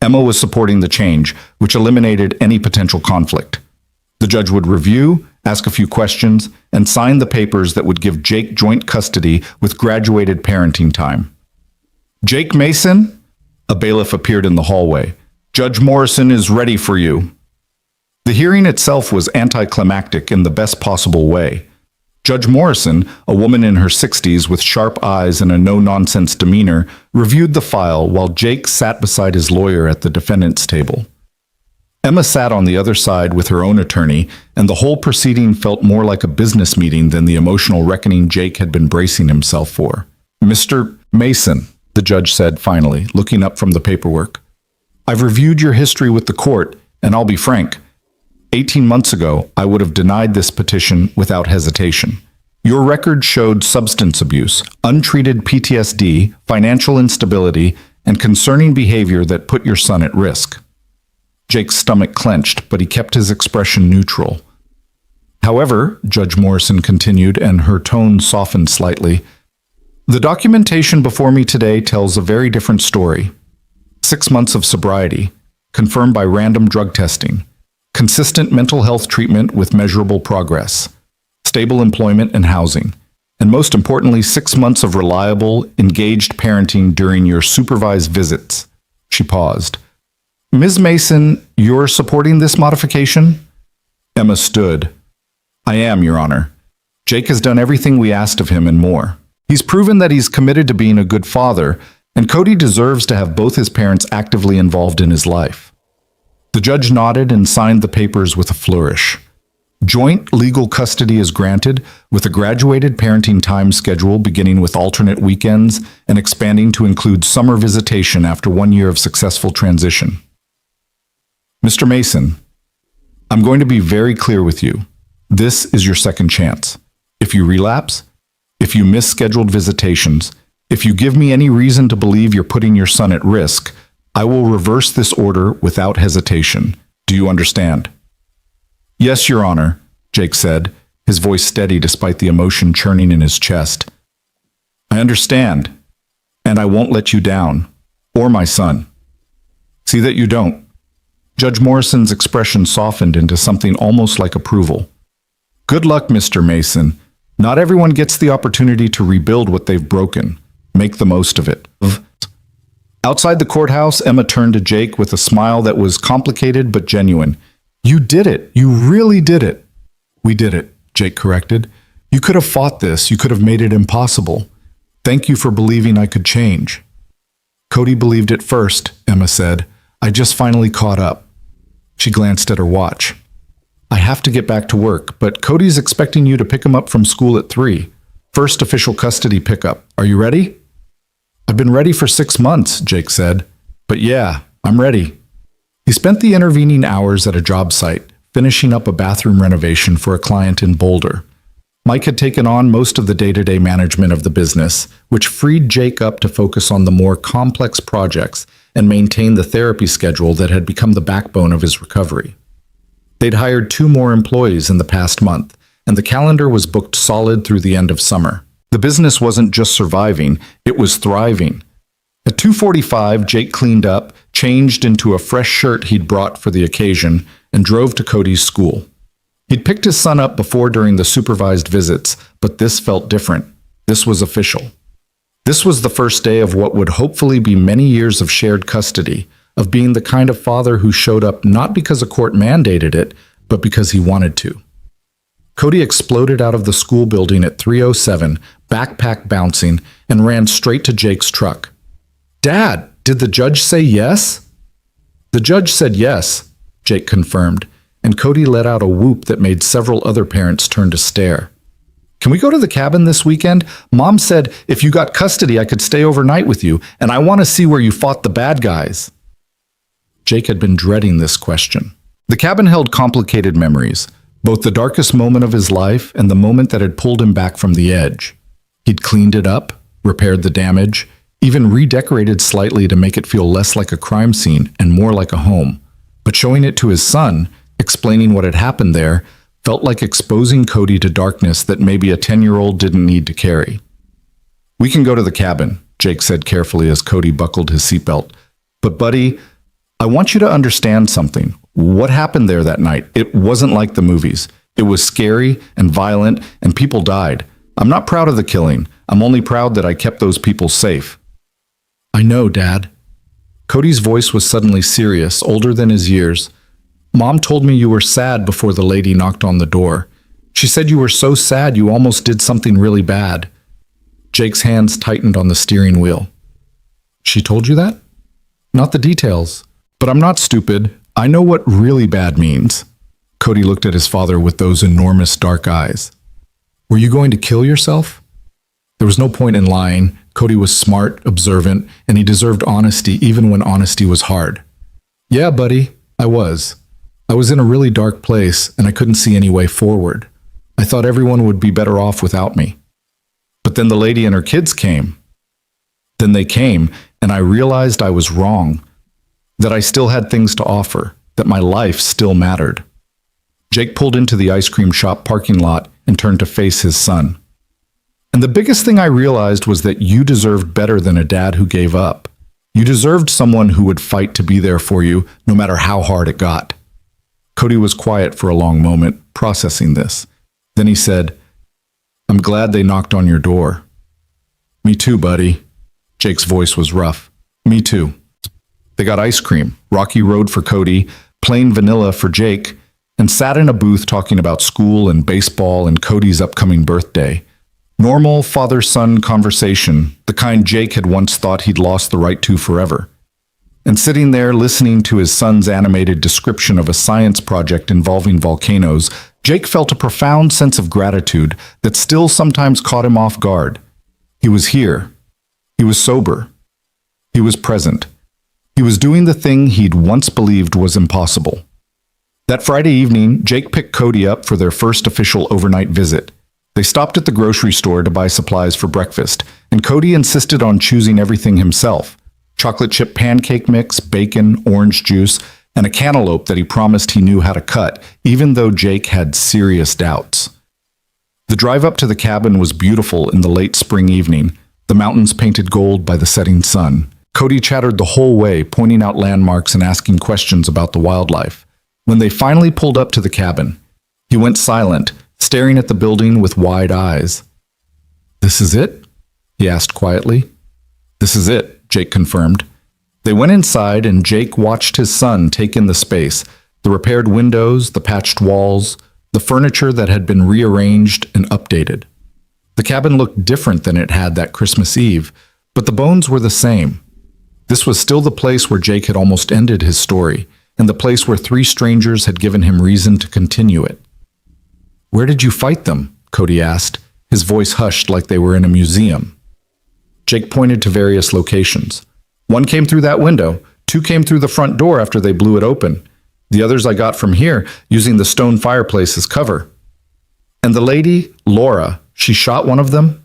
Emma was supporting the change, which eliminated any potential conflict. The judge would review, ask a few questions, and sign the papers that would give Jake joint custody with graduated parenting time. Jake Mason? A bailiff appeared in the hallway. Judge Morrison is ready for you. The hearing itself was anticlimactic in the best possible way. Judge Morrison, a woman in her 60s with sharp eyes and a no-nonsense demeanor, reviewed the file while Jake sat beside his lawyer at the defendant's table. Emma sat on the other side with her own attorney, and the whole proceeding felt more like a business meeting than the emotional reckoning Jake had been bracing himself for. Mr. Mason, the judge said finally, looking up from the paperwork. I've reviewed your history with the court, and I'll be frank. 18 months ago, I would have denied this petition without hesitation. Your record showed substance abuse, untreated PTSD, financial instability, and concerning behavior that put your son at risk. Jake's stomach clenched, but he kept his expression neutral. However, Judge Morrison continued, and her tone softened slightly, the documentation before me today tells a very different story. 6 months of sobriety, confirmed by random drug testing, consistent mental health treatment with measurable progress, stable employment and housing, and most importantly, 6 months of reliable, engaged parenting during your supervised visits. She paused. Ms. Mason, you're supporting this modification? Emma stood. I am, Your Honor. Jake has done everything we asked of him and more. He's proven that he's committed to being a good father, and Cody deserves to have both his parents actively involved in his life. The judge nodded and signed the papers with a flourish. Joint legal custody is granted, with a graduated parenting time schedule beginning with alternate weekends and expanding to include summer visitation after 1 year of successful transition. Mr. Mason, I'm going to be very clear with you. This is your second chance. If you relapse, if you miss scheduled visitations, If you give me any reason to believe you're putting your son at risk, I will reverse this order without hesitation. Do you understand?" "Yes, Your Honor," Jake said, his voice steady despite the emotion churning in his chest. "I understand, and I won't let you down, or my son. See that you don't." Judge Morrison's expression softened into something almost like approval. "Good luck, Mr. Mason. Not everyone gets the opportunity to rebuild what they've broken. Make the most of it." Outside the courthouse, Emma turned to Jake with a smile that was complicated but genuine. "You did it. You really did it." "We did it," Jake corrected. "You could have fought this. You could have made it impossible. Thank you for believing I could change." "Cody believed it first," Emma said. "I just finally caught up." She glanced at her watch. "I have to get back to work, but Cody's expecting you to pick him up from school at 3. First official custody pickup. Are you ready?" "I've been ready for 6 months," Jake said. "But yeah, I'm ready." He spent the intervening hours at a job site, finishing up a bathroom renovation for a client in Boulder. Mike had taken on most of the day-to-day management of the business, which freed Jake up to focus on the more complex projects and maintain the therapy schedule that had become the backbone of his recovery. They'd hired 2 more employees in the past month, and the calendar was booked solid through the end of summer. The business wasn't just surviving, it was thriving. At 2:45, Jake cleaned up, changed into a fresh shirt he'd brought for the occasion, and drove to Cody's school. He'd picked his son up before during the supervised visits, but this felt different. This was official. This was the first day of what would hopefully be many years of shared custody, of being the kind of father who showed up not because a court mandated it, but because he wanted to. Cody exploded out of the school building at 3:07, backpack bouncing, and ran straight to Jake's truck. "Dad, did the judge say yes?" "The judge said yes," Jake confirmed, and Cody let out a whoop that made several other parents turn to stare. "Can we go to the cabin this weekend? Mom said if you got custody I could stay overnight with you, and I want to see where you fought the bad guys." Jake had been dreading this question. The cabin held complicated memories, both the darkest moment of his life and the moment that had pulled him back from the edge. He'd cleaned it up, repaired the damage, even redecorated slightly to make it feel less like a crime scene and more like a home. But showing it to his son, explaining what had happened there, felt like exposing Cody to darkness that maybe a 10-year-old didn't need to carry. "We can go to the cabin," Jake said carefully as Cody buckled his seatbelt. "But buddy, I want you to understand something. What happened there that night, it wasn't like the movies. It was scary and violent, and people died. I'm not proud of the killing. I'm only proud that I kept those people safe." "I know, Dad." Cody's voice was suddenly serious, older than his years. "Mom told me you were sad before the lady knocked on the door. She said you were so sad you almost did something really bad." Jake's hands tightened on the steering wheel. "She told you that?" "Not the details. But I'm not stupid. I know what really bad means." Cody looked at his father with those enormous dark eyes. "Were you going to kill yourself?" There was no point in lying. Cody was smart, observant, and he deserved honesty even when honesty was hard. "Yeah, buddy, I was. I was in a really dark place, and I couldn't see any way forward. I thought everyone would be better off without me. But then the lady and her kids came. Then they came, and I realized I was wrong. That I still had things to offer, that my life still mattered." Jake pulled into the ice cream shop parking lot and turned to face his son. "And the biggest thing I realized was that you deserved better than a dad who gave up. You deserved someone who would fight to be there for you, no matter how hard it got." Cody was quiet for a long moment, processing this. Then he said, "I'm glad they knocked on your door." "Me too, buddy." Jake's voice was rough. "Me too." They got ice cream, Rocky Road for Cody, plain vanilla for Jake, and sat in a booth talking about school and baseball and Cody's upcoming birthday. Normal father-son conversation, the kind Jake had once thought he'd lost the right to forever. And sitting there listening to his son's animated description of a science project involving volcanoes, Jake felt a profound sense of gratitude that still sometimes caught him off guard. He was here. He was sober. He was present. He was doing the thing he'd once believed was impossible. That Friday evening, Jake picked Cody up for their first official overnight visit. They stopped at the grocery store to buy supplies for breakfast, and Cody insisted on choosing everything himself: chocolate chip pancake mix, bacon, orange juice, and a cantaloupe that he promised he knew how to cut, even though Jake had serious doubts. The drive up to the cabin was beautiful in the late spring evening, the mountains painted gold by the setting sun. Cody chattered the whole way, pointing out landmarks and asking questions about the wildlife. When they finally pulled up to the cabin, he went silent, staring at the building with wide eyes. "This is it?" he asked quietly. "This is it," Jake confirmed. They went inside, and Jake watched his son take in the space, the repaired windows, the patched walls, the furniture that had been rearranged and updated. The cabin looked different than it had that Christmas Eve, but the bones were the same. This was still the place where Jake had almost ended his story, and the place where three strangers had given him reason to continue it. "Where did you fight them?" Cody asked, his voice hushed like they were in a museum. Jake pointed to various locations. "One came through that window, 2 came through the front door after they blew it open. The others I got from here, using the stone fireplace as cover. And the lady, Laura, she shot one of them?"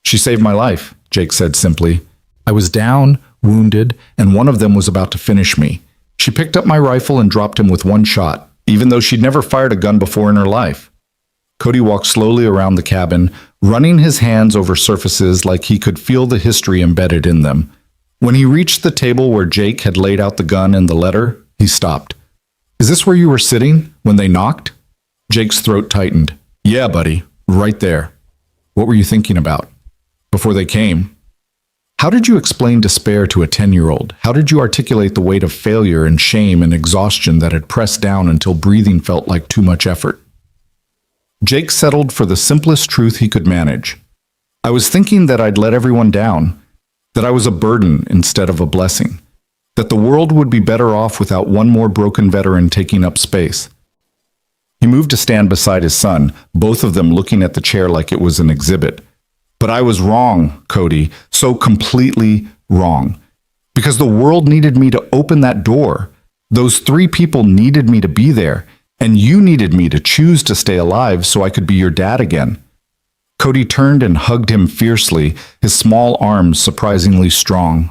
"She saved my life," Jake said simply. "I was down, wounded, and one of them was about to finish me. She picked up my rifle and dropped him with one shot, even though she'd never fired a gun before in her life." Cody walked slowly around the cabin, running his hands over surfaces like he could feel the history embedded in them. When he reached the table where Jake had laid out the gun and the letter, he stopped. "Is this where you were sitting when they knocked?" Jake's throat tightened. "Yeah, buddy, right there." "What were you thinking about?" "Before they came." "How did you explain despair to a 10-year-old? How did you articulate the weight of failure and shame and exhaustion that had pressed down until breathing felt like too much effort?" Jake settled for the simplest truth he could manage. "I was thinking that I'd let everyone down, that I was a burden instead of a blessing, that the world would be better off without one more broken veteran taking up space." He moved to stand beside his son, both of them looking at the chair like it was an exhibit. "But I was wrong, Cody, so completely wrong. Because the world needed me to open that door. Those 3 people needed me to be there, and you needed me to choose to stay alive so I could be your dad again." Cody turned and hugged him fiercely, his small arms surprisingly strong.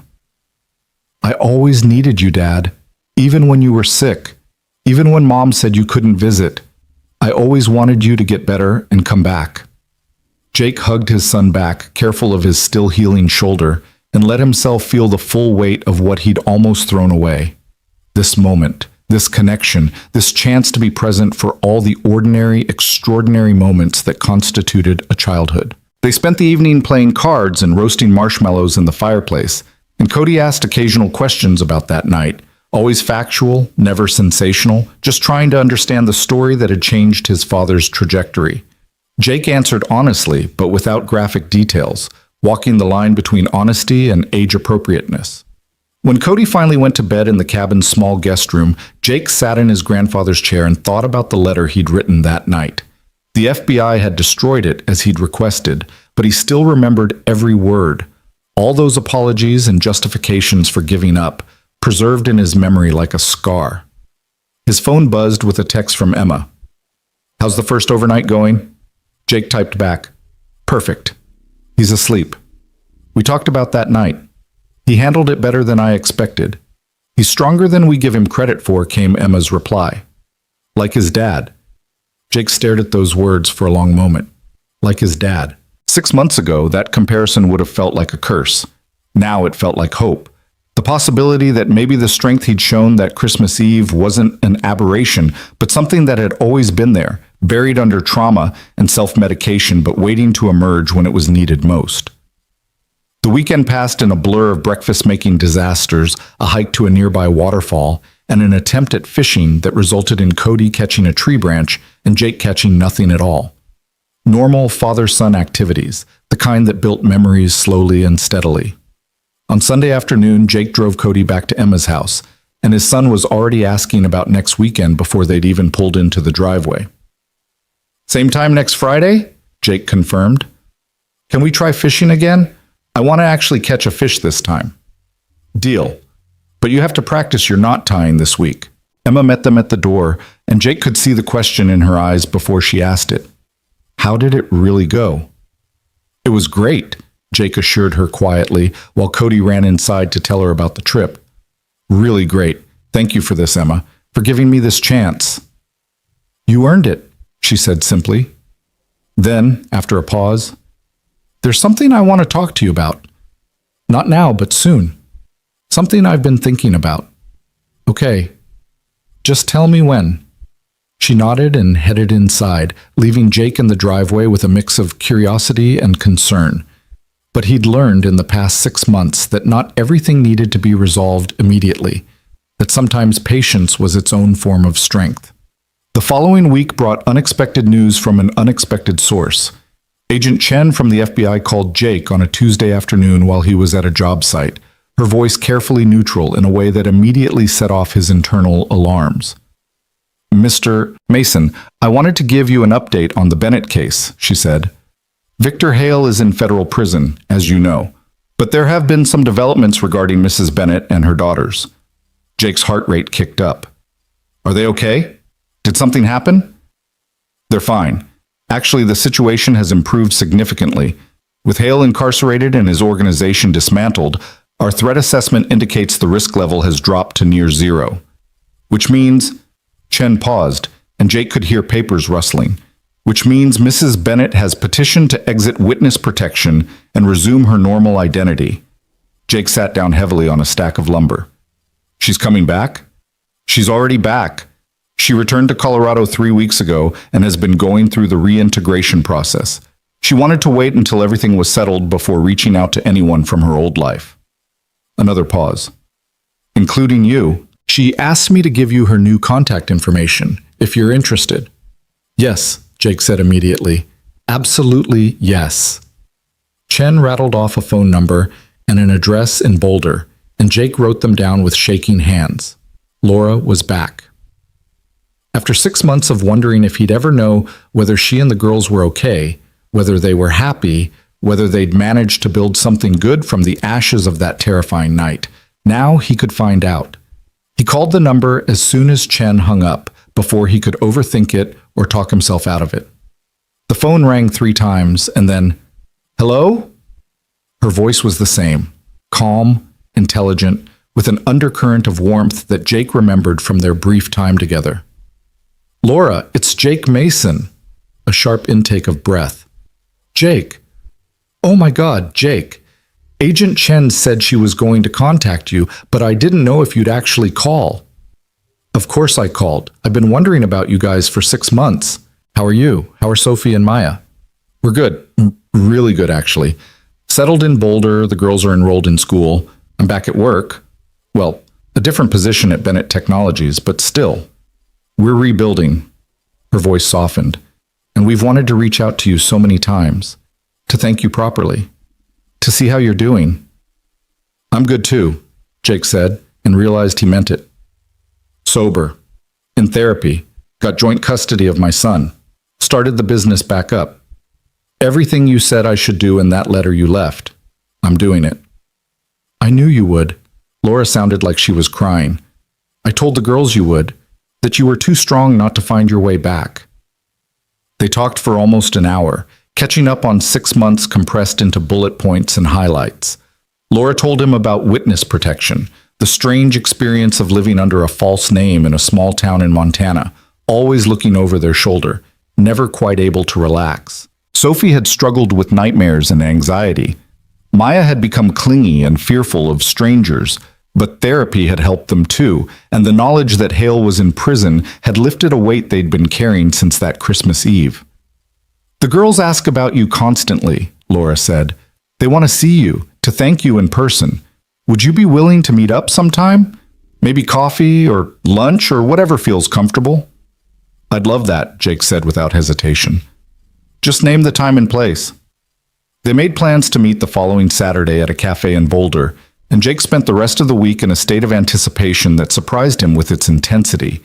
"I always needed you, Dad, even when you were sick, even when Mom said you couldn't visit. I always wanted you to get better and come back." Jake hugged his son back, careful of his still healing shoulder, and let himself feel the full weight of what he'd almost thrown away. This moment, this connection, this chance to be present for all the ordinary, extraordinary moments that constituted a childhood. They spent the evening playing cards and roasting marshmallows in the fireplace, and Cody asked occasional questions about that night, always factual, never sensational, just trying to understand the story that had changed his father's trajectory. Jake answered honestly, but without graphic details, walking the line between honesty and age-appropriateness. When Cody finally went to bed in the cabin's small guest room, Jake sat in his grandfather's chair and thought about the letter he'd written that night. The FBI had destroyed it as he'd requested, but he still remembered every word. All those apologies and justifications for giving up, preserved in his memory like a scar. His phone buzzed with a text from Emma. "How's the first overnight going?" Jake typed back, "Perfect. He's asleep. We talked about that night. He handled it better than I expected. He's stronger than we give him credit for," came Emma's reply. "Like his dad." Jake stared at those words for a long moment. Like his dad. 6 months ago, that comparison would have felt like a curse. Now it felt like hope. The possibility that maybe the strength he'd shown that Christmas Eve wasn't an aberration, but something that had always been there, buried under trauma and self-medication, but waiting to emerge when it was needed most. The weekend passed in a blur of breakfast-making disasters, a hike to a nearby waterfall, and an attempt at fishing that resulted in Cody catching a tree branch and Jake catching nothing at all. Normal father-son activities, the kind that built memories slowly and steadily. On Sunday afternoon, Jake drove Cody back to Emma's house, and his son was already asking about next weekend before they'd even pulled into the driveway. "Same time next Friday?" Jake confirmed. "Can we try fishing again? I want to actually catch a fish this time." "Deal. But you have to practice your knot tying this week." Emma met them at the door, and Jake could see the question in her eyes before she asked it. How did it really go? "It was great," Jake assured her quietly while Cody ran inside to tell her about the trip. Really great. Thank you for this, Emma, for giving me this chance. You earned it, she said simply. Then, after a pause, there's something I want to talk to you about. Not now, but soon. Something I've been thinking about. Okay, just tell me when. She nodded and headed inside, leaving Jake in the driveway with a mix of curiosity and concern. But he'd learned in the past 6 months that not everything needed to be resolved immediately, that sometimes patience was its own form of strength. The following week brought unexpected news from an unexpected source. Agent Chen from the FBI called Jake on a Tuesday afternoon while he was at a job site, her voice carefully neutral in a way that immediately set off his internal alarms. Mr. Mason, I wanted to give you an update on the Bennett case, she said. Victor Hale is in federal prison, as you know, but there have been some developments regarding Mrs. Bennett and her daughters. Jake's heart rate kicked up. Are they okay? Did something happen? They're fine. Actually, the situation has improved significantly. With Hale incarcerated and his organization dismantled, our threat assessment indicates the risk level has dropped to near zero. Which means, Chen paused, and Jake could hear papers rustling. Which means Mrs. Bennett has petitioned to exit witness protection and resume her normal identity. Jake sat down heavily on a stack of lumber. She's coming back? She's already back. She returned to Colorado 3 weeks ago and has been going through the reintegration process. She wanted to wait until everything was settled before reaching out to anyone from her old life. Another pause. Including you. She asked me to give you her new contact information, if you're interested. Yes, Jake said immediately. Absolutely yes. Chen rattled off a phone number and an address in Boulder, and Jake wrote them down with shaking hands. Laura was back. After 6 months of wondering if he'd ever know whether she and the girls were okay, whether they were happy, whether they'd managed to build something good from the ashes of that terrifying night, now he could find out. He called the number as soon as Chen hung up, before he could overthink it or talk himself out of it. The phone rang 3 times, and then, "Hello?" Her voice was the same, calm, intelligent, with an undercurrent of warmth that Jake remembered from their brief time together. "Laura, it's Jake Mason." A sharp intake of breath. "Jake. Oh my God, Jake. Agent Chen said she was going to contact you, but I didn't know if you'd actually call." "Of course I called. I've been wondering about you guys for 6 months. How are you? How are Sophie and Maya?" "We're good. Really good, actually. Settled in Boulder, the girls are enrolled in school. I'm back at work. Well, a different position at Bennett Technologies, but still. We're rebuilding." Her voice softened. "And we've wanted to reach out to you so many times. To thank you properly. To see how you're doing." "I'm good too," Jake said, and realized he meant it. "Sober. In therapy. Got joint custody of my son. Started the business back up. Everything you said I should do in that letter you left. I'm doing it." "I knew you would." Laura sounded like she was crying. "I told the girls you would. That you were too strong not to find your way back." They talked for almost an hour, catching up on 6 months compressed into bullet points and highlights. Laura told him about witness protection, the strange experience of living under a false name in a small town in Montana, always looking over their shoulder, never quite able to relax. Sophie had struggled with nightmares and anxiety. Maya had become clingy and fearful of strangers, but therapy had helped them too, and the knowledge that Hale was in prison had lifted a weight they'd been carrying since that Christmas Eve. "The girls ask about you constantly," Laura said. "They want to see you, to thank you in person. Would you be willing to meet up sometime? Maybe coffee or lunch or whatever feels comfortable?" "I'd love that," Jake said without hesitation. "Just name the time and place." They made plans to meet the following Saturday at a cafe in Boulder, and Jake spent the rest of the week in a state of anticipation that surprised him with its intensity.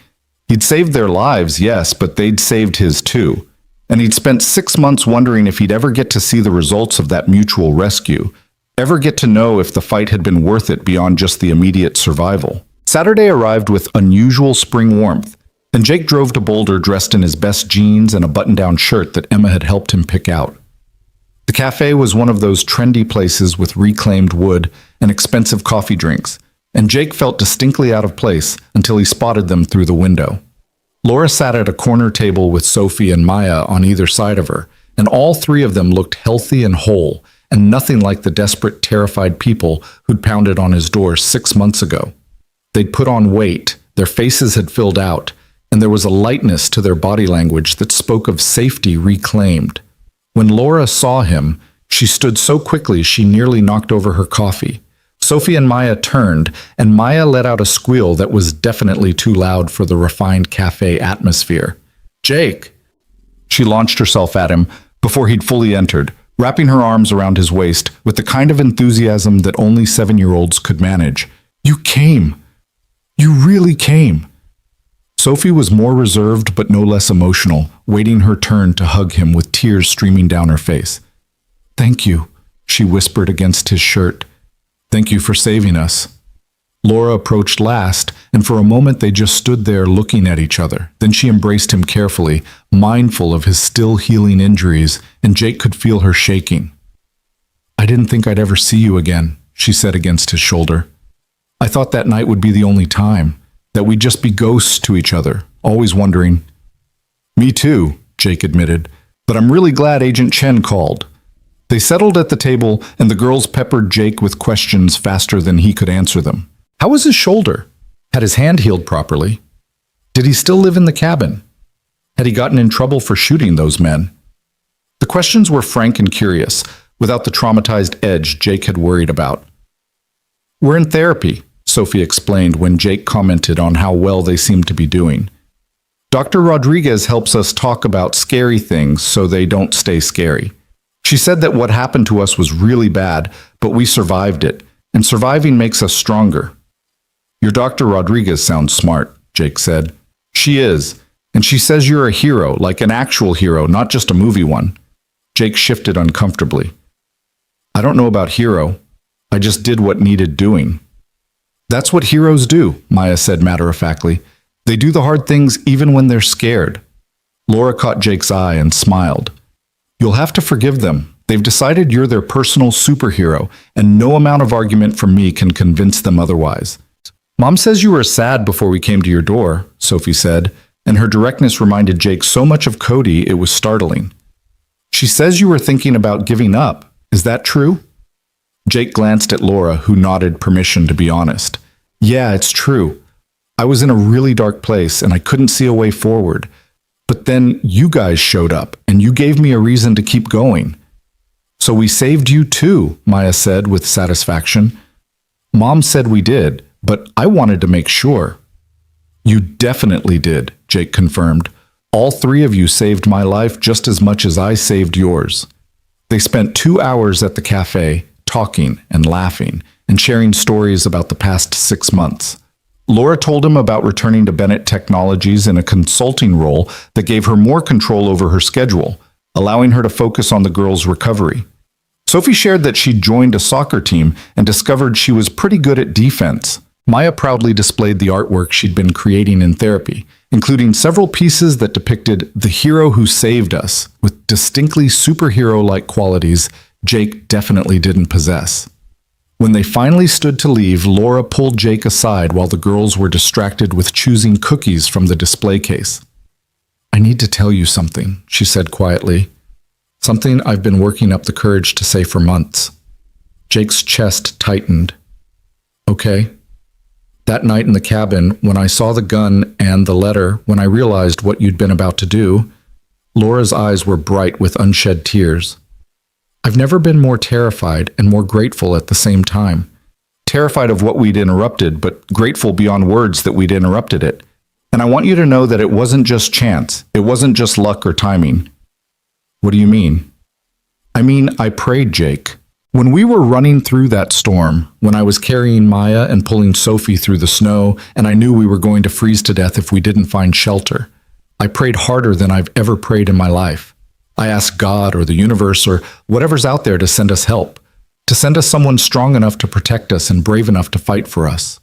He'd saved their lives, yes, but they'd saved his too. And he'd spent 6 months wondering if he'd ever get to see the results of that mutual rescue, ever get to know if the fight had been worth it beyond just the immediate survival. Saturday arrived with unusual spring warmth, and Jake drove to Boulder dressed in his best jeans and a button-down shirt that Emma had helped him pick out. The cafe was one of those trendy places with reclaimed wood and expensive coffee drinks, and Jake felt distinctly out of place until he spotted them through the window. Laura sat at a corner table with Sophie and Maya on either side of her, and all three of them looked healthy and whole, and nothing like the desperate, terrified people who'd pounded on his door 6 months ago. They'd put on weight, their faces had filled out, and there was a lightness to their body language that spoke of safety reclaimed. When Laura saw him, she stood so quickly she nearly knocked over her coffee. Sophie and Maya turned, and Maya let out a squeal that was definitely too loud for the refined cafe atmosphere. "Jake!" She launched herself at him before he'd fully entered, wrapping her arms around his waist with the kind of enthusiasm that only 7-year-olds could manage. "You came! You really came!" Sophie was more reserved but no less emotional, waiting her turn to hug him with tears streaming down her face. "Thank you," she whispered against his shirt. "Thank you for saving us." Laura approached last, and for a moment they just stood there looking at each other. Then she embraced him carefully, mindful of his still healing injuries, and Jake could feel her shaking. "I didn't think I'd ever see you again," she said against his shoulder. "I thought that night would be the only time, that we'd just be ghosts to each other, always wondering." "Me too," Jake admitted, "but I'm really glad Agent Chen called." They settled at the table, and the girls peppered Jake with questions faster than he could answer them. How was his shoulder? Had his hand healed properly? Did he still live in the cabin? Had he gotten in trouble for shooting those men? The questions were frank and curious, without the traumatized edge Jake had worried about. "We're in therapy," Sophie explained when Jake commented on how well they seemed to be doing. "Dr. Rodriguez helps us talk about scary things so they don't stay scary. She said that what happened to us was really bad, but we survived it, and surviving makes us stronger." "Your Dr. Rodriguez sounds smart," Jake said. "She is, and she says you're a hero, like an actual hero, not just a movie one." Jake shifted uncomfortably. "I don't know about hero. I just did what needed doing." "That's what heroes do," Maya said matter-of-factly. "They do the hard things even when they're scared." Laura caught Jake's eye and smiled. "You'll have to forgive them. They've decided you're their personal superhero, and no amount of argument from me can convince them otherwise." "Mom says you were sad before we came to your door," Sophie said, and her directness reminded Jake so much of Cody it was startling. "She says you were thinking about giving up. Is that true?" Jake glanced at Laura, who nodded permission to be honest. "Yeah, it's true. I was in a really dark place, and I couldn't see a way forward. But then you guys showed up, and you gave me a reason to keep going." "So we saved you too," Maya said with satisfaction. "Mom said we did, but I wanted to make sure." "You definitely did," Jake confirmed. "All three of you saved my life just as much as I saved yours." They spent 2 hours at the cafe, talking and laughing, and sharing stories about the past 6 months. Laura told him about returning to Bennett Technologies in a consulting role that gave her more control over her schedule, allowing her to focus on the girls' recovery. Sophie shared that she'd joined a soccer team and discovered she was pretty good at defense. Maya proudly displayed the artwork she'd been creating in therapy, including several pieces that depicted the hero who saved us, with distinctly superhero-like qualities Jake definitely didn't possess. When they finally stood to leave, Laura pulled Jake aside while the girls were distracted with choosing cookies from the display case. "I need to tell you something," she said quietly. "Something I've been working up the courage to say for months." Jake's chest tightened. "Okay." "That night in the cabin, when I saw the gun and the letter, when I realized what you'd been about to do," Laura's eyes were bright with unshed tears. "I've never been more terrified and more grateful at the same time. Terrified of what we'd interrupted, but grateful beyond words that we'd interrupted it. And I want you to know that it wasn't just chance. It wasn't just luck or timing." "What do you mean?" "I mean, I prayed, Jake. When we were running through that storm, when I was carrying Maya and pulling Sophie through the snow, and I knew we were going to freeze to death if we didn't find shelter, I prayed harder than I've ever prayed in my life. I asked God or the universe or whatever's out there to send us help, to send us someone strong enough to protect us and brave enough to fight for us."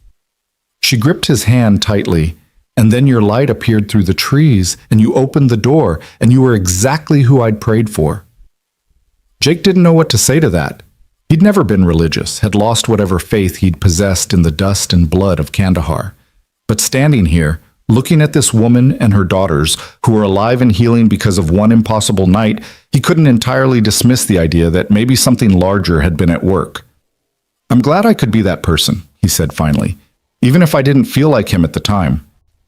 She gripped his hand tightly, and then your light appeared through the trees, and you opened the door, and you were exactly who I'd prayed for. Jake didn't know what to say to that. He'd never been religious, had lost whatever faith he'd possessed in the dust and blood of Kandahar. But standing here, looking at this woman and her daughters, who were alive and healing because of one impossible night, he couldn't entirely dismiss the idea that maybe something larger had been at work. "I'm glad I could be that person," he said finally, "even if I didn't feel like him at the time."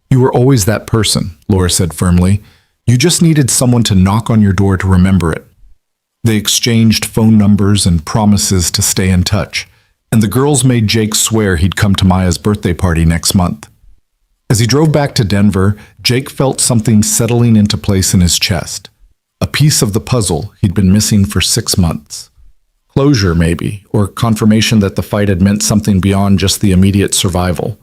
"You were always that person," Laura said firmly. "You just needed someone to knock on your door to remember it." They exchanged phone numbers and promises to stay in touch, and the girls made Jake swear he'd come to Maya's birthday party next month. As he drove back to Denver, Jake felt something settling into place in his chest, a piece of the puzzle he'd been missing for 6 months. Closure, maybe, or confirmation that the fight had meant something beyond just the immediate survival.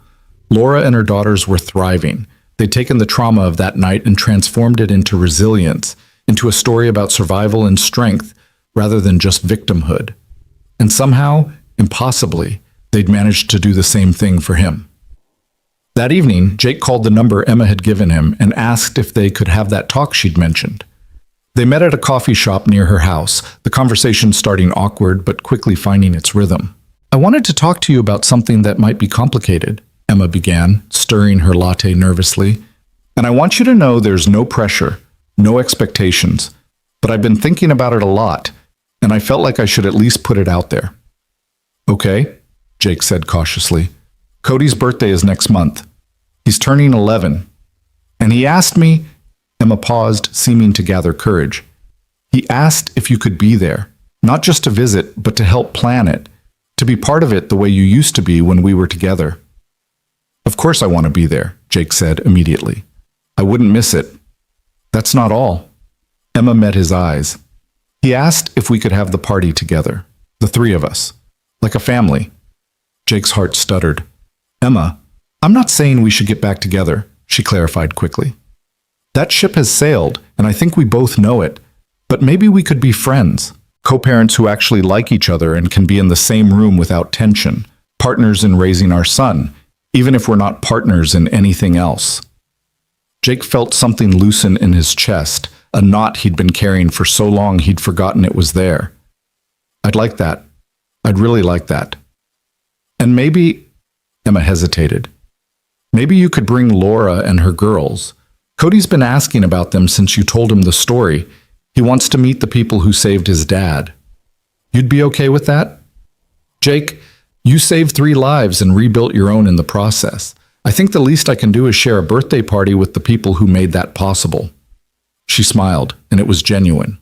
Laura and her daughters were thriving. They'd taken the trauma of that night and transformed it into resilience, into a story about survival and strength rather than just victimhood. And somehow, impossibly, they'd managed to do the same thing for him. That evening, Jake called the number Emma had given him and asked if they could have that talk she'd mentioned. They met at a coffee shop near her house, the conversation starting awkward but quickly finding its rhythm. "I wanted to talk to you about something that might be complicated," Emma began, stirring her latte nervously. "And I want you to know there's no pressure, no expectations, but I've been thinking about it a lot, and I felt like I should at least put it out there." "Okay," Jake said cautiously. "Cody's birthday is next month. He's turning 11. And he asked me," Emma paused, seeming to gather courage. "He asked if you could be there, not just to visit, but to help plan it, to be part of it the way you used to be when we were together." "Of course I want to be there," Jake said immediately. "I wouldn't miss it." "That's not all." Emma met his eyes. "He asked if we could have the party together, the three of us, like a family." Jake's heart stuttered. "Emma, I'm not saying we should get back together," she clarified quickly. "That ship has sailed, and I think we both know it. But maybe we could be friends, co-parents who actually like each other and can be in the same room without tension, partners in raising our son, even if we're not partners in anything else." Jake felt something loosen in his chest, a knot he'd been carrying for so long he'd forgotten it was there. "I'd like that. I'd really like that. And maybe," Emma hesitated, "maybe you could bring Laura and her girls. Cody's been asking about them since you told him the story. He wants to meet the people who saved his dad. You'd be okay with that? Jake, you saved 3 lives and rebuilt your own in the process. I think the least I can do is share a birthday party with the people who made that possible." She smiled, and it was genuine.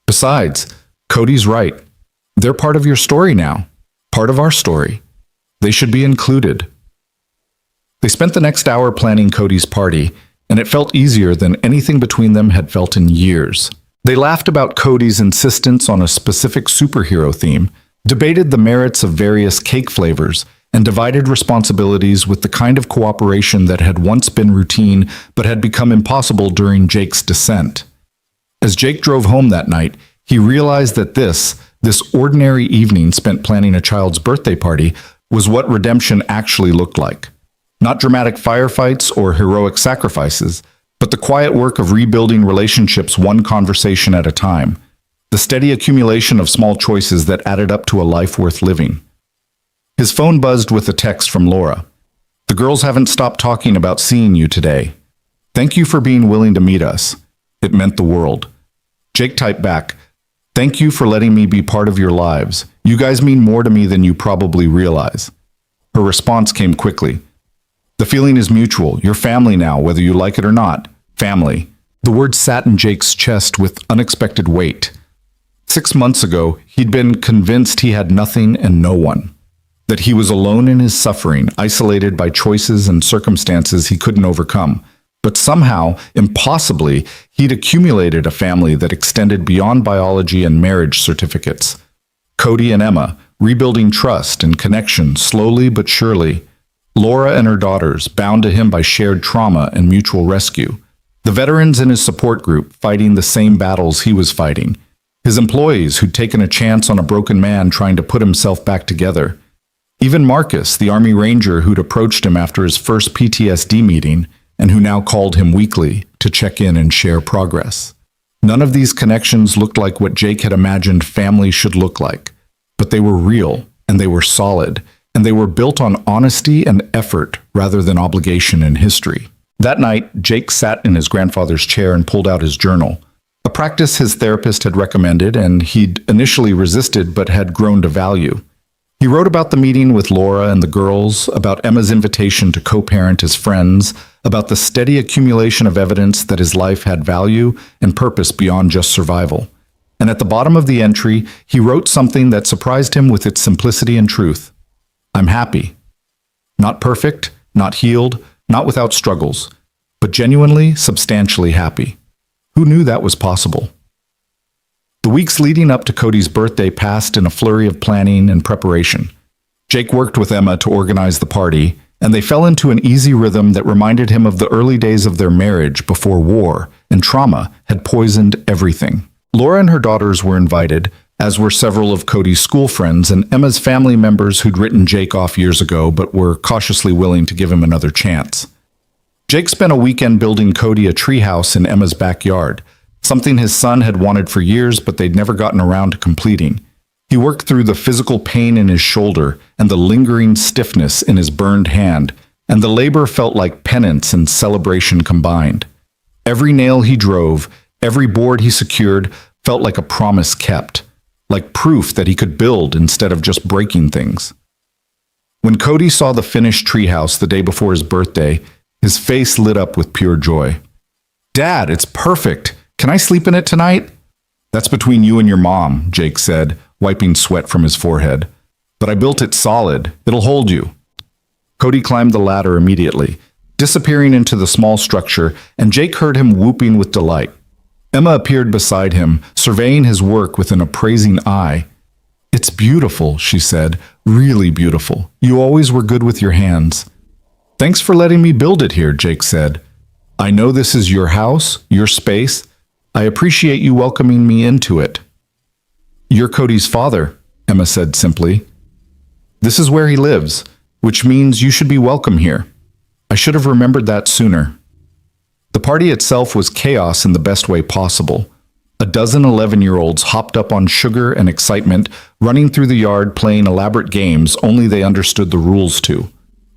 "Besides, Cody's right. They're part of your story now, part of our story. They should be included." They spent the next hour planning Cody's party, and it felt easier than anything between them had felt in years. They laughed about Cody's insistence on a specific superhero theme, debated the merits of various cake flavors, and divided responsibilities with the kind of cooperation that had once been routine but had become impossible during Jake's descent. As Jake drove home that night, he realized that this ordinary evening spent planning a child's birthday party was what redemption actually looked like. Not dramatic firefights or heroic sacrifices, but the quiet work of rebuilding relationships one conversation at a time, the steady accumulation of small choices that added up to a life worth living. His phone buzzed with a text from Laura. "The girls haven't stopped talking about seeing you today. Thank you for being willing to meet us. It meant the world." Jake typed back, "Thank you for letting me be part of your lives. You guys mean more to me than you probably realize." Her response came quickly. "The feeling is mutual. You're family now, whether you like it or not. Family." The word sat in Jake's chest with unexpected weight. 6 months ago, he'd been convinced he had nothing and no one. That he was alone in his suffering, isolated by choices and circumstances he couldn't overcome. But somehow, impossibly, he'd accumulated a family that extended beyond biology and marriage certificates. Cody and Emma, rebuilding trust and connection slowly but surely. Laura and her daughters, bound to him by shared trauma and mutual rescue. The veterans in his support group, fighting the same battles he was fighting. His employees, who'd taken a chance on a broken man trying to put himself back together. Even Marcus, the Army Ranger who'd approached him after his first PTSD meeting and who now called him weekly to check in and share progress. None of these connections looked like what Jake had imagined family should look like, but they were real, and they were solid, and they were built on honesty and effort rather than obligation and history. That night, Jake sat in his grandfather's chair and pulled out his journal, a practice his therapist had recommended and he'd initially resisted but had grown to value. He wrote about the meeting with Laura and the girls, about Emma's invitation to co-parent as friends, about the steady accumulation of evidence that his life had value and purpose beyond just survival. And at the bottom of the entry, he wrote something that surprised him with its simplicity and truth. I'm happy. Not perfect, not healed, not without struggles, but genuinely, substantially happy. Who knew that was possible? The weeks leading up to Cody's birthday passed in a flurry of planning and preparation. Jake worked with Emma to organize the party, and they fell into an easy rhythm that reminded him of the early days of their marriage before war and trauma had poisoned everything. Laura and her daughters were invited, as were several of Cody's school friends and Emma's family members who'd written Jake off years ago but were cautiously willing to give him another chance. Jake spent a weekend building Cody a treehouse in Emma's backyard, something his son had wanted for years but they'd never gotten around to completing. He worked through the physical pain in his shoulder and the lingering stiffness in his burned hand, and the labor felt like penance and celebration combined. Every nail he drove, every board he secured felt like a promise kept, like proof that he could build instead of just breaking things. When Cody saw the finished treehouse the day before his birthday, his face lit up with pure joy. "Dad, it's perfect! Can I sleep in it tonight?" "That's between you and your mom," Jake said, wiping sweat from his forehead. "But I built it solid. It'll hold you." Cody climbed the ladder immediately, disappearing into the small structure, and Jake heard him whooping with delight. Emma appeared beside him, surveying his work with an appraising eye. "It's beautiful," she said, "really beautiful. You always were good with your hands." "Thanks for letting me build it here," Jake said. "I know this is your house, your space. I appreciate you welcoming me into it." "You're Cody's father," Emma said simply. "This is where he lives, which means you should be welcome here. I should have remembered that sooner." The party itself was chaos in the best way possible. A dozen 11-year-olds hopped up on sugar and excitement, running through the yard playing elaborate games only they understood the rules to.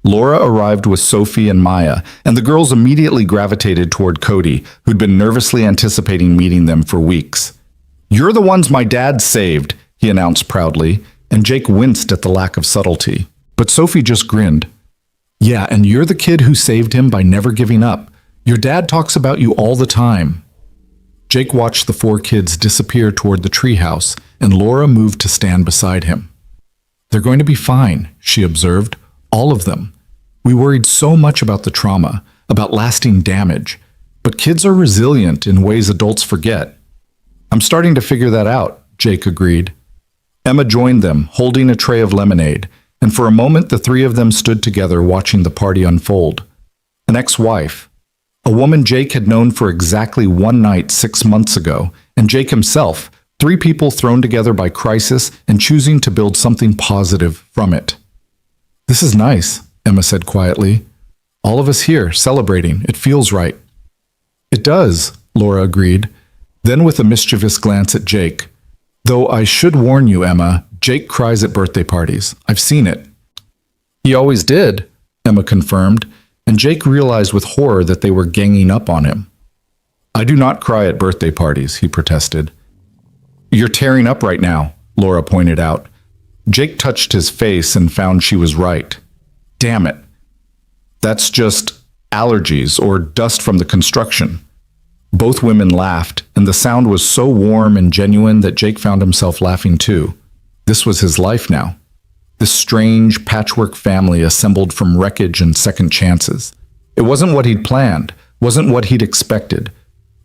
Laura arrived with Sophie and Maya, and the girls immediately gravitated toward Cody, who'd been nervously anticipating meeting them for weeks. "You're the ones my dad saved," he announced proudly, and Jake winced at the lack of subtlety. But Sophie just grinned. "Yeah, and you're the kid who saved him by never giving up. Your dad talks about you all the time." Jake watched the four kids disappear toward the treehouse, and Laura moved to stand beside him. "They're going to be fine," she observed. "All of them. We worried so much about the trauma, about lasting damage. But kids are resilient in ways adults forget." "I'm starting to figure that out," Jake agreed. Emma joined them, holding a tray of lemonade, and for a moment the three of them stood together watching the party unfold. An ex-wife, a woman Jake had known for exactly one night 6 months ago, and Jake himself, three people thrown together by crisis and choosing to build something positive from it. "This is nice," Emma said quietly. "All of us here, celebrating. It feels right." "It does," Laura agreed. Then with a mischievous glance at Jake, "Though I should warn you, Emma, Jake cries at birthday parties. I've seen it." "He always did," Emma confirmed, and Jake realized with horror that they were ganging up on him. "I do not cry at birthday parties," he protested. "You're tearing up right now," Laura pointed out. Jake touched his face and found she was right. "Damn it. That's just allergies or dust from the construction." Both women laughed, and the sound was so warm and genuine that Jake found himself laughing too. This was his life now. This strange patchwork family assembled from wreckage and second chances. It wasn't what he'd planned, wasn't what he'd expected,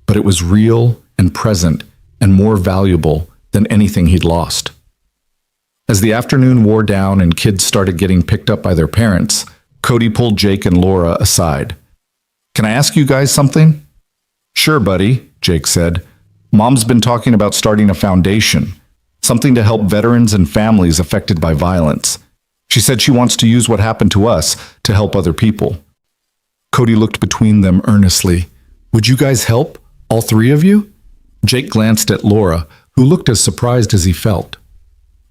but it was real and present and more valuable than anything he'd lost. As the afternoon wore down and kids started getting picked up by their parents, Cody pulled Jake and Laura aside. "Can I ask you guys something?" "Sure, buddy," Jake said. "Mom's been talking about starting a foundation, something to help veterans and families affected by violence. She said she wants to use what happened to us to help other people." Cody looked between them earnestly. "Would you guys help? All three of you?" Jake glanced at Laura, who looked as surprised as he felt.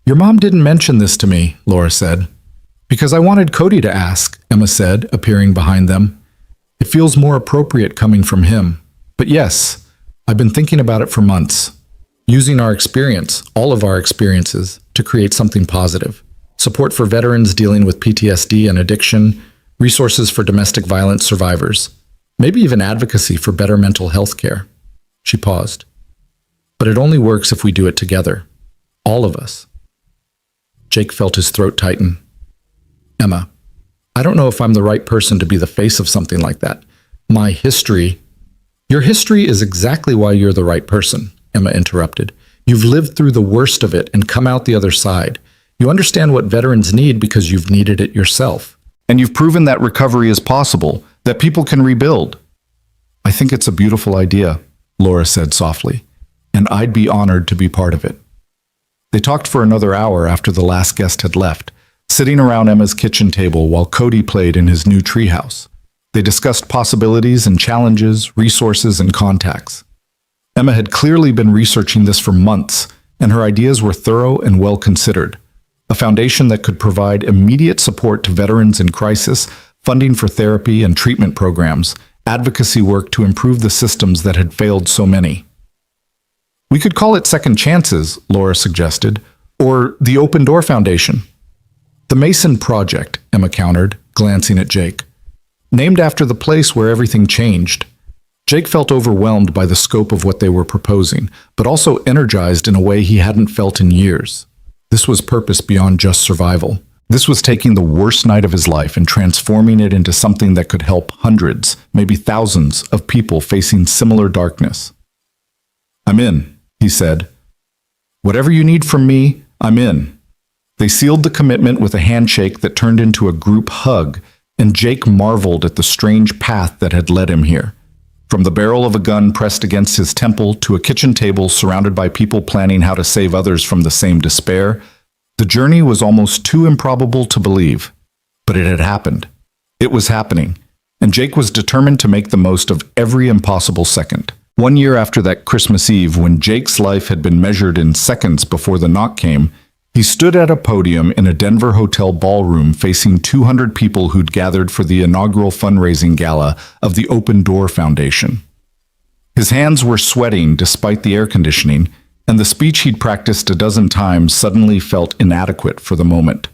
"Your mom didn't mention this to me," Laura said. "Because I wanted Cody to ask," Emma said, appearing behind them. "It feels more appropriate coming from him. But yes, I've been thinking about it for months. Using our experience, all of our experiences, to create something positive. Support for veterans dealing with PTSD and addiction, resources for domestic violence survivors, maybe even advocacy for better mental health care." She paused. "But it only works if we do it together. All of us." Jake felt his throat tighten. "Emma, I don't know if I'm the right person to be the face of something like that. My history—" "Your history is exactly why you're the right person," Emma interrupted. "You've lived through the worst of it and come out the other side. You understand what veterans need because you've needed it yourself. And you've proven that recovery is possible, that people can rebuild." "I think it's a beautiful idea," Laura said softly, "and I'd be honored to be part of it." They talked for another hour after the last guest had left, sitting around Emma's kitchen table while Cody played in his new treehouse. They discussed possibilities and challenges, resources and contacts. Emma had clearly been researching this for months, and her ideas were thorough and well considered. A foundation that could provide immediate support to veterans in crisis, funding for therapy and treatment programs, advocacy work to improve the systems that had failed so many. "We could call it Second Chances," Laura suggested, "or the Open Door Foundation." "The Mason Project," Emma countered, glancing at Jake. "Named after the place where everything changed." Jake felt overwhelmed by the scope of what they were proposing, but also energized in a way he hadn't felt in years. This was purpose beyond just survival. This was taking the worst night of his life and transforming it into something that could help hundreds, maybe thousands, of people facing similar darkness. "I'm in," he said. "Whatever you need from me, I'm in." They sealed the commitment with a handshake that turned into a group hug, and Jake marveled at the strange path that had led him here. From the barrel of a gun pressed against his temple to a kitchen table surrounded by people planning how to save others from the same despair, the journey was almost too improbable to believe. But it had happened. It was happening, and Jake was determined to make the most of every impossible second. 1 year after that Christmas Eve, when Jake's life had been measured in seconds before the knock came, he stood at a podium in a Denver hotel ballroom facing 200 people who'd gathered for the inaugural fundraising gala of the Open Door Foundation. His hands were sweating despite the air conditioning, and the speech he'd practiced a dozen times suddenly felt inadequate for the moment.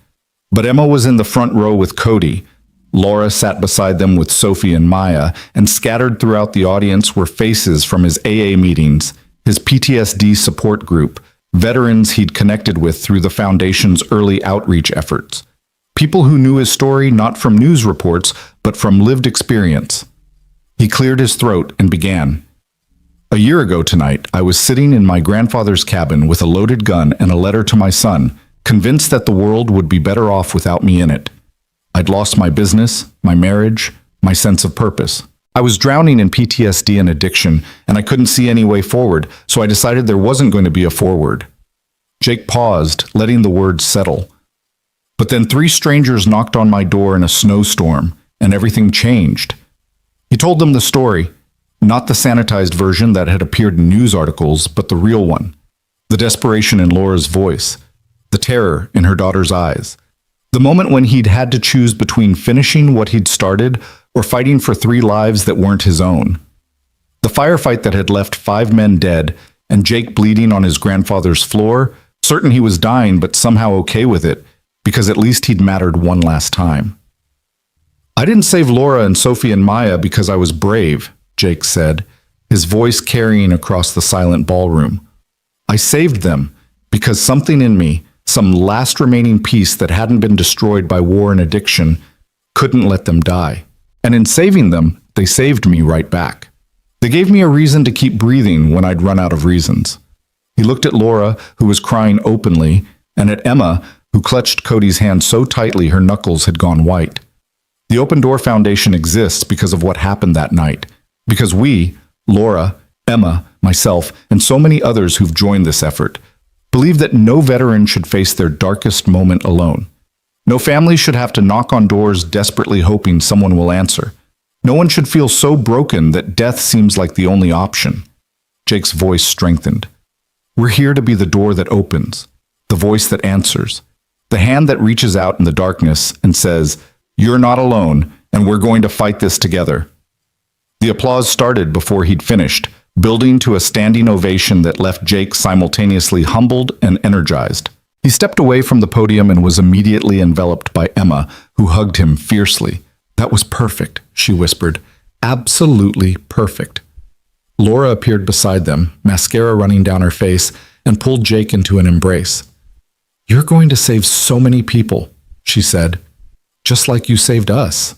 But Emma was in the front row with Cody. Laura sat beside them with Sophie and Maya, and scattered throughout the audience were faces from his AA meetings, his PTSD support group, veterans he'd connected with through the foundation's early outreach efforts. People who knew his story not from news reports, but from lived experience. He cleared his throat and began. "A year ago tonight, I was sitting in my grandfather's cabin with a loaded gun and a letter to my son, convinced that the world would be better off without me in it. I'd lost my business, my marriage, my sense of purpose. I was drowning in PTSD and addiction, and I couldn't see any way forward, so I decided there wasn't going to be a forward." Jake paused, letting the words settle. "But then 3 strangers knocked on my door in a snowstorm, and everything changed." He told them the story, not the sanitized version that had appeared in news articles, but the real one. The desperation in Laura's voice, the terror in her daughter's eyes. The moment when he'd had to choose between finishing what he'd started or fighting for 3 lives that weren't his own. The firefight that had left 5 men dead and Jake bleeding on his grandfather's floor, certain he was dying but somehow okay with it, because at least he'd mattered one last time. "I didn't save Laura and Sophie and Maya because I was brave," Jake said, his voice carrying across the silent ballroom. "I saved them because something in me, some last remaining piece that hadn't been destroyed by war and addiction, couldn't let them die. And in saving them, they saved me right back. They gave me a reason to keep breathing when I'd run out of reasons." He looked at Laura, who was crying openly, and at Emma, who clutched Cody's hand so tightly her knuckles had gone white. The Open Door Foundation exists because of what happened that night. Because we, Laura, Emma, myself, and so many others who've joined this effort, believe that no veteran should face their darkest moment alone. No family should have to knock on doors desperately hoping someone will answer. No one should feel so broken that death seems like the only option. Jake's voice strengthened. "We're here to be the door that opens, the voice that answers, the hand that reaches out in the darkness and says, 'You're not alone, and we're going to fight this together.'" The applause started before he'd finished, building to a standing ovation that left Jake simultaneously humbled and energized. He stepped away from the podium and was immediately enveloped by Emma, who hugged him fiercely. "That was perfect," she whispered. "Absolutely perfect." Laura appeared beside them, mascara running down her face, and pulled Jake into an embrace. "You're going to save so many people," she said, "just like you saved us."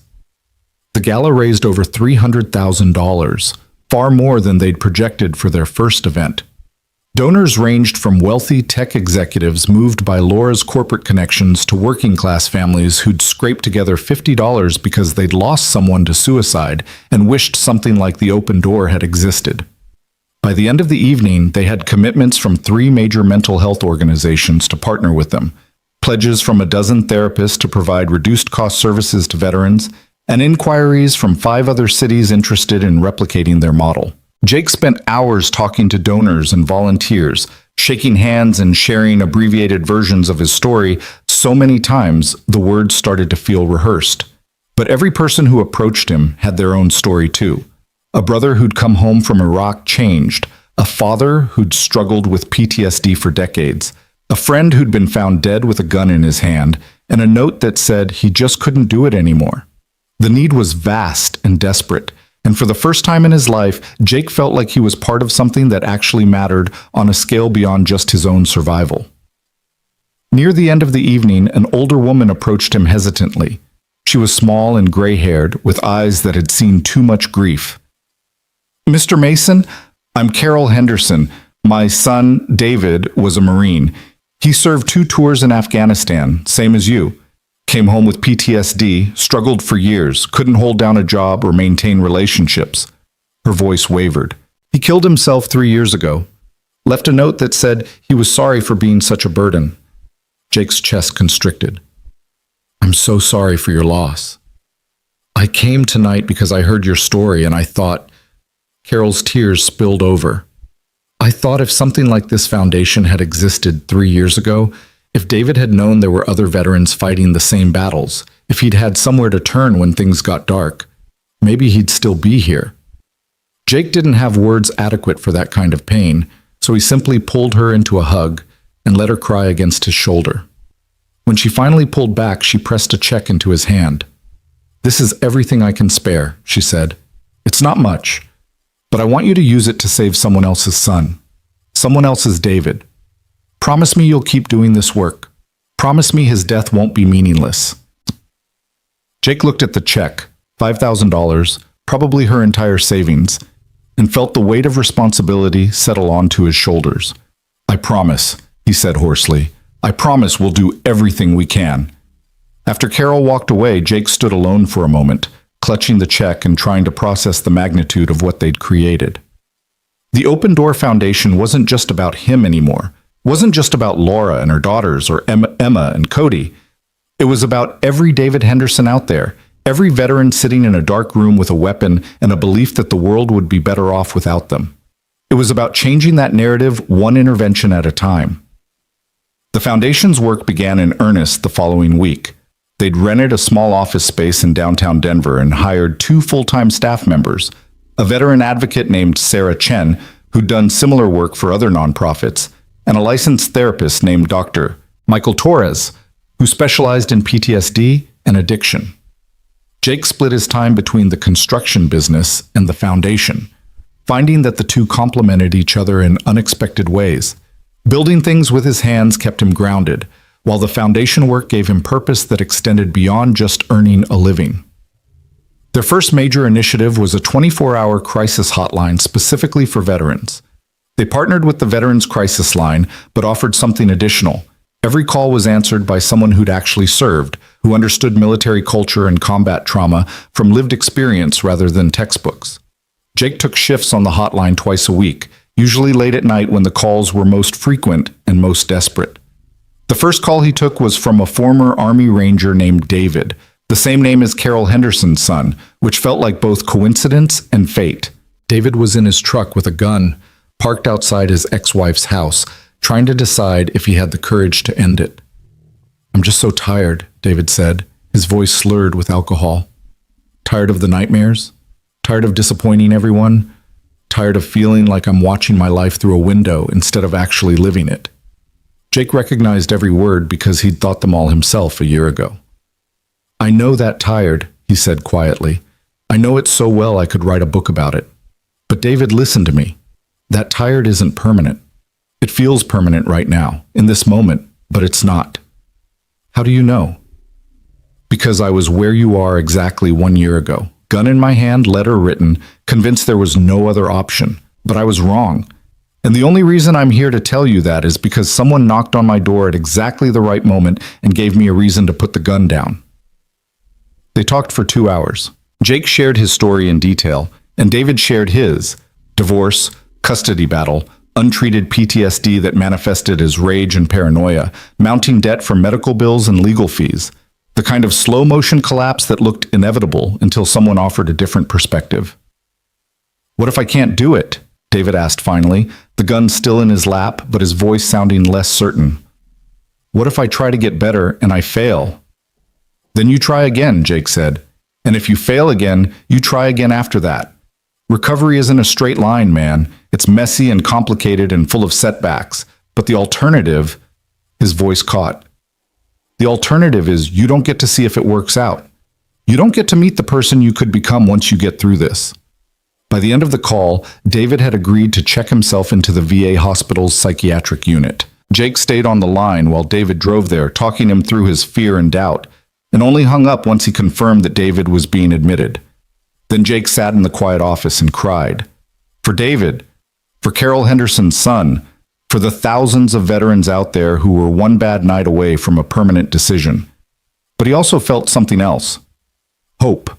The gala raised over $300,000, far more than they'd projected for their first event. Donors ranged from wealthy tech executives moved by Laura's corporate connections to working-class families who'd scraped together $50 because they'd lost someone to suicide and wished something like the open door had existed. By the end of the evening, they had commitments from 3 major mental health organizations to partner with them, pledges from a dozen therapists to provide reduced-cost services to veterans, and inquiries from 5 other cities interested in replicating their model. Jake spent hours talking to donors and volunteers, shaking hands and sharing abbreviated versions of his story so many times the words started to feel rehearsed. But every person who approached him had their own story too. A brother who'd come home from Iraq changed, a father who'd struggled with PTSD for decades, a friend who'd been found dead with a gun in his hand, and a note that said he just couldn't do it anymore. The need was vast and desperate, and for the first time in his life, Jake felt like he was part of something that actually mattered on a scale beyond just his own survival. Near the end of the evening, an older woman approached him hesitantly. She was small and gray-haired, with eyes that had seen too much grief. "Mr. Mason, I'm Carol Henderson. My son, David, was a Marine. He served 2 tours in Afghanistan, same as you. Came home with PTSD, struggled for years, couldn't hold down a job or maintain relationships." Her voice wavered. "He killed himself 3 years ago. Left a note that said he was sorry for being such a burden." Jake's chest constricted. "I'm so sorry for your loss. I came tonight because I heard your story and I thought..." Carol's tears spilled over. "I thought if something like this foundation had existed 3 years ago, if David had known there were other veterans fighting the same battles, if he'd had somewhere to turn when things got dark, maybe he'd still be here." Jake didn't have words adequate for that kind of pain, so he simply pulled her into a hug and let her cry against his shoulder. When she finally pulled back, she pressed a check into his hand. "This is everything I can spare," she said. "It's not much, but I want you to use it to save someone else's son, someone else's David. Promise me you'll keep doing this work. Promise me his death won't be meaningless." Jake looked at the check, $5,000, probably her entire savings, and felt the weight of responsibility settle onto his shoulders. "I promise," he said hoarsely. "I promise we'll do everything we can." After Carol walked away, Jake stood alone for a moment, clutching the check and trying to process the magnitude of what they'd created. The Open Door Foundation wasn't just about him anymore. Wasn't just about Laura and her daughters or Emma and Cody. It was about every David Henderson out there, every veteran sitting in a dark room with a weapon and a belief that the world would be better off without them. It was about changing that narrative one intervention at a time. The foundation's work began in earnest the following week. They'd rented a small office space in downtown Denver and hired 2 full-time staff members, a veteran advocate named Sarah Chen, who'd done similar work for other nonprofits, and a licensed therapist named Dr. Michael Torres, who specialized in PTSD and addiction. Jake split his time between the construction business and the foundation, finding that the two complemented each other in unexpected ways. Building things with his hands kept him grounded, while the foundation work gave him purpose that extended beyond just earning a living. Their first major initiative was a 24-hour crisis hotline specifically for veterans. They partnered with the Veterans Crisis Line, but offered something additional. Every call was answered by someone who'd actually served, who understood military culture and combat trauma from lived experience rather than textbooks. Jake took shifts on the hotline twice a week, usually late at night when the calls were most frequent and most desperate. The first call he took was from a former Army Ranger named David, the same name as Carol Henderson's son, which felt like both coincidence and fate. David was in his truck with a gun, parked outside his ex-wife's house, trying to decide if he had the courage to end it. "I'm just so tired," David said, his voice slurred with alcohol. "Tired of the nightmares? Tired of disappointing everyone? Tired of feeling like I'm watching my life through a window instead of actually living it." Jake recognized every word because he'd thought them all himself a year ago. "I know that tired," he said quietly. "I know it so well I could write a book about it. But David, listen to me. That tired isn't permanent. It feels permanent right now, in this moment, but it's not." "How do you know?" "Because I was where you are exactly 1 year ago. Gun in my hand, letter written, convinced there was no other option. But I was wrong. And the only reason I'm here to tell you that is because someone knocked on my door at exactly the right moment and gave me a reason to put the gun down." They talked for 2 hours. Jake shared his story in detail, and David shared his: divorce, custody battle, untreated PTSD that manifested as rage and paranoia, mounting debt for medical bills and legal fees, the kind of slow-motion collapse that looked inevitable until someone offered a different perspective. "What if I can't do it?" David asked finally, the gun still in his lap, but his voice sounding less certain. "What if I try to get better and I fail?" "Then you try again," Jake said. "And if you fail again, you try again after that. Recovery isn't a straight line, man. It's messy and complicated and full of setbacks. But the alternative," his voice caught, "the alternative is you don't get to see if it works out. You don't get to meet the person you could become once you get through this." By the end of the call, David had agreed to check himself into the VA hospital's psychiatric unit. Jake stayed on the line while David drove there, talking him through his fear and doubt, and only hung up once he confirmed that David was being admitted. Then Jake sat in the quiet office and cried. For David, for Carol Henderson's son, for the thousands of veterans out there who were one bad night away from a permanent decision. But he also felt something else. Hope.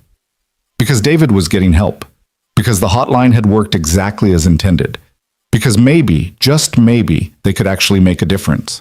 Because David was getting help. Because the hotline had worked exactly as intended. Because maybe, just maybe, they could actually make a difference.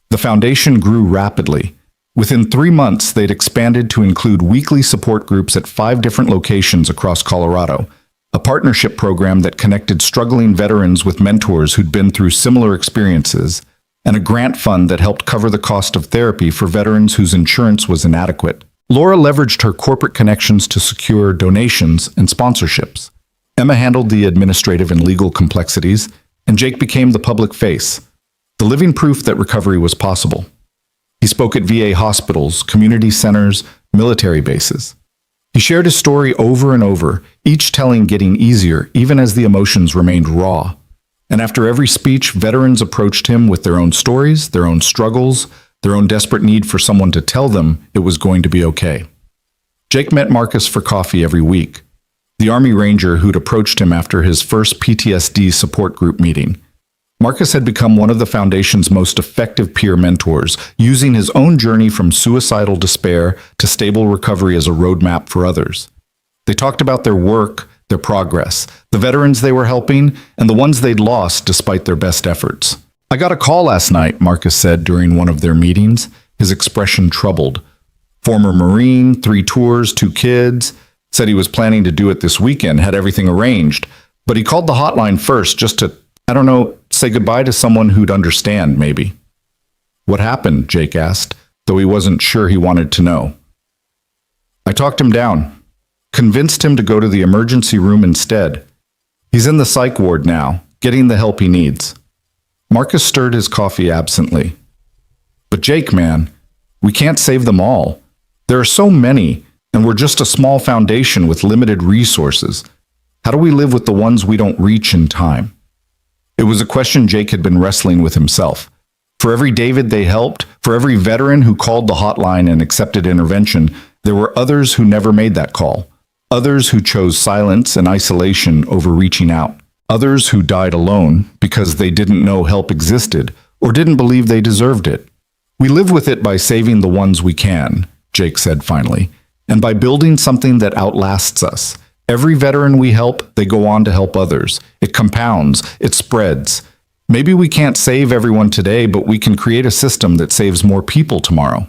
The foundation grew rapidly. Within 3 months, they'd expanded to include weekly support groups at 5 different locations across Colorado, a partnership program that connected struggling veterans with mentors who'd been through similar experiences, and a grant fund that helped cover the cost of therapy for veterans whose insurance was inadequate. Laura leveraged her corporate connections to secure donations and sponsorships. Emma handled the administrative and legal complexities, and Jake became the public face, the living proof that recovery was possible. He spoke at VA hospitals, community centers, military bases. He shared his story over and over, each telling getting easier even as the emotions remained raw. And after every speech, veterans approached him with their own stories, their own struggles, their own desperate need for someone to tell them it was going to be okay. Jake met Marcus for coffee every week, the Army Ranger who'd approached him after his first PTSD support group meeting. Marcus had become one of the Foundation's most effective peer mentors, using his own journey from suicidal despair to stable recovery as a roadmap for others. They talked about their work, their progress, the veterans they were helping, and the ones they'd lost despite their best efforts. "I got a call last night," Marcus said during one of their meetings, his expression troubled. Former Marine, 3 tours, 2 kids, said he was planning to do it this weekend, had everything arranged, but he called the hotline first just to, say goodbye to someone who'd understand, maybe. "What happened?" Jake asked, though he wasn't sure he wanted to know. "I talked him down, convinced him to go to the emergency room instead. He's in the psych ward now, getting the help he needs." Marcus stirred his coffee absently. "But Jake, man, we can't save them all. There are so many, and we're just a small foundation with limited resources. How do we live with the ones we don't reach in time?" It was a question Jake had been wrestling with himself. For every David they helped, for every veteran who called the hotline and accepted intervention, there were others who never made that call. Others who chose silence and isolation over reaching out. Others who died alone because they didn't know help existed or didn't believe they deserved it. "We live with it by saving the ones we can," Jake said finally, "and by building something that outlasts us. Every veteran we help, they go on to help others. It compounds, it spreads. Maybe we can't save everyone today, but we can create a system that saves more people tomorrow."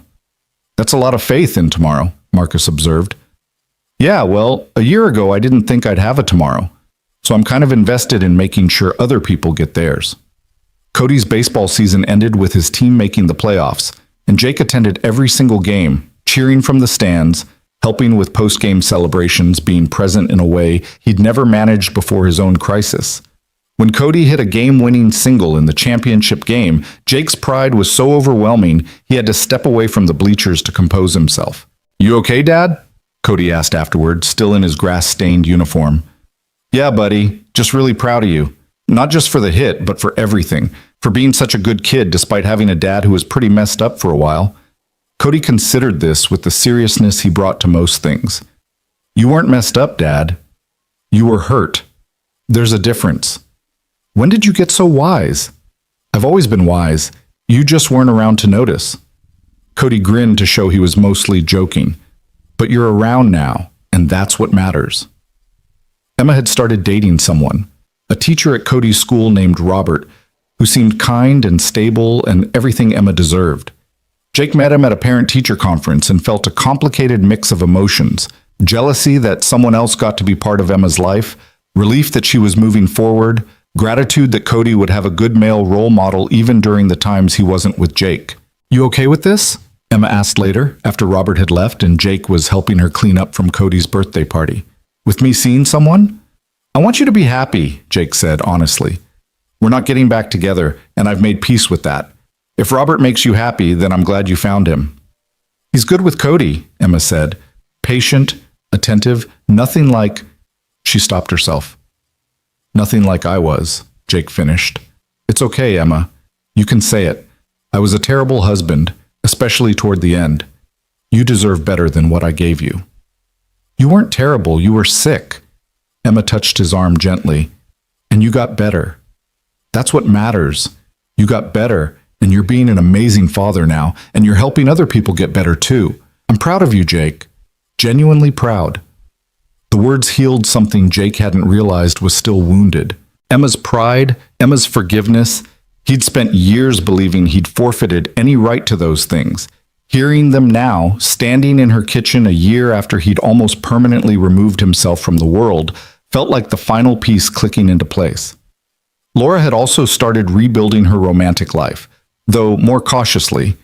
"That's a lot of faith in tomorrow," Marcus observed. "Yeah, well, a year ago I didn't think I'd have a tomorrow. so I'm kind of invested in making sure other people get theirs. Cody's baseball season ended with his team making the playoffs, and Jake attended every single game, cheering from the stands, helping with post-game celebrations, being present in a way he'd never managed before his own crisis. When Cody hit a game-winning single in the championship game, Jake's pride was so overwhelming he had to step away from the bleachers to compose himself. "You okay, Dad?" Cody asked afterward, still in his grass-stained uniform. "Yeah, buddy, just really proud of you. Not just for the hit, but for everything. For being such a good kid despite having a dad who was pretty messed up for a while." Cody considered this with the seriousness he brought to most things. "You weren't messed up, Dad. You were hurt. There's a difference. When did you get so wise?" "I've always been wise. You just weren't around to notice." Cody grinned to show he was mostly joking. "But you're around now, and that's what matters." Emma had started dating someone, a teacher at Cody's school named Robert, who seemed kind and stable and everything Emma deserved. Jake met him at a parent-teacher conference and felt a complicated mix of emotions: jealousy that someone else got to be part of Emma's life, relief that she was moving forward, gratitude that Cody would have a good male role model even during the times he wasn't with Jake. "You okay with this?" Emma asked later, after Robert had left and Jake was helping her clean up from Cody's birthday party. "With me seeing someone?" "I want you to be happy," Jake said honestly. "We're not getting back together, and I've made peace with that. If Robert makes you happy, then I'm glad you found him." "He's good with Cody," Emma said. "Patient, attentive, nothing like—" She stopped herself. "Nothing like I was," Jake finished. "It's okay, Emma. You can say it. I was a terrible husband, especially toward the end. You deserve better than what I gave you." "You weren't terrible, you were sick." Emma touched his arm gently. "And you got better. That's what matters. You got better, and you're being an amazing father now, and you're helping other people get better too. I'm proud of you, Jake. Genuinely proud." The words healed something Jake hadn't realized was still wounded. Emma's pride, Emma's forgiveness. He'd spent years believing he'd forfeited any right to those things. Hearing them now, standing in her kitchen a year after he'd almost permanently removed himself from the world, felt like the final piece clicking into place. Laura had also started rebuilding her romantic life, though more cautiously.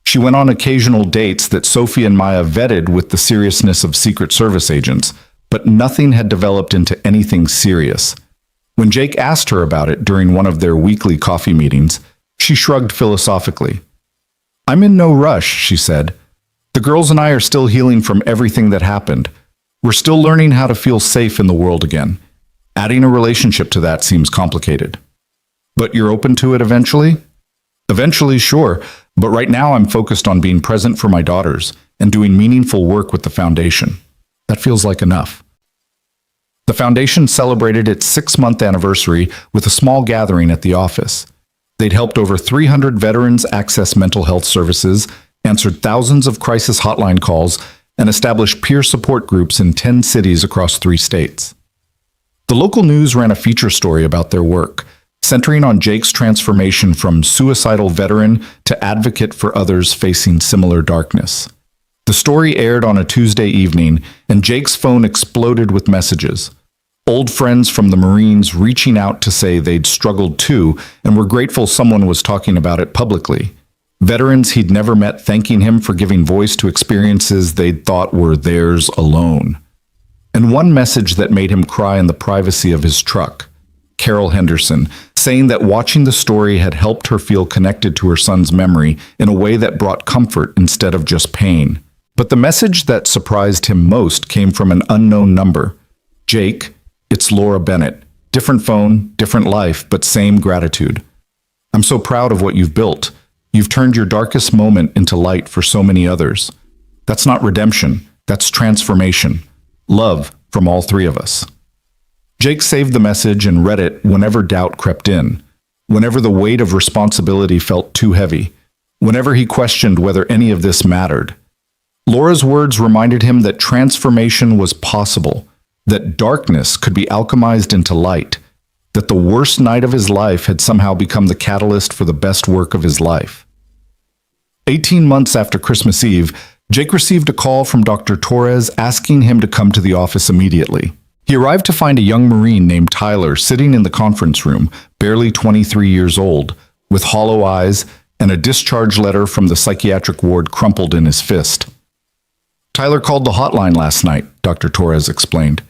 She went on occasional dates that Sophie and Maya vetted with the seriousness of Secret Service agents, but nothing had developed into anything serious. When Jake asked her about it during one of their weekly coffee meetings, she shrugged philosophically. "I'm in no rush," she said. "The girls and I are still healing from everything that happened. We're still learning how to feel safe in the world again. Adding a relationship to that seems complicated." "But you're open to it eventually?" "Eventually, sure, but right now I'm focused on being present for my daughters and doing meaningful work with the foundation. That feels like enough." The foundation celebrated its 6-month anniversary with a small gathering at the office. They'd helped over 300 veterans access mental health services, answered thousands of crisis hotline calls, and established peer support groups in 10 cities across 3 states. The local news ran a feature story about their work, centering on Jake's transformation from suicidal veteran to advocate for others facing similar darkness. The story aired on a Tuesday evening, and Jake's phone exploded with messages. Old friends from the Marines reaching out to say they'd struggled too and were grateful someone was talking about it publicly. Veterans he'd never met thanking him for giving voice to experiences they'd thought were theirs alone. And one message that made him cry in the privacy of his truck. Carol Henderson, saying that watching the story had helped her feel connected to her son's memory in a way that brought comfort instead of just pain. But the message that surprised him most came from an unknown number. "Jake, it's Laura Bennett. Different phone, different life, but same gratitude. I'm so proud of what you've built. You've turned your darkest moment into light for so many others. That's not redemption, that's transformation. Love from all 3 of us." Jake saved the message and read it whenever doubt crept in, whenever the weight of responsibility felt too heavy, whenever he questioned whether any of this mattered. Laura's words reminded him that transformation was possible, that darkness could be alchemized into light, that the worst night of his life had somehow become the catalyst for the best work of his life. 18 months after Christmas Eve, Jake received a call from Dr. Torres asking him to come to the office immediately. He arrived to find a young Marine named Tyler sitting in the conference room, barely 23 years old, with hollow eyes and a discharge letter from the psychiatric ward crumpled in his fist. Tyler called the hotline last night, Dr. Torres explained.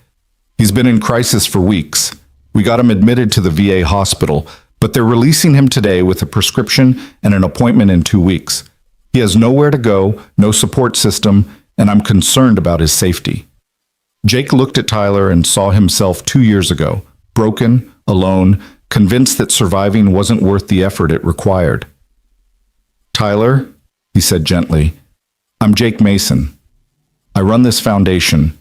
He's been in crisis for weeks. We got him admitted to the VA hospital, but they're releasing him today with a prescription and an appointment in 2 weeks. He has nowhere to go, no support system, and I'm concerned about his safety. Jake looked at Tyler and saw himself 2 years ago, broken, alone, convinced that surviving wasn't worth the effort it required. Tyler, he said gently, I'm Jake Mason. I run this foundation,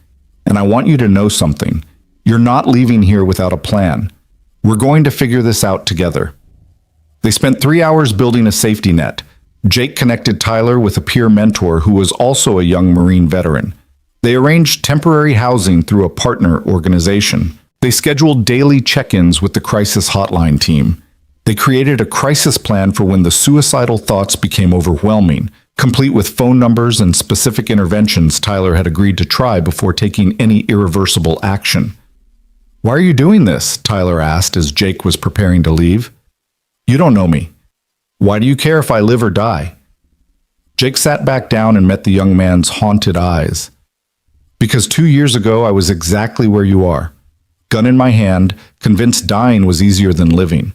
and I want you to know something. You're not leaving here without a plan. We're going to figure this out together. They spent 3 hours building a safety net. Jake connected Tyler with a peer mentor who was also a young Marine veteran. They arranged temporary housing through a partner organization. They scheduled daily check-ins with the crisis hotline team. They created a crisis plan for when the suicidal thoughts became overwhelming, complete with phone numbers and specific interventions Tyler had agreed to try before taking any irreversible action. Why are you doing this? Tyler asked as Jake was preparing to leave. You don't know me. Why do you care if I live or die? Jake sat back down and met the young man's haunted eyes. Because 2 years ago I was exactly where you are. Gun in my hand, convinced dying was easier than living.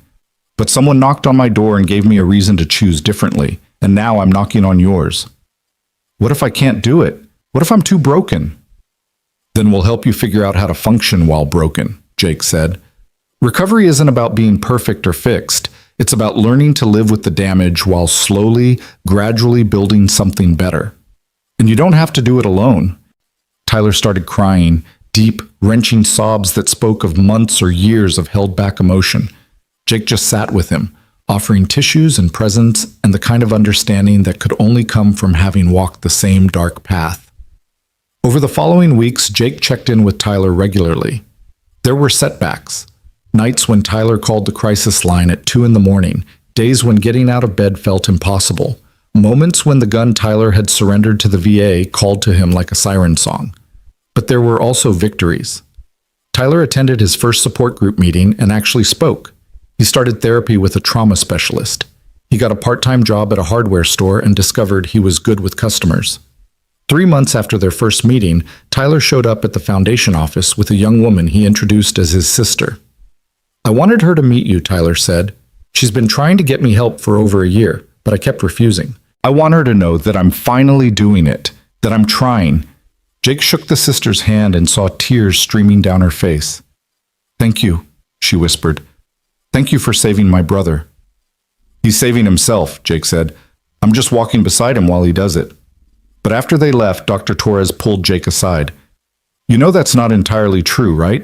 But someone knocked on my door and gave me a reason to choose differently, and now I'm knocking on yours. What if I can't do it? What if I'm too broken? Then we'll help you figure out how to function while broken, Jake said. Recovery isn't about being perfect or fixed. It's about learning to live with the damage while slowly, gradually building something better. And you don't have to do it alone. Tyler started crying, deep, wrenching sobs that spoke of months or years of held-back emotion. Jake just sat with him, offering tissues and presents and the kind of understanding that could only come from having walked the same dark path. Over the following weeks, Jake checked in with Tyler regularly. There were setbacks. Nights when Tyler called the crisis line at 2 a.m, days when getting out of bed felt impossible, moments when the gun Tyler had surrendered to the VA called to him like a siren song. But there were also victories. Tyler attended his first support group meeting and actually spoke. He started therapy with a trauma specialist. He got a part-time job at a hardware store and discovered he was good with customers. 3 months after their first meeting, Tyler showed up at the foundation office with a young woman he introduced as his sister. I wanted her to meet you, Tyler said. She's been trying to get me help for over a year, but I kept refusing. I want her to know that I'm finally doing it, that I'm trying. Jake shook the sister's hand and saw tears streaming down her face. Thank you, she whispered. Thank you for saving my brother. He's saving himself, Jake said. I'm just walking beside him while he does it. But after they left, Dr. Torres pulled Jake aside. You know that's not entirely true, right?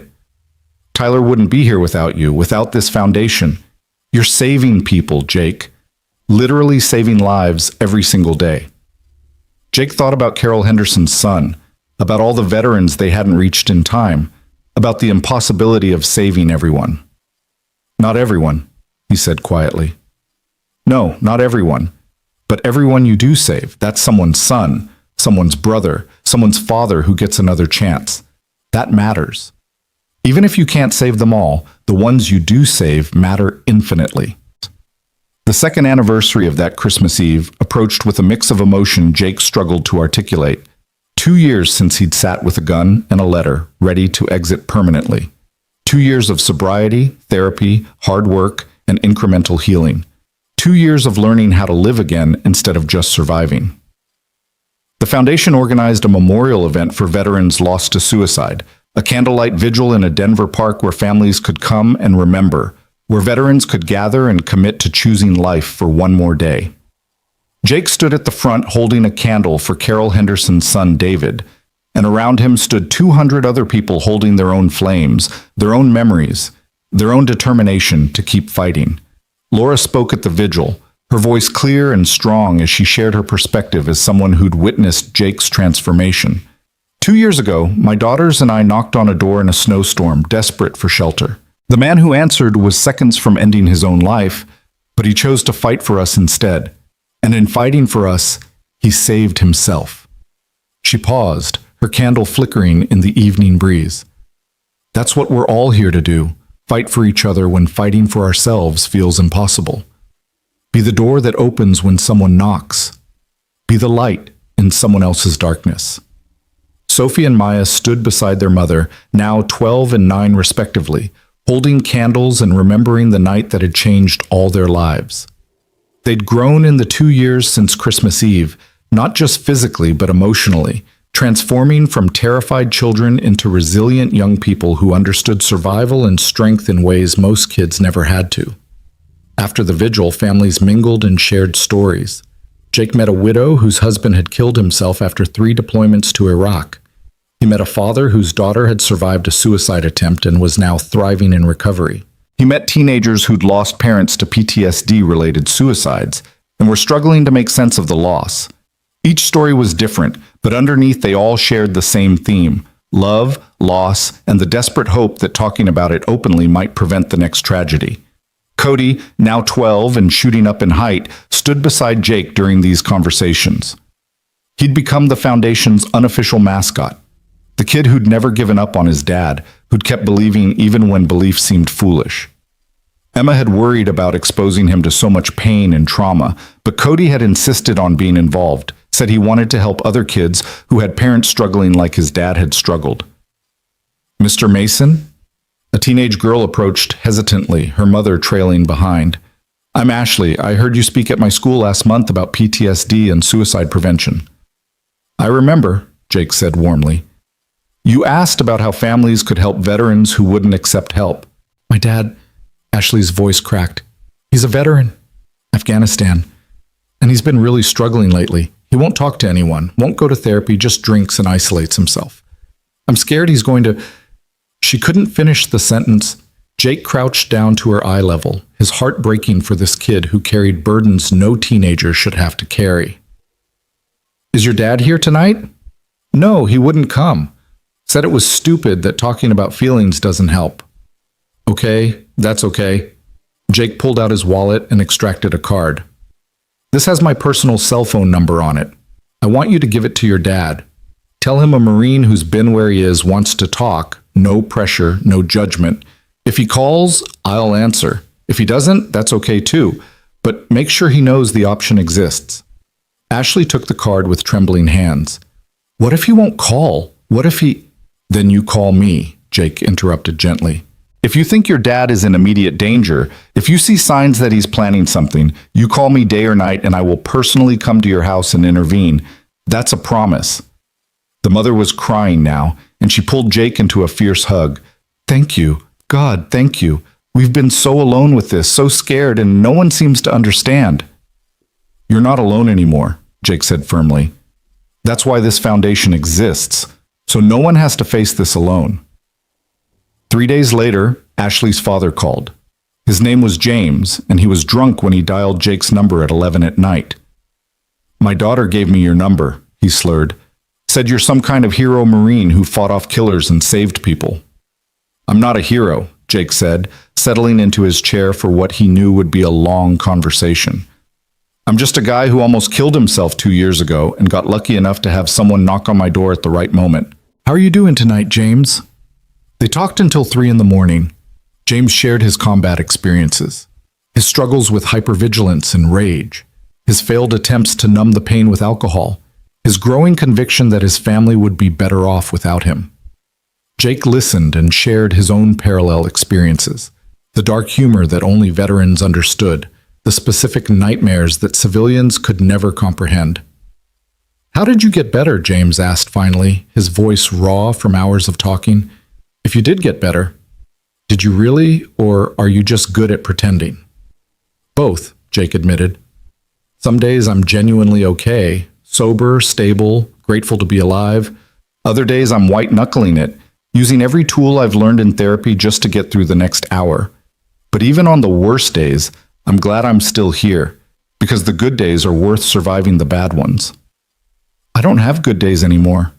Tyler wouldn't be here without you, without this foundation. You're saving people, Jake. Literally saving lives every single day. Jake thought about Carol Henderson's son, about all the veterans they hadn't reached in time, about the impossibility of saving everyone. Not everyone, he said quietly. No, not everyone. But everyone you do save, that's someone's son, someone's brother, someone's father who gets another chance. That matters. Even if you can't save them all, the ones you do save matter infinitely. The second anniversary of that Christmas Eve approached with a mix of emotion Jake struggled to articulate. 2 years since he'd sat with a gun and a letter, ready to exit permanently. 2 years of sobriety, therapy, hard work, and incremental healing. 2 years of learning how to live again instead of just surviving. The foundation organized a memorial event for veterans lost to suicide, a candlelight vigil in a Denver park where families could come and remember, where veterans could gather and commit to choosing life for one more day. Jake stood at the front holding a candle for Carol Henderson's son David, and around him stood 200 other people holding their own flames, their own memories, their own determination to keep fighting. Laura spoke at the vigil, her voice clear and strong as she shared her perspective as someone who'd witnessed Jake's transformation. 2 years ago, my daughters and I knocked on a door in a snowstorm, desperate for shelter. The man who answered was seconds from ending his own life, but he chose to fight for us instead. And in fighting for us, he saved himself. She paused, her candle flickering in the evening breeze. That's what we're all here to do. Fight for each other when fighting for ourselves feels impossible. Be the door that opens when someone knocks. Be the light in someone else's darkness. Sophie and Maya stood beside their mother, now 12 and 9 respectively, holding candles and remembering the night that had changed all their lives. They'd grown in the 2 years since Christmas Eve, not just physically but emotionally, transforming from terrified children into resilient young people who understood survival and strength in ways most kids never had to. After the vigil, families mingled and shared stories. Jake met a widow whose husband had killed himself after 3 deployments to Iraq. He met a father whose daughter had survived a suicide attempt and was now thriving in recovery. He met teenagers who'd lost parents to PTSD-related suicides and were struggling to make sense of the loss. Each story was different, but underneath they all shared the same theme: love, loss, and the desperate hope that talking about it openly might prevent the next tragedy. Cody, now 12 and shooting up in height, stood beside Jake during these conversations. He'd become the Foundation's unofficial mascot, the kid who'd never given up on his dad, who'd kept believing even when belief seemed foolish. Emma had worried about exposing him to so much pain and trauma, but Cody had insisted on being involved, said he wanted to help other kids who had parents struggling like his dad had struggled. Mr. Mason? A teenage girl approached hesitantly, her mother trailing behind. I'm Ashley. I heard you speak at my school last month about PTSD and suicide prevention. I remember, Jake said warmly. You asked about how families could help veterans who wouldn't accept help. My dad, Ashley's voice cracked. He's a veteran, Afghanistan, and he's been really struggling lately. He won't talk to anyone, won't go to therapy, just drinks and isolates himself. I'm scared he's going to... She couldn't finish the sentence. Jake crouched down to her eye level, his heart breaking for this kid who carried burdens no teenager should have to carry. Is your dad here tonight? No, he wouldn't come. Said it was stupid that talking about feelings doesn't help. Okay, that's okay. Jake pulled out his wallet and extracted a card. This has my personal cell phone number on it. I want you to give it to your dad. Tell him a Marine who's been where he is wants to talk. No pressure, no judgment. If he calls, I'll answer. If he doesn't, that's okay too. But make sure he knows the option exists. Ashley took the card with trembling hands. What if he won't call? What if he... Then you call me, Jake interrupted gently. If you think your dad is in immediate danger, if you see signs that he's planning something, you call me day or night and I will personally come to your house and intervene. That's a promise. The mother was crying now, and she pulled Jake into a fierce hug. Thank you. God, thank you. We've been so alone with this, so scared, and no one seems to understand. You're not alone anymore, Jake said firmly. That's why this foundation exists, so no one has to face this alone. 3 days later, Ashley's father called. His name was James, and he was drunk when he dialed Jake's number at 11 at night. My daughter gave me your number, he slurred. Said you're some kind of hero Marine who fought off killers and saved people. I'm not a hero, Jake said, settling into his chair for what he knew would be a long conversation. I'm just a guy who almost killed himself 2 years ago and got lucky enough to have someone knock on my door at the right moment. How are you doing tonight, James? They talked until 3 in the morning. James shared his combat experiences, his struggles with hypervigilance and rage, his failed attempts to numb the pain with alcohol, his growing conviction that his family would be better off without him. Jake listened and shared his own parallel experiences, the dark humor that only veterans understood, the specific nightmares that civilians could never comprehend. How did you get better? James asked finally, his voice raw from hours of talking. If you did get better, did you really, or are you just good at pretending? Both, Jake admitted. Some days I'm genuinely okay, sober, stable, grateful to be alive. Other days I'm white-knuckling it, using every tool I've learned in therapy just to get through the next hour. But even on the worst days, I'm glad I'm still here, because the good days are worth surviving the bad ones. I don't have good days anymore.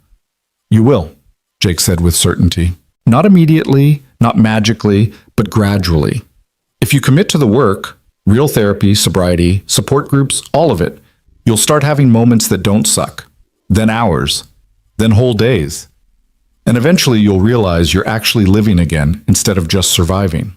You will, Jake said with certainty. Not immediately, not magically, but gradually. If you commit to the work, real therapy, sobriety, support groups, all of it, you'll start having moments that don't suck, then hours, then whole days. And eventually you'll realize you're actually living again instead of just surviving.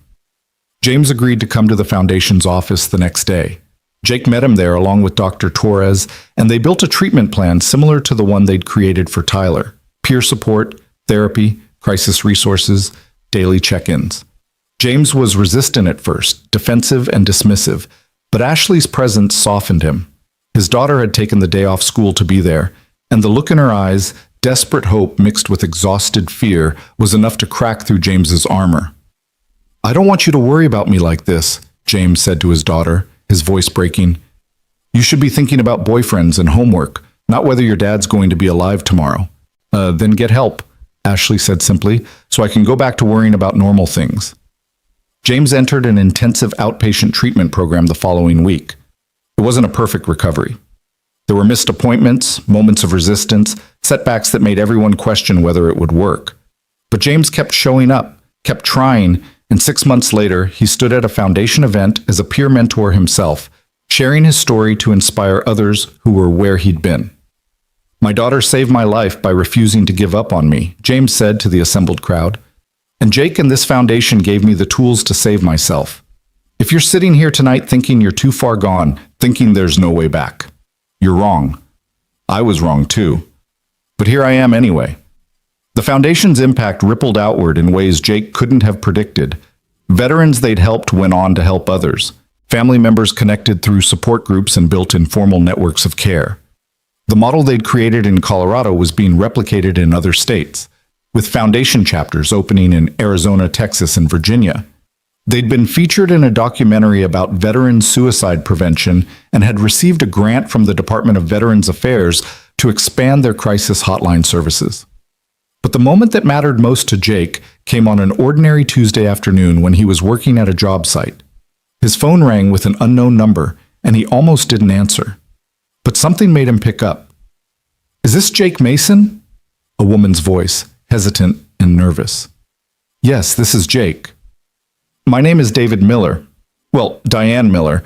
James agreed to come to the foundation's office the next day. Jake met him there along with Dr. Torres, and they built a treatment plan similar to the one they'd created for Tyler. Peer support, therapy, crisis resources, daily check-ins. James was resistant at first, defensive and dismissive, but Ashley's presence softened him. His daughter had taken the day off school to be there, and the look in her eyes, desperate hope mixed with exhausted fear, was enough to crack through James's armor. "I don't want you to worry about me like this," James said to his daughter, his voice breaking. "You should be thinking about boyfriends and homework, not whether your dad's going to be alive tomorrow." Then get help," Ashley said simply, "so I can go back to worrying about normal things." James entered an intensive outpatient treatment program the following week. It wasn't a perfect recovery. There were missed appointments, moments of resistance, setbacks that made everyone question whether it would work. But James kept showing up, kept trying, and 6 months later, he stood at a foundation event as a peer mentor himself, sharing his story to inspire others who were where he'd been. "My daughter saved my life by refusing to give up on me," James said to the assembled crowd. "And Jake and this foundation gave me the tools to save myself. If you're sitting here tonight thinking you're too far gone, thinking there's no way back, you're wrong. I was wrong too. But here I am anyway." The foundation's impact rippled outward in ways Jake couldn't have predicted. Veterans they'd helped went on to help others. Family members connected through support groups and built informal networks of care. The model they'd created in Colorado was being replicated in other states, with foundation chapters opening in Arizona, Texas, and Virginia. They'd been featured in a documentary about veteran suicide prevention and had received a grant from the Department of Veterans Affairs to expand their crisis hotline services. But the moment that mattered most to Jake came on an ordinary Tuesday afternoon when he was working at a job site. His phone rang with an unknown number, and he almost didn't answer. But something made him pick up. "Is this Jake Mason?" A woman's voice, hesitant and nervous. "Yes, this is Jake." "My name is David Miller. Well, Diane Miller,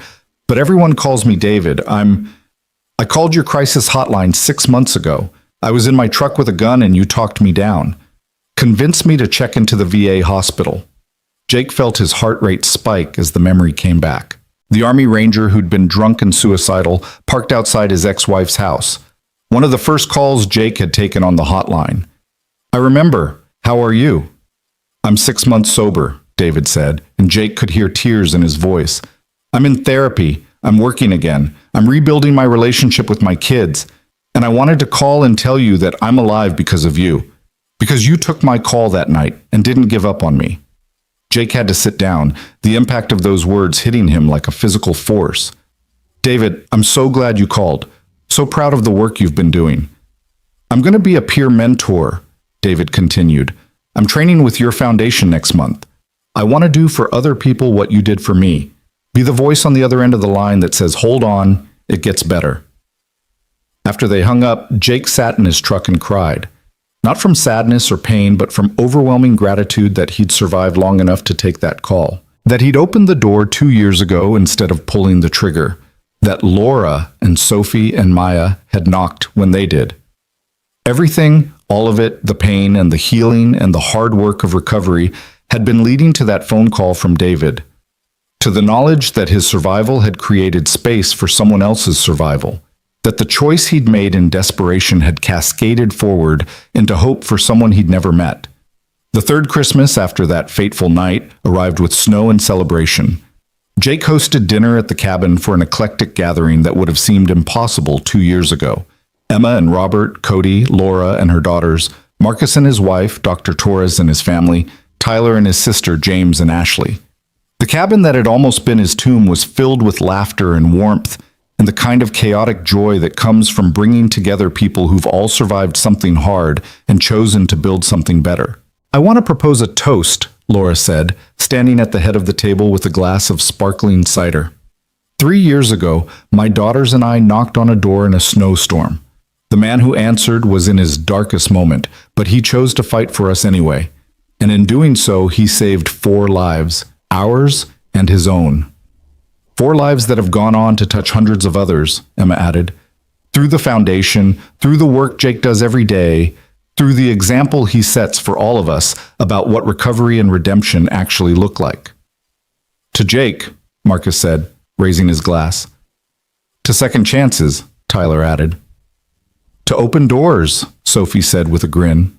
but everyone calls me David. I called your crisis hotline 6 months ago. I was in my truck with a gun and you talked me down. Convinced me to check into the VA hospital." Jake felt his heart rate spike as the memory came back. The Army Ranger who'd been drunk and suicidal parked outside his ex-wife's house. One of the first calls Jake had taken on the hotline. "I remember. How are you?" "I'm 6 months sober," David said, and Jake could hear tears in his voice. "I'm in therapy. I'm working again. I'm rebuilding my relationship with my kids. And I wanted to call and tell you that I'm alive because of you. Because you took my call that night and didn't give up on me." Jake had to sit down, the impact of those words hitting him like a physical force. "David, I'm so glad you called. So proud of the work you've been doing. I'm going to be a peer mentor," David continued. "I'm training with your foundation next month. I want to do for other people what you did for me. Be the voice on the other end of the line that says, 'Hold on, it gets better.'" After they hung up, Jake sat in his truck and cried. Not from sadness or pain, but from overwhelming gratitude that he'd survived long enough to take that call. That he'd opened the door 2 years ago instead of pulling the trigger. That Laura and Sophie and Maya had knocked when they did. Everything, all of it, the pain and the healing and the hard work of recovery, had been leading to that phone call from David. To the knowledge that his survival had created space for someone else's survival. That the choice he'd made in desperation had cascaded forward into hope for someone he'd never met. The third Christmas after that fateful night arrived with snow and celebration. Jake hosted dinner at the cabin for an eclectic gathering that would have seemed impossible 2 years ago. Emma and Robert, Cody, Laura and her daughters, Marcus and his wife, Dr. Torres and his family, Tyler and his sister, James and Ashley. The cabin that had almost been his tomb was filled with laughter and warmth, and the kind of chaotic joy that comes from bringing together people who've all survived something hard and chosen to build something better. "I want to propose a toast," Laura said, standing at the head of the table with a glass of sparkling cider. 3 years ago, my daughters and I knocked on a door in a snowstorm. The man who answered was in his darkest moment, but he chose to fight for us anyway. And in doing so, he saved 4 lives, ours and his own. 4 lives that have gone on to touch hundreds of others, Emma added. Through the foundation, through the work Jake does every day, through the example he sets for all of us about what recovery and redemption actually look like. To Jake, Marcus said, raising his glass. To second chances, Tyler added. To open doors, Sophie said with a grin.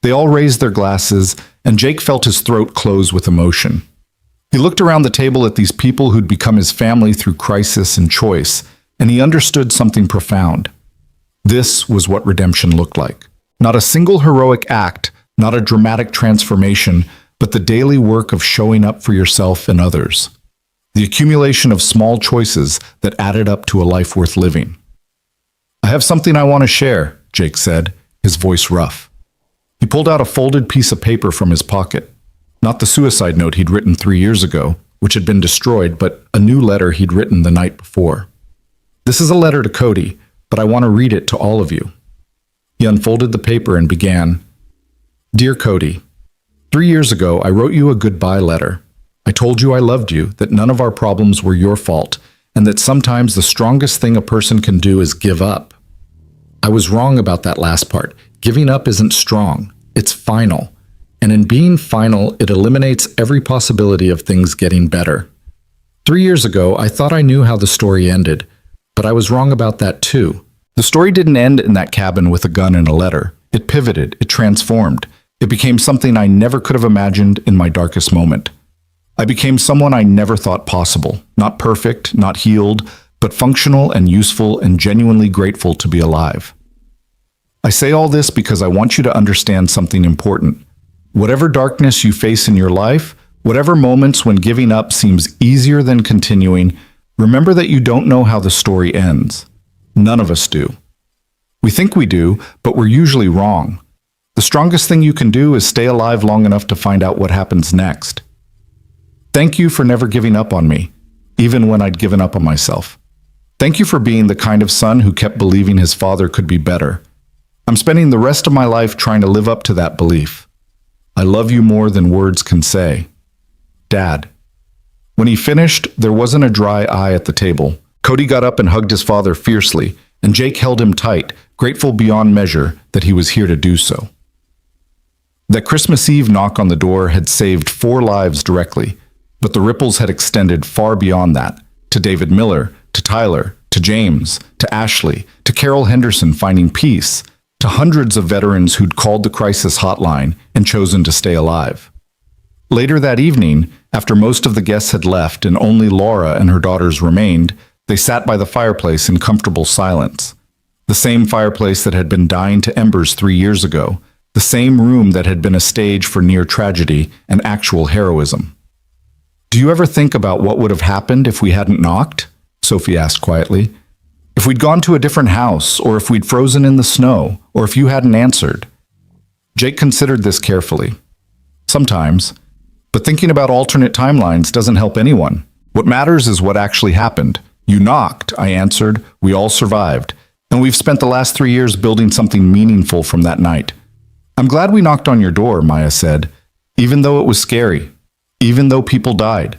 They all raised their glasses, and Jake felt his throat close with emotion. He looked around the table at these people who'd become his family through crisis and choice, and he understood something profound. This was what redemption looked like. Not a single heroic act, not a dramatic transformation, but the daily work of showing up for yourself and others. The accumulation of small choices that added up to a life worth living. I have something I want to share, Jake said, his voice rough. He pulled out a folded piece of paper from his pocket. Not the suicide note he'd written 3 years ago, which had been destroyed, but a new letter he'd written the night before. This is a letter to Cody, but I want to read it to all of you. He unfolded the paper and began, Dear Cody, 3 years ago I wrote you a goodbye letter. I told you I loved you, that none of our problems were your fault, and that sometimes the strongest thing a person can do is give up. I was wrong about that last part. Giving up isn't strong, it's final. And in being final, it eliminates every possibility of things getting better. 3 years ago, I thought I knew how the story ended, but I was wrong about that too. The story didn't end in that cabin with a gun and a letter. It pivoted, it transformed. It became something I never could have imagined in my darkest moment. I became someone I never thought possible. Not perfect, not healed, but functional and useful and genuinely grateful to be alive. I say all this because I want you to understand something important. Whatever darkness you face in your life, whatever moments when giving up seems easier than continuing, remember that you don't know how the story ends. None of us do. We think we do, but we're usually wrong. The strongest thing you can do is stay alive long enough to find out what happens next. Thank you for never giving up on me, even when I'd given up on myself. Thank you for being the kind of son who kept believing his father could be better. I'm spending the rest of my life trying to live up to that belief. I love you more than words can say. Dad. When he finished, there wasn't a dry eye at the table. Cody got up and hugged his father fiercely, and Jake held him tight, grateful beyond measure that he was here to do so. That Christmas Eve knock on the door had saved 4 lives directly, but the ripples had extended far beyond that, to David Miller, to Tyler, to James, to Ashley, to Carol Henderson finding peace, to hundreds of veterans who'd called the crisis hotline and chosen to stay alive. Later that evening, after most of the guests had left and only Laura and her daughters remained, they sat by the fireplace in comfortable silence. The same fireplace that had been dying to embers 3 years ago, the same room that had been a stage for near tragedy and actual heroism. Do you ever think about what would have happened if we hadn't knocked? Sophie asked quietly. If we'd gone to a different house, or if we'd frozen in the snow, or if you hadn't answered. Jake considered this carefully. Sometimes. But thinking about alternate timelines doesn't help anyone. What matters is what actually happened. You knocked, I answered. We all survived. And we've spent the last 3 years building something meaningful from that night. I'm glad we knocked on your door, Maya said, even though it was scary, even though people died,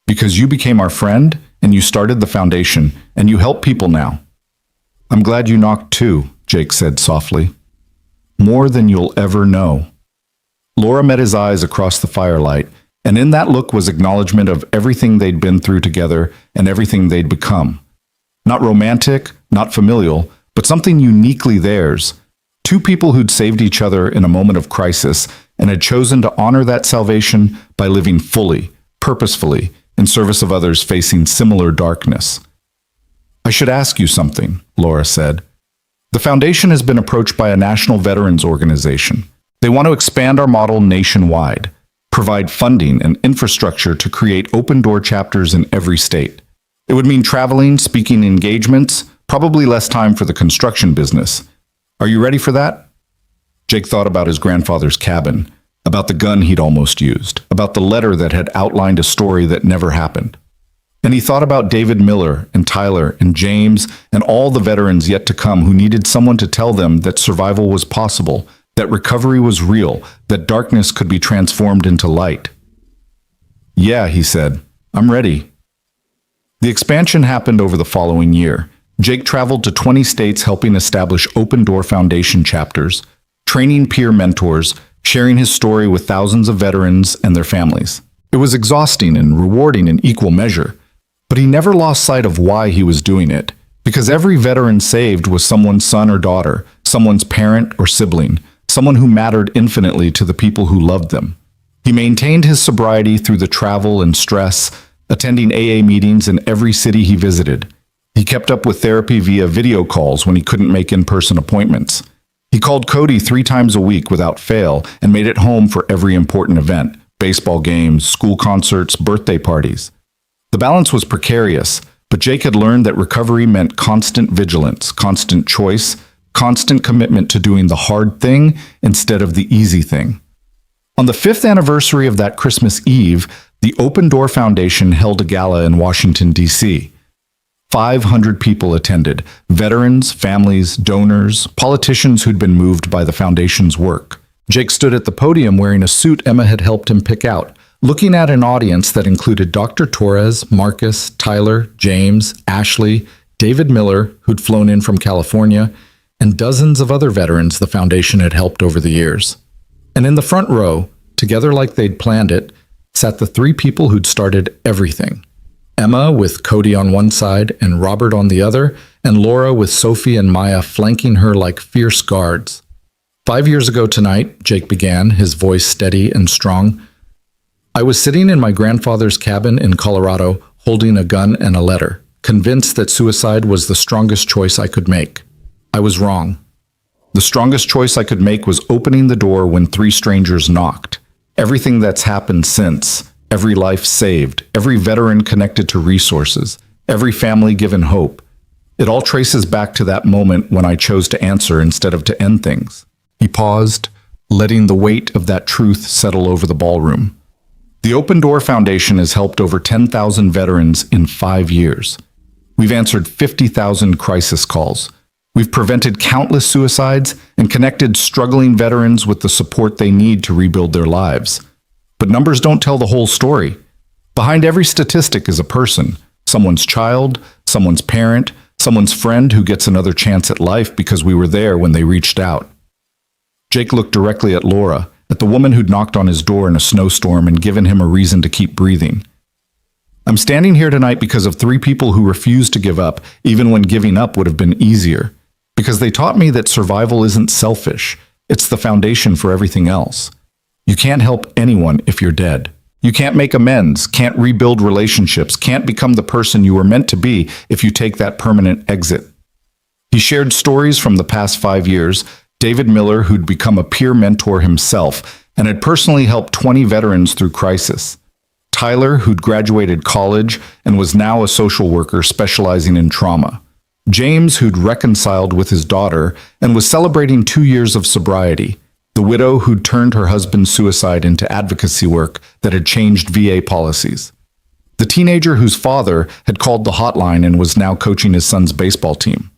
because you became our friend, and you started the foundation, and you help people now. I'm glad you knocked too, Jake said softly. More than you'll ever know. Laura met his eyes across the firelight, and in that look was acknowledgement of everything they'd been through together and everything they'd become. Not romantic, not familial, but something uniquely theirs. 2 people who'd saved each other in a moment of crisis and had chosen to honor that salvation by living fully, purposefully, in service of others facing similar darkness. I should ask you something, Laura said. The foundation has been approached by a national veterans organization. They want to expand our model nationwide, provide funding and infrastructure to create open-door chapters in every state. It would mean traveling, speaking engagements, probably less time for the construction business. Are you ready for that? Jake thought about his grandfather's cabin, about the gun he'd almost used, about the letter that had outlined a story that never happened. And he thought about David Miller and Tyler and James and all the veterans yet to come who needed someone to tell them that survival was possible, that recovery was real, that darkness could be transformed into light. Yeah, he said, I'm ready. The expansion happened over the following year. Jake traveled to 20 states helping establish open-door foundation chapters, training peer mentors, sharing his story with thousands of veterans and their families. It was exhausting and rewarding in equal measure, but he never lost sight of why he was doing it, because every veteran saved was someone's son or daughter, someone's parent or sibling, someone who mattered infinitely to the people who loved them. He maintained his sobriety through the travel and stress, attending AA meetings in every city he visited. He kept up with therapy via video calls when he couldn't make in-person appointments. He called Cody 3 times a week without fail and made it home for every important event, baseball games, school concerts, birthday parties. The balance was precarious, but Jake had learned that recovery meant constant vigilance, constant choice, constant commitment to doing the hard thing instead of the easy thing. On the 5th anniversary of that Christmas Eve, the Open Door Foundation held a gala in Washington, D.C. 500 people attended, veterans, families, donors, politicians who'd been moved by the foundation's work. Jake stood at the podium wearing a suit Emma had helped him pick out, looking at an audience that included Dr. Torres, Marcus, Tyler, James, Ashley, David Miller, who'd flown in from California, and dozens of other veterans the foundation had helped over the years. And in the front row, together like they'd planned it, sat the 3 people who'd started everything. Emma with Cody on one side and Robert on the other, and Laura with Sophie and Maya flanking her like fierce guards. 5 years ago tonight, Jake began, his voice steady and strong, I was sitting in my grandfather's cabin in Colorado, holding a gun and a letter, convinced that suicide was the strongest choice I could make. I was wrong. The strongest choice I could make was opening the door when 3 strangers knocked. Everything that's happened since, every life saved, every veteran connected to resources, every family given hope. It all traces back to that moment when I chose to answer instead of to end things. He paused, letting the weight of that truth settle over the ballroom. The Open Door Foundation has helped over 10,000 veterans in 5 years. We've answered 50,000 crisis calls. We've prevented countless suicides and connected struggling veterans with the support they need to rebuild their lives. But numbers don't tell the whole story. Behind every statistic is a person, someone's child, someone's parent, someone's friend who gets another chance at life because we were there when they reached out. Jake looked directly at Laura, at the woman who'd knocked on his door in a snowstorm and given him a reason to keep breathing. I'm standing here tonight because of 3 people who refused to give up, even when giving up would have been easier. Because they taught me that survival isn't selfish. It's the foundation for everything else. You can't help anyone if you're dead. You can't make amends, can't rebuild relationships, can't become the person you were meant to be if you take that permanent exit. He shared stories from the past 5 years. David Miller, who'd become a peer mentor himself and had personally helped 20 veterans through crisis. Tyler, who'd graduated college and was now a social worker specializing in trauma. James, who'd reconciled with his daughter and was celebrating 2 years of sobriety. The widow who'd turned her husband's suicide into advocacy work that had changed VA policies. The teenager whose father had called the hotline and was now coaching his son's baseball team.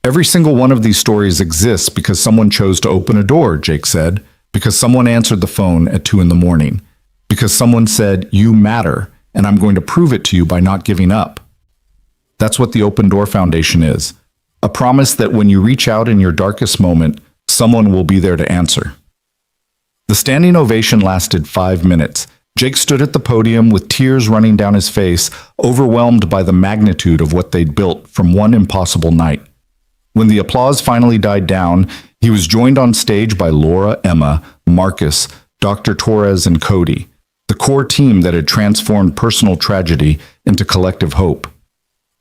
Every single one of these stories exists because someone chose to open a door, Jake said, because someone answered the phone at 2 a.m, because someone said, you matter, and I'm going to prove it to you by not giving up. That's what the Open Door Foundation is, a promise that when you reach out in your darkest moment, someone will be there to answer. The standing ovation lasted 5 minutes. Jake stood at the podium with tears running down his face, overwhelmed by the magnitude of what they'd built from one impossible night. When the applause finally died down, he was joined on stage by Laura, Emma, Marcus, Dr. Torres, and Cody, the core team that had transformed personal tragedy into collective hope.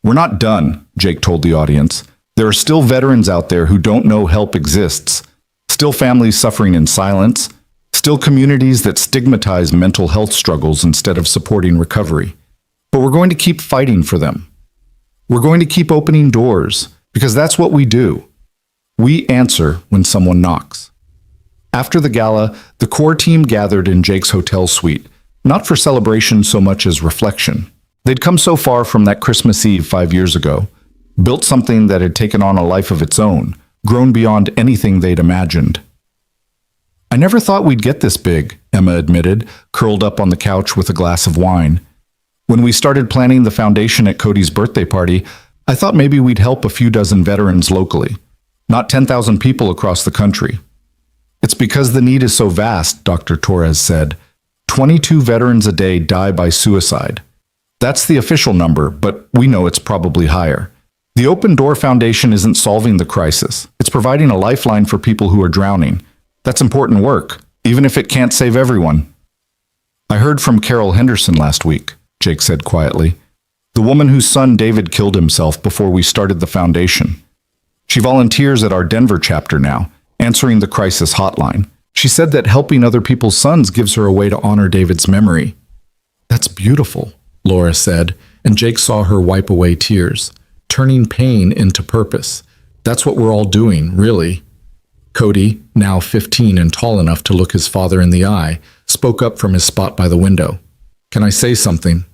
We're not done, Jake told the audience. There are still veterans out there who don't know help exists, still families suffering in silence, still communities that stigmatize mental health struggles instead of supporting recovery. But we're going to keep fighting for them. We're going to keep opening doors, because that's what we do. We answer when someone knocks. After the gala, the core team gathered in Jake's hotel suite, not for celebration so much as reflection. They'd come so far from that Christmas Eve 5 years ago, built something that had taken on a life of its own, grown beyond anything they'd imagined. I never thought we'd get this big, Emma admitted, curled up on the couch with a glass of wine. When we started planning the foundation at Cody's birthday party, I thought maybe we'd help a few dozen veterans locally, not 10,000 people across the country. It's because the need is so vast, Dr. Torres said. 22 veterans a day die by suicide. That's the official number, but we know it's probably higher. The Open Door Foundation isn't solving the crisis. It's providing a lifeline for people who are drowning. That's important work, even if it can't save everyone. I heard from Carol Henderson last week, Jake said quietly. The woman whose son David killed himself before we started the foundation. She volunteers at our Denver chapter now, answering the crisis hotline. She said that helping other people's sons gives her a way to honor David's memory. That's beautiful, Laura said, and Jake saw her wipe away tears, turning pain into purpose. That's what we're all doing, really. Cody, now 15 and tall enough to look his father in the eye, spoke up from his spot by the window. Can I say something?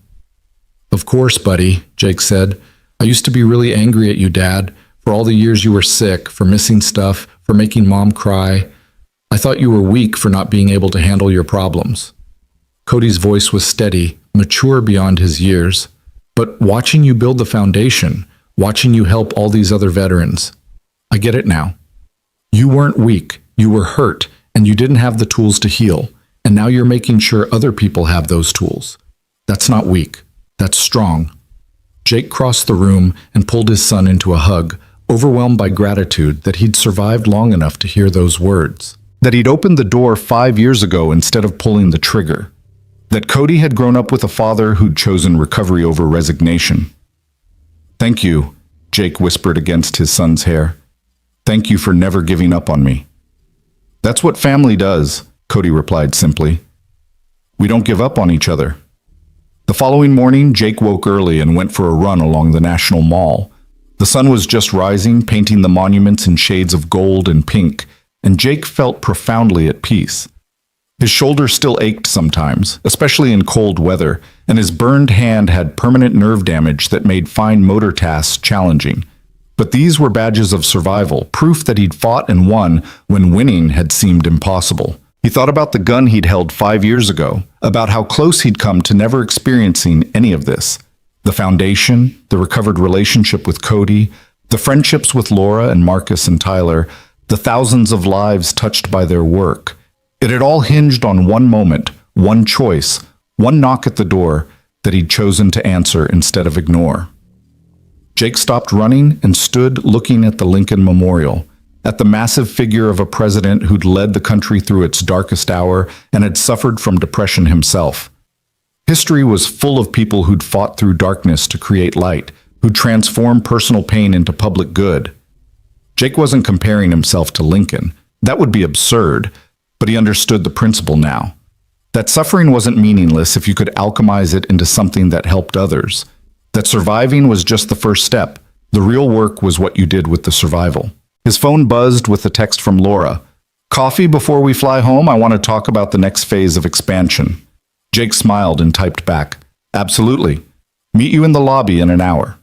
Of course, buddy, Jake said. I used to be really angry at you, Dad, for all the years you were sick, for missing stuff, for making Mom cry. I thought you were weak for not being able to handle your problems. Cody's voice was steady, mature beyond his years. But watching you build the foundation, watching you help all these other veterans, I get it now. You weren't weak, you were hurt, and you didn't have the tools to heal, and now you're making sure other people have those tools. That's not weak, that's strong. Jake crossed the room and pulled his son into a hug, overwhelmed by gratitude that he'd survived long enough to hear those words. That he'd opened the door 5 years ago instead of pulling the trigger. That Cody had grown up with a father who'd chosen recovery over resignation. Thank you, Jake whispered against his son's hair. Thank you for never giving up on me. That's what family does, Cody replied simply. We don't give up on each other. The following morning, Jake woke early and went for a run along the National Mall. The sun was just rising, painting the monuments in shades of gold and pink, and Jake felt profoundly at peace. His shoulder still ached sometimes, especially in cold weather, and his burned hand had permanent nerve damage that made fine motor tasks challenging. But these were badges of survival, proof that he'd fought and won when winning had seemed impossible. He thought about the gun he'd held 5 years ago, about how close he'd come to never experiencing any of this. The foundation, the recovered relationship with Cody, the friendships with Laura and Marcus and Tyler, the thousands of lives touched by their work. It had all hinged on one moment, one choice, one knock at the door that he'd chosen to answer instead of ignore. Jake stopped running and stood looking at the Lincoln Memorial, at the massive figure of a president who'd led the country through its darkest hour and had suffered from depression himself. History was full of people who'd fought through darkness to create light, who'd transformed personal pain into public good. Jake wasn't comparing himself to Lincoln. That would be absurd, but he understood the principle now. That suffering wasn't meaningless if you could alchemize it into something that helped others. That surviving was just the first step. The real work was what you did with the survival. His phone buzzed with a text from Laura. Coffee before we fly home? I want to talk about the next phase of expansion. Jake smiled and typed back, absolutely. Meet you in the lobby in an hour.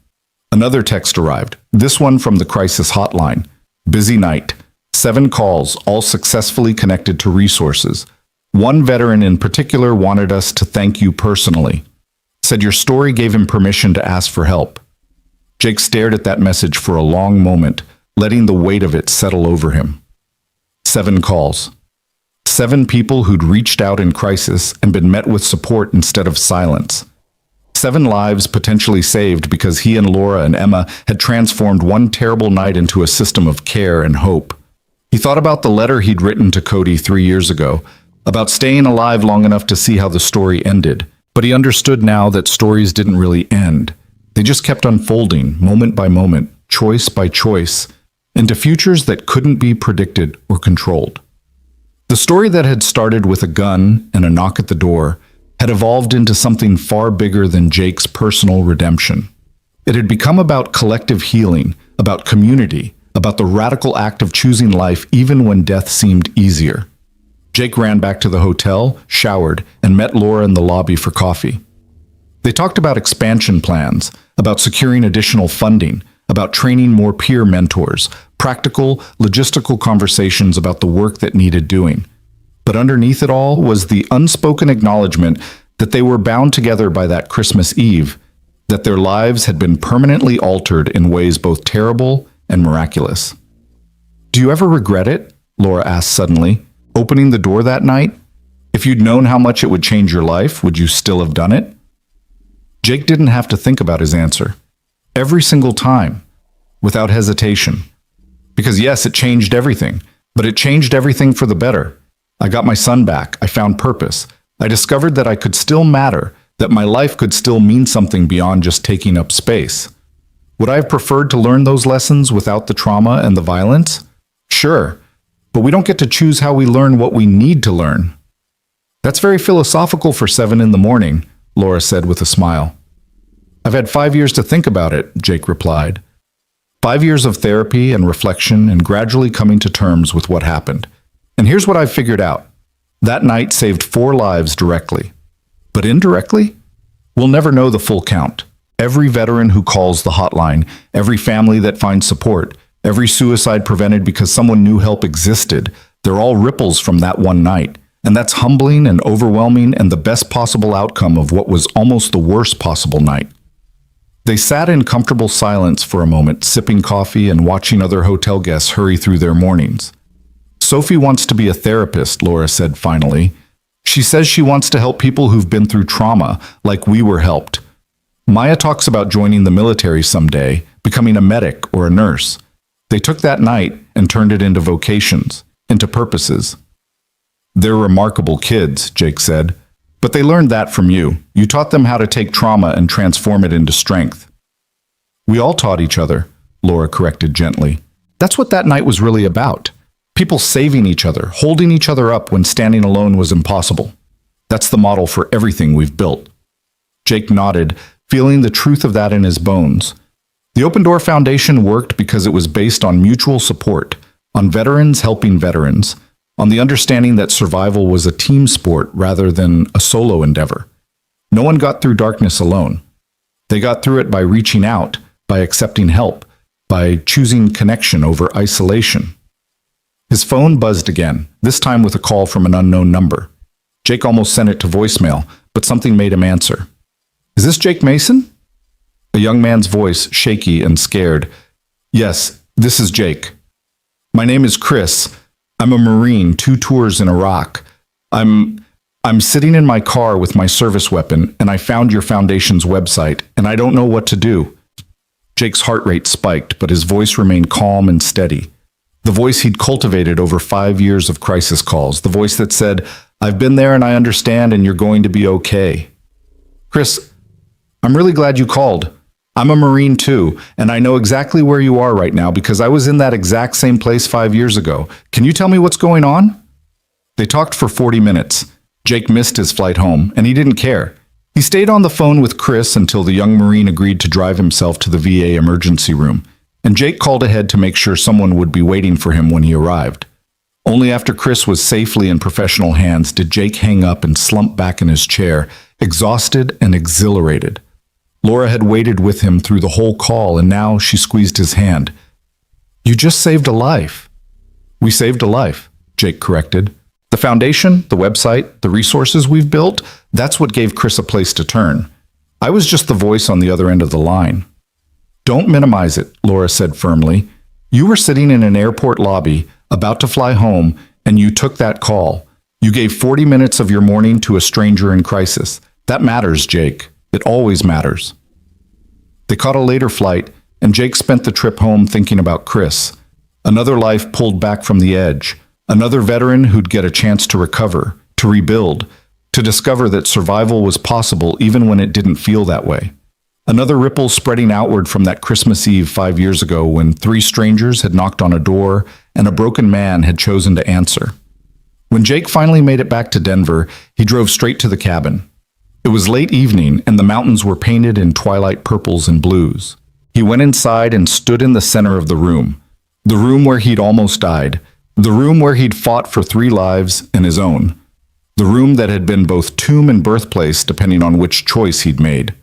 Another text arrived, this one from the crisis hotline. Busy night. 7 calls, all successfully connected to resources. One veteran in particular wanted us to thank you personally. Said your story gave him permission to ask for help. Jake stared at that message for a long moment, letting the weight of it settle over him. 7 calls. 7 people who'd reached out in crisis and been met with support instead of silence. 7 lives potentially saved because he and Laura and Emma had transformed one terrible night into a system of care and hope. He thought about the letter he'd written to Cody 3 years ago, about staying alive long enough to see how the story ended. But he understood now that stories didn't really end. They just kept unfolding, moment by moment, choice by choice, into futures that couldn't be predicted or controlled. The story that had started with a gun and a knock at the door had evolved into something far bigger than Jake's personal redemption. It had become about collective healing, about community, about the radical act of choosing life even when death seemed easier. Jake ran back to the hotel, showered, and met Laura in the lobby for coffee. They talked about expansion plans, about securing additional funding, about training more peer mentors, practical, logistical conversations about the work that needed doing. But underneath it all was the unspoken acknowledgement that they were bound together by that Christmas Eve, that their lives had been permanently altered in ways both terrible and miraculous. Do you ever regret it? Laura asked suddenly. Opening the door that night? If you'd known how much it would change your life, would you still have done it? Jake didn't have to think about his answer. Every single time, without hesitation. Because yes, it changed everything, but it changed everything for the better. I got my son back. I found purpose. I discovered that I could still matter, that my life could still mean something beyond just taking up space. Would I have preferred to learn those lessons without the trauma and the violence? Sure, but we don't get to choose how we learn what we need to learn. That's very philosophical for 7 in the morning, Laura said with a smile. I've had 5 years to think about it, Jake replied. 5 years of therapy and reflection and gradually coming to terms with what happened. And here's what I've figured out. That night saved 4 lives directly. But indirectly? We'll never know the full count. Every veteran who calls the hotline, every family that finds support, every suicide prevented because someone knew help existed, they're all ripples from that one night. And that's humbling and overwhelming and the best possible outcome of what was almost the worst possible night. They sat in comfortable silence for a moment, sipping coffee and watching other hotel guests hurry through their mornings. Sophie wants to be a therapist, Laura said finally. She says she wants to help people who've been through trauma, like we were helped. Maya talks about joining the military someday, becoming a medic or a nurse. They took that night and turned it into vocations, into purposes. They're remarkable kids, Jake said. But they learned that from you. You taught them how to take trauma and transform it into strength. We all taught each other, Laura corrected gently. That's what that night was really about. People saving each other, holding each other up when standing alone was impossible. That's the model for everything we've built. Jake nodded, feeling the truth of that in his bones. The Open Door Foundation worked because it was based on mutual support, on veterans helping veterans, on the understanding that survival was a team sport rather than a solo endeavor. No one got through darkness alone. They got through it by reaching out, by accepting help, by choosing connection over isolation. His phone buzzed again, this time with a call from an unknown number. Jake almost sent it to voicemail, but something made him answer. Is this Jake Mason? A young man's voice, shaky and scared. Yes, this is Jake. My name is Chris. I'm a Marine, 2 tours in Iraq. I'm sitting in my car with my service weapon, and I found your foundation's website, and I don't know what to do. Jake's heart rate spiked, but his voice remained calm and steady. The voice he'd cultivated over 5 years of crisis calls, the voice that said, I've been there and I understand and you're going to be okay. Chris, I'm really glad you called. I'm a Marine too, and I know exactly where you are right now because I was in that exact same place 5 years ago. Can you tell me what's going on? They talked for 40 minutes. Jake missed his flight home, and he didn't care. He stayed on the phone with Chris until the young Marine agreed to drive himself to the VA emergency room, and Jake called ahead to make sure someone would be waiting for him when he arrived. Only after Chris was safely in professional hands did Jake hang up and slump back in his chair, exhausted and exhilarated. Laura had waited with him through the whole call, and now she squeezed his hand. You just saved a life. We saved a life, Jake corrected. The foundation, the website, the resources we've built, that's what gave Chris a place to turn. I was just the voice on the other end of the line. Don't minimize it, Laura said firmly. You were sitting in an airport lobby, about to fly home, and you took that call. You gave 40 minutes of your morning to a stranger in crisis. That matters, Jake. It always matters. They caught a later flight, and Jake spent the trip home thinking about Chris. Another life pulled back from the edge. Another veteran who'd get a chance to recover, to rebuild, to discover that survival was possible even when it didn't feel that way. Another ripple spreading outward from that Christmas Eve 5 years ago when 3 strangers had knocked on a door and a broken man had chosen to answer. When Jake finally made it back to Denver, he drove straight to the cabin. It was late evening, and the mountains were painted in twilight purples and blues. He went inside and stood in the center of the room where he'd almost died, the room where he'd fought for 3 lives and his own, the room that had been both tomb and birthplace depending on which choice he'd made.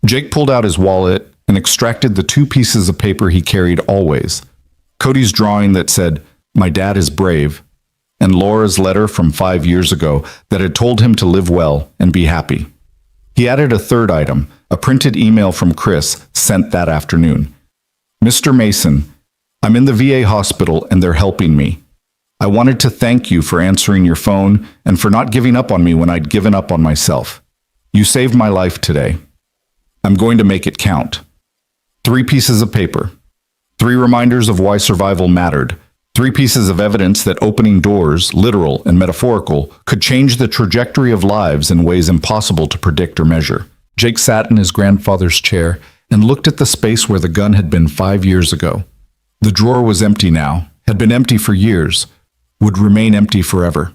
Jake pulled out his wallet and extracted the 2 pieces of paper he carried always, Cody's drawing that said, "My dad is brave," and Laura's letter from 5 years ago that had told him to live well and be happy. He added a 3rd item, a printed email from Chris sent that afternoon. Mr. Mason, I'm in the VA hospital and they're helping me. I wanted to thank you for answering your phone and for not giving up on me when I'd given up on myself. You saved my life today. I'm going to make it count. 3 pieces of paper. 3 reminders of why survival mattered. 3 pieces of evidence that opening doors, literal and metaphorical, could change the trajectory of lives in ways impossible to predict or measure. Jake sat in his grandfather's chair and looked at the space where the gun had been 5 years ago. The drawer was empty now, had been empty for years, would remain empty forever.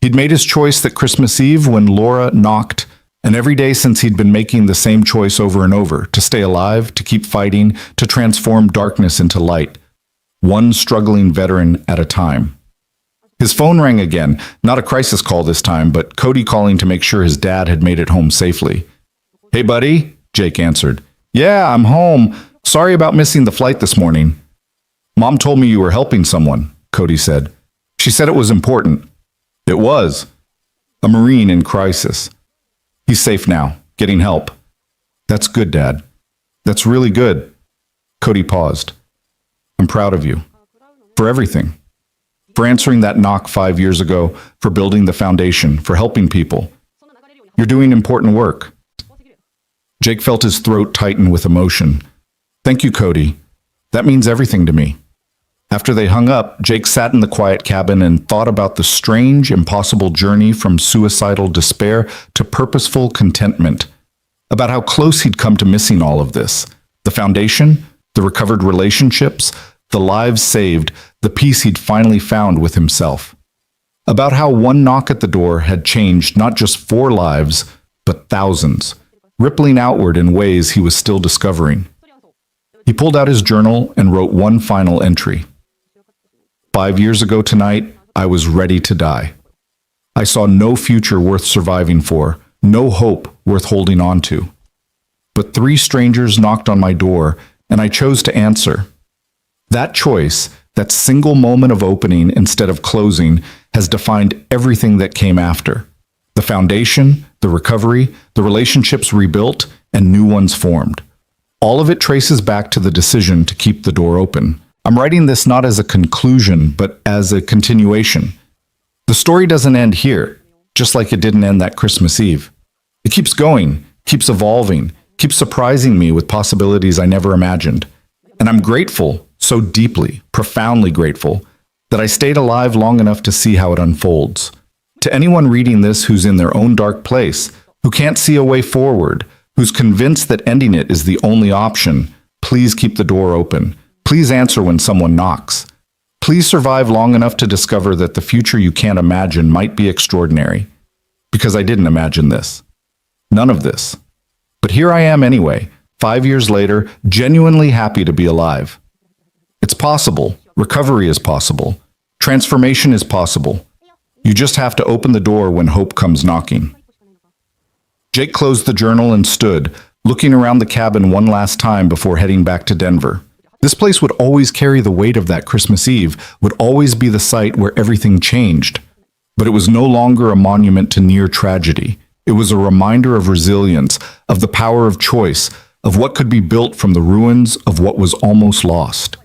He'd made his choice that Christmas Eve when Laura knocked, and every day since he'd been making the same choice over and over, to stay alive, to keep fighting, to transform darkness into light. One struggling veteran at a time. His phone rang again, not a crisis call this time, but Cody calling to make sure his dad had made it home safely. "Hey, buddy," Jake answered. "Yeah, I'm home. Sorry about missing the flight this morning." "Mom told me you were helping someone," Cody said. "She said it was important." "It was. A Marine in crisis. He's safe now, getting help." "That's good, Dad. That's really good." Cody paused. "I'm proud of you. For everything. For answering that knock 5 years ago, for building the foundation, for helping people. You're doing important work." Jake felt his throat tighten with emotion. "Thank you, Cody. That means everything to me." After they hung up, Jake sat in the quiet cabin and thought about the strange, impossible journey from suicidal despair to purposeful contentment. About how close he'd come to missing all of this. The foundation, the recovered relationships, the lives saved, the peace he'd finally found with himself. About how one knock at the door had changed not just 4 lives, but thousands, rippling outward in ways he was still discovering. He pulled out his journal and wrote one final entry. 5 years ago tonight, I was ready to die. I saw no future worth surviving for, no hope worth holding on to. But 3 strangers knocked on my door, and I chose to answer. That choice, that single moment of opening instead of closing, has defined everything that came after. The foundation, the recovery, the relationships rebuilt, and new ones formed. All of it traces back to the decision to keep the door open. I'm writing this not as a conclusion, but as a continuation. The story doesn't end here, just like it didn't end that Christmas Eve. It keeps going, keeps evolving, keeps surprising me with possibilities I never imagined. And I'm grateful, so deeply, profoundly grateful, that I stayed alive long enough to see how it unfolds. To anyone reading this who's in their own dark place, who can't see a way forward, who's convinced that ending it is the only option, please keep the door open. Please answer when someone knocks. Please survive long enough to discover that the future you can't imagine might be extraordinary. Because I didn't imagine this. None of this. But here I am anyway, 5 years later, genuinely happy to be alive. It's possible. Recovery is possible. Transformation is possible. You just have to open the door when hope comes knocking. Jake closed the journal and stood, looking around the cabin one last time before heading back to Denver. This place would always carry the weight of that Christmas Eve, would always be the site where everything changed. But it was no longer a monument to near tragedy. It was a reminder of resilience, of the power of choice, of what could be built from the ruins of what was almost lost.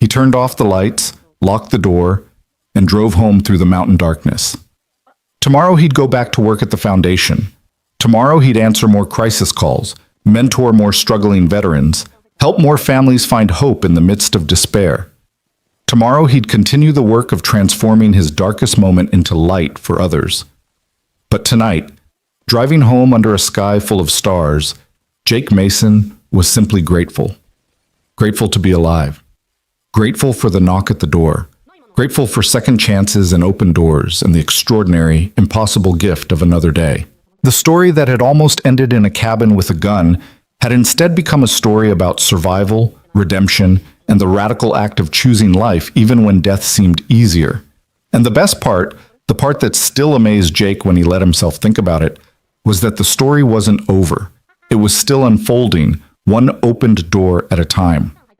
He turned off the lights, locked the door, and drove home through the mountain darkness. Tomorrow he'd go back to work at the foundation. Tomorrow he'd answer more crisis calls, mentor more struggling veterans, help more families find hope in the midst of despair. Tomorrow he'd continue the work of transforming his darkest moment into light for others. But tonight, driving home under a sky full of stars, Jake Mason was simply grateful. Grateful to be alive. Grateful for the knock at the door. Grateful for second chances and open doors and the extraordinary, impossible gift of another day. The story that had almost ended in a cabin with a gun had instead become a story about survival, redemption, and the radical act of choosing life even when death seemed easier. And the best part, the part that still amazed Jake when he let himself think about it, was that the story wasn't over. It was still unfolding, one opened door at a time.